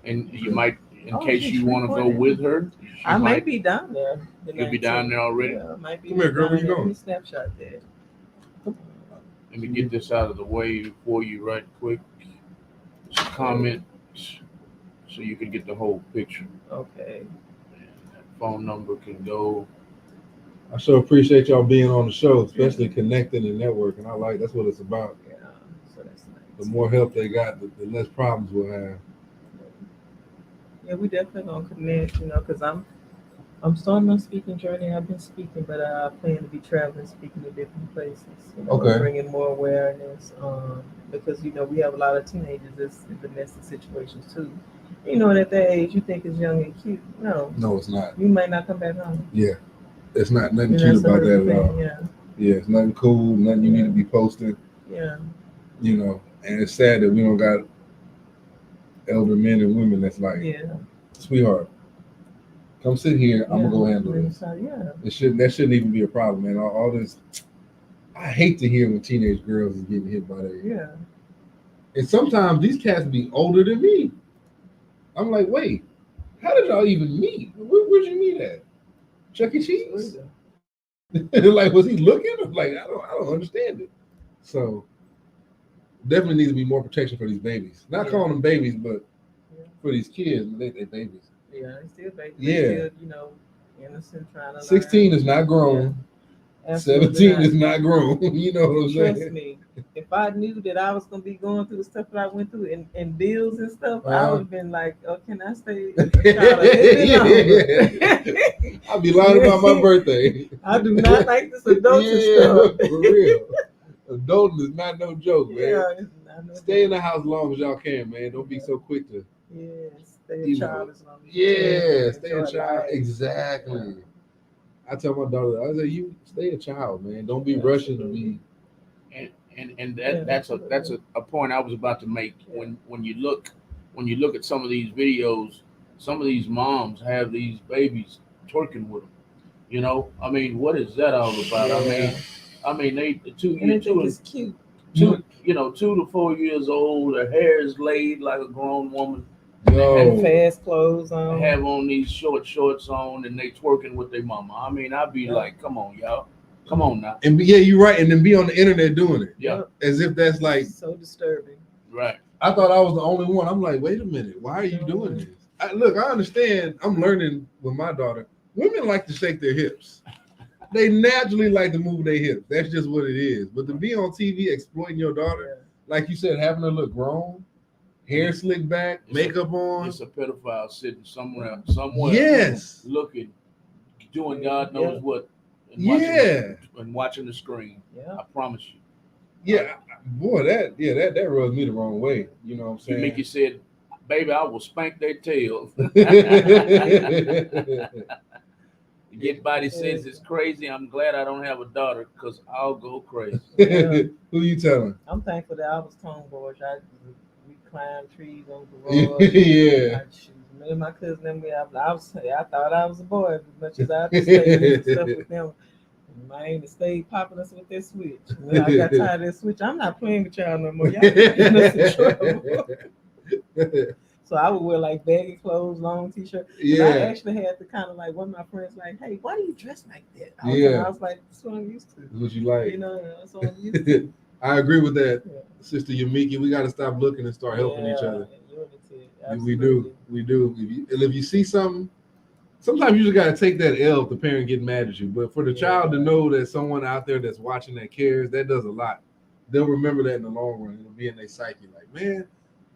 and you might, in case you want to go with her, I might be down there. You'll be down there already. Yeah, might be. Come here, girl. Where you going? Let me snapshot there. Let me get this out of the way for you right quick. Just comment so you can get the whole picture. Okay. Phone number can go. I sure appreciate y'all being on the show, especially connecting and networking. That's what it's about. Yeah, so that's nice. The more help they got, the less problems we'll have. Yeah, we definitely gonna connect, because I'm starting my speaking journey. I've been speaking, but I plan to be traveling, speaking to different places. Bringing more awareness. Because we have a lot of teenagers that's in domestic situations too. At that age, you think it's young and cute. No, it's not. You might not come back home. Yeah, it's not nothing cute about that at all. Yeah, it's nothing cool. Nothing you need to be posting. Yeah. And it's sad that we don't got elder men and women that's like, sweetheart, come sit here. I'm gonna go handle this. That shouldn't even be a problem, man. All this. I hate to hear when teenage girls is getting hit by that. Yeah. And sometimes these cats be older than me. I'm like, wait, how did y'all even meet? Where'd you meet at? Chuck E. Cheese? Like, was he looking? Like, I don't understand it. So definitely needs to be more protection for these babies. Not calling them babies, but for these kids, they babies. Yeah, they still babies. Yeah. They still, innocent, trying to 16 learn. is not grown. Yeah. 17 is not grown. You know what I'm saying? Trust me, if I knew that I was gonna be going through the stuff that I went through and bills and stuff, I would have been like, "Oh, can I stay a little bit longer?" I'll be lying about my birthday. I do not like this adulting stuff. For real. Adulting is not no joke, man. Yeah, it's not no Stay in joke. the house as long as y'all can, man. Don't be so quick to. Stay a child as long as you can. Yeah, stay a Enjoy child. life. Exactly. I tell my daughter, I say, you stay a child, man. Don't be rushing to be. And that's a point I was about to make. When you look at some of these videos, some of these moms have these babies twerking with them. You know, I mean, what is that all about? I mean, they two It's cute. 2 to 4 years old. Their hair is laid like a grown woman. And fast clothes on. They have on these short shorts on, and they twerking with their mama. I mean, I'd be like, come on, y'all. Come on now. And you're right. And then be on the internet doing it. Yeah. As if that's like so disturbing. Right. I thought I was the only one. I'm like, wait a minute. Why are you doing this? Look, I understand. I'm learning with my daughter. Women like to shake their hips. They naturally like to move their hips. That's just what it is. But to be on TV exploiting your daughter, like you said, having her look grown, hair slicked back, makeup on. It's a pedophile sitting somewhere. Yes. Looking, doing God knows what. And watching the screen. Yeah. I promise you. Yeah, boy, that rubs me the wrong way. You know what I'm saying? Mickey said, "Baby, I will spank their tails." Get body says it's crazy. I'm glad I don't have a daughter because I'll go crazy. Who you telling? I'm thankful that I was tomboyish. We climbed trees on the road. Me and my cousin and me, I thought I was a boy as much as I stayed and stuff with them. Man, stayed popping us with that switch. When I got tired of that switch, I'm not playing with y'all no more. Y'all getting us in trouble. So I would wear like baggy clothes, long t-shirt. Yeah. I actually had to kind of like one of my friends like, "Hey, why do you dress like that?" I was like, "That's what I'm used to." That's what you like. You know, that's what I'm used to. I agree with that, Sister Yamiki. We got to stop looking and start helping each other. We do. If you see something, sometimes you just got to take that L if the parent getting mad at you. But for the child to know that someone out there that's watching that cares, that does a lot. They'll remember that in the long run. It'll be in their psyche. Like, man,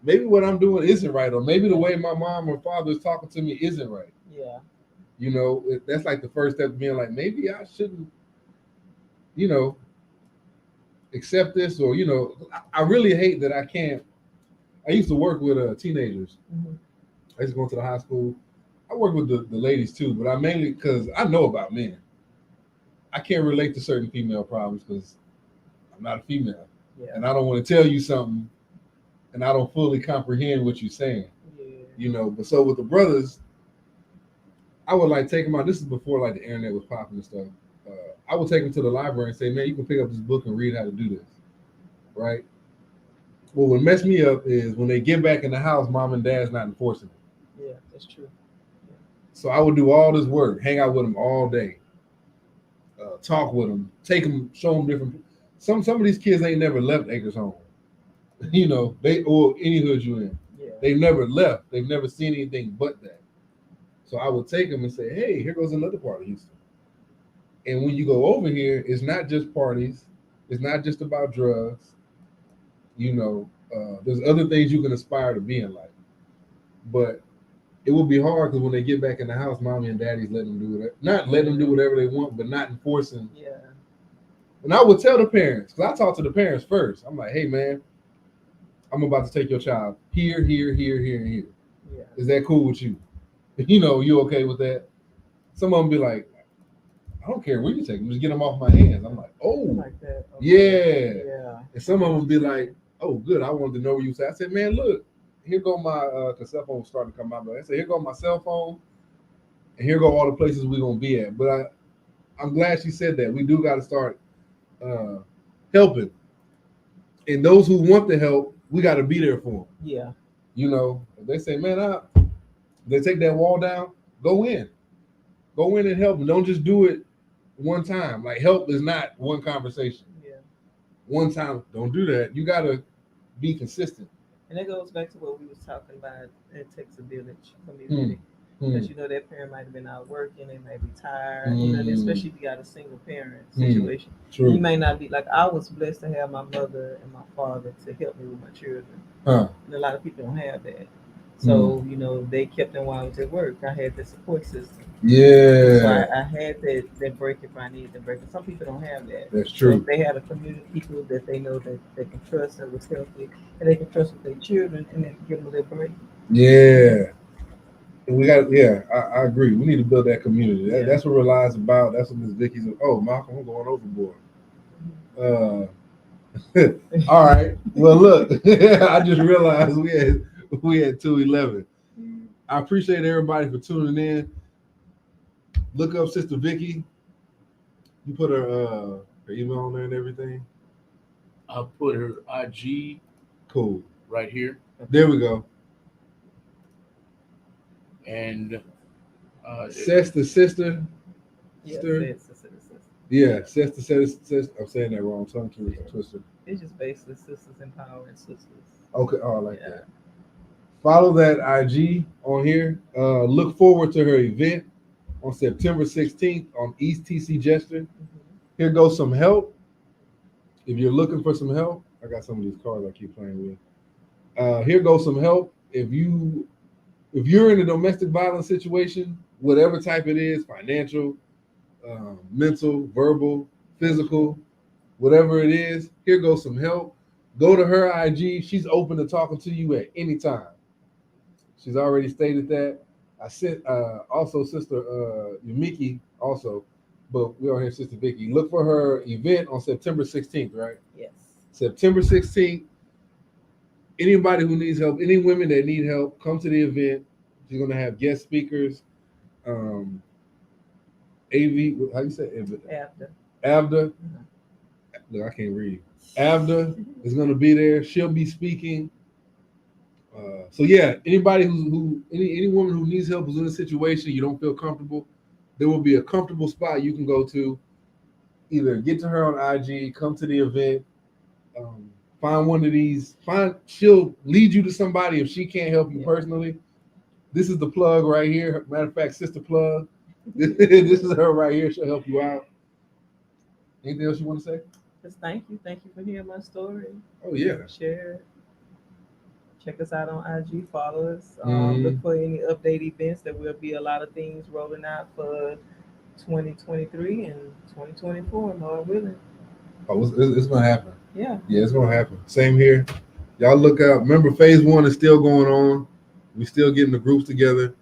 maybe what I'm doing isn't right, or maybe the way my mom or father is talking to me isn't right. Yeah. You know, that's like the first step to being like, maybe I shouldn't, accept this, or I really hate that I can't. I used to work with teenagers. Mm-hmm. I used to go to the high school. I work with the ladies too, but I mainly because I know about men. I can't relate to certain female problems because I'm not a female, and I don't want to tell you something, and I don't fully comprehend what you're saying. Yeah. But so with the brothers, I would like take them out. This is before like the internet was popping and stuff. I would take them to the library and say, "Man, you can pick up this book and read how to do this," right? Well, what messed me up is when they get back in the house, mom and dad's not enforcing it. Yeah, that's true. Yeah. So I would do all this work, hang out with them all day, talk with them, take them, show them different. Some of these kids ain't never left Acres home, they or any hood you in. Yeah. They've never left. They've never seen anything but that. So I would take them and say, "Hey, here goes another part of Houston. And when you go over here, it's not just parties. It's not just about drugs. There's other things you can aspire to be in life. But it will be hard because when they get back in the house, mommy and daddy's letting them do whatever. Not letting them do whatever they want, but not enforcing. Yeah. And I would tell the parents, because I talk to the parents first. I'm like, "Hey, man, I'm about to take your child here, and here. Yeah. Is that cool with you? You okay with that?" Some of them be like, "I don't care where you take them, just get them off my hands." I'm like, "Oh, like that. Okay. Yeah." And some of them be like, "Oh, good. I wanted to know where you say." I said, "Man, look, here go my the cell phone was starting to come out." But I said, "Here go my cell phone, and here go all the places we're gonna be at." But I'm glad she said that. We do got to start helping, and those who want the help, we got to be there for them. Yeah. If they say, "Man, They take that wall down. Go in and help. And don't just do it one time. Like help is not one conversation. Yeah. One time. Don't do that. You gotta be consistent. And that goes back to what we was talking about. It takes a village community. Because you know that parent might have been out working, they may be tired, you know, especially if you got a single parent situation. True. You may not be like I was blessed to have my mother and my father to help me with my children. Huh. And a lot of people don't have that. So, you know, they kept them while I was at work. I had the support system. Yeah. So I had that break if I needed the break. And some people don't have that. That's true. So if they had a community of people that they know that they can trust and was healthy, and they can trust with their children, and then give them a little break. Yeah. We got, I agree. We need to build that community. That's what Relies about. That's what Ms. Vicky's. Oh, Malcolm, I'm going overboard. All right. Well, look, I just realized we had 2:11. I appreciate everybody for tuning in. Look up Sister Vicky. You put her email on there and everything. I'll put her IG. Cool. Right here. There we go. And Seth's the sister. Yeah, Seth's the sister. I'm saying that wrong. Tongue twister. It's just basically sisters empowering sisters. Okay, I like that. Follow that IG on here. Look forward to her event on September 16th on East TC Jester. Here goes some help. If you're looking for some help, I got some of these cards I keep playing with. Here goes some help. If you're in a domestic violence situation, whatever type it is, financial, mental, verbal, physical, whatever it is, here goes some help. Go to her IG. She's open to talking to you at any time. She's already stated that. I sent also Sister Yumiki also, but we are here, Sister Vicky. Look for her event on September 16th, right? Yes. September 16th. Anybody who needs help, any women that need help, come to the event. She's gonna have guest speakers. AV, how you say Avda. Look, I can't read. Avda is gonna be there. She'll be speaking. So yeah, anybody any woman who needs help who's in a situation you don't feel comfortable, there will be a comfortable spot you can go to. Either get to her on IG, come to the event. Find one of these. She'll lead you to somebody if she can't help you personally. This is the plug right here. Matter of fact, sister plug. This is her right here. She'll help you out. Anything else you want to say? Just thank you. Thank you for hearing my story. Oh yeah. Share it. Check us out on IG. Follow us. Look for any update events. There will be a lot of things rolling out for 2023 and 2024. Lord willing. Oh, it's gonna happen. Yeah, it's gonna happen. Same here. Y'all look out. Remember, phase 1 is still going on. We still getting the groups together.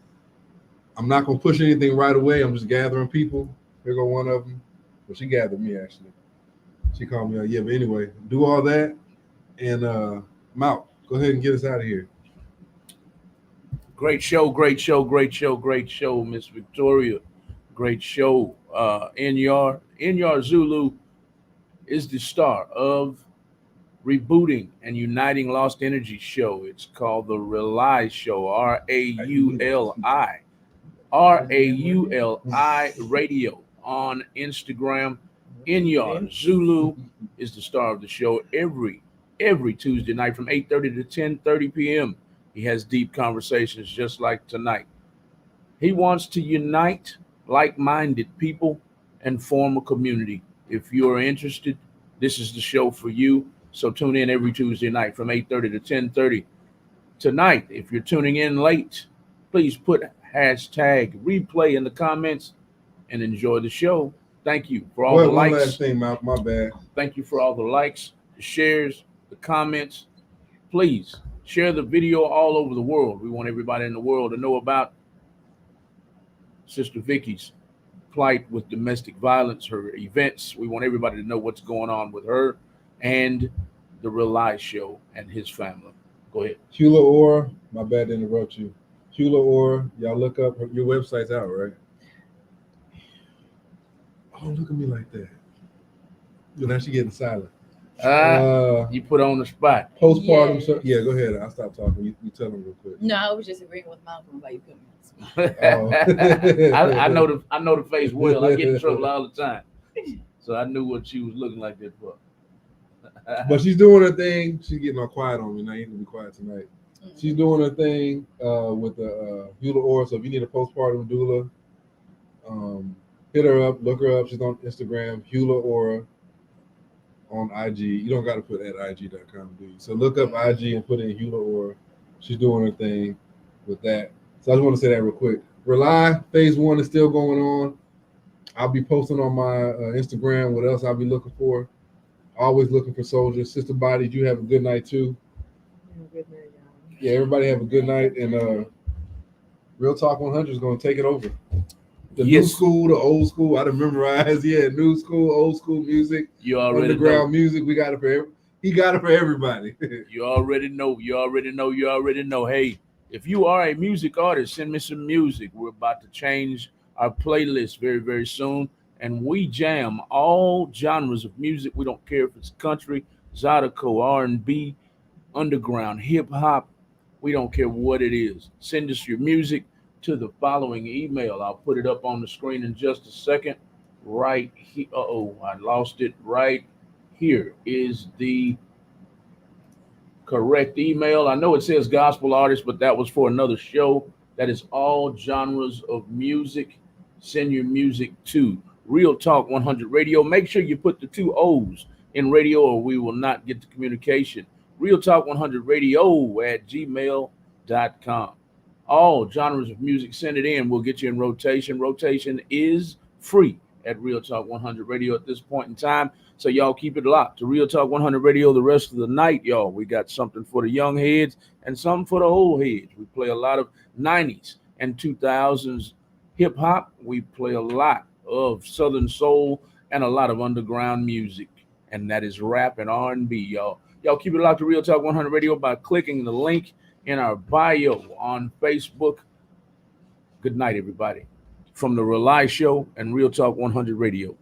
I'm not gonna push anything right away. I'm just gathering people. Here go one of them. Well, she gathered me actually. She called me. But anyway, do all that, and I'm out. Go ahead and get us out of here. Great show, Miss Victoria. Great show. Inyar Zulu is the star of rebooting and uniting Lost Energy show. It's called the Rely Show, RAULI Radio on Instagram. Inyar Zulu is the star of the show every Tuesday night from 8:30 to 10:30 p.m. He has deep conversations just like tonight. He wants to unite like-minded people and form a community. If you are interested, this is the show for you. So tune in every Tuesday night from 8:30 to 10:30. Tonight, if you're tuning in late, please put hashtag replay in the comments and enjoy the show. Thank you for all the likes. One last thing, my bad. Thank you for all the likes, the shares, the comments. Please share the video all over the world. We want everybody in the world to know about Sister Vicky's plight with domestic violence, her events. We want everybody to know what's going on with her and the Rely Show and his family. Go ahead. Hula Orr, my bad to interrupt you. Hula Orr, y'all look up, your website's out, right? Oh, look at me like that. You're actually getting silent. You put on the spot. Postpartum. Yes. Yeah, go ahead. I'll stop talking. You tell them real quick. No, I was just agreeing with Malcolm about you putting me on I know the face well. I get in trouble all the time, so I knew what she was looking like that for. But she's doing her thing. She's getting all quiet on me now. You need to be quiet tonight. She's doing her thing with the Hula Aura. So if you need a postpartum doula, hit her up, look her up. She's on Instagram, Hula Aura on IG. You don't got to put at IG.com, do you? So look up IG and put in Hula Aura. She's doing her thing with that. So I just want to say that real quick. Rely phase 1 is still going on. I'll be posting on my Instagram what else I'll be looking for. Always looking for soldiers. Sister Bodies, you have a good night too. Good night, y'all. Yeah, everybody have a good night. And Real Talk 100 is going to take it over. The new school, the old school. I done memorized. Yeah, new school, old school music. You already underground know. Music. We got it for he got it for everybody. You already know. You already know. You already know. Hey, if you are a music artist, send me some music. We're about to change our playlist very, very soon. And we jam all genres of music. We don't care if it's country, Zydeco, R&B, underground, hip hop. We don't care what it is. Send us your music to the following email. I'll put it up on the screen in just a second. Right here. I lost it. Right here is the correct email. I know it says gospel artist, but that was for another show. That is all genres of music. Send your music to Real Talk 100 Radio. Make sure you put the 2 O's in radio or we will not get the communication. Real Talk 100 Radio at gmail.com. All genres of music, send it in. We'll get you in rotation. Rotation is free at Real Talk 100 Radio at this point in time. So y'all keep it locked to Real Talk 100 Radio the rest of the night, y'all. We got something for the young heads and something for the old heads. We play a lot of 90s and 2000s hip hop. We play a lot of Southern soul and a lot of underground music. And that is rap and R&B, y'all. Y'all keep it locked to Real Talk 100 Radio by clicking the link in our bio on Facebook. Good night, everybody. From the Rely Show and Real Talk 100 Radio.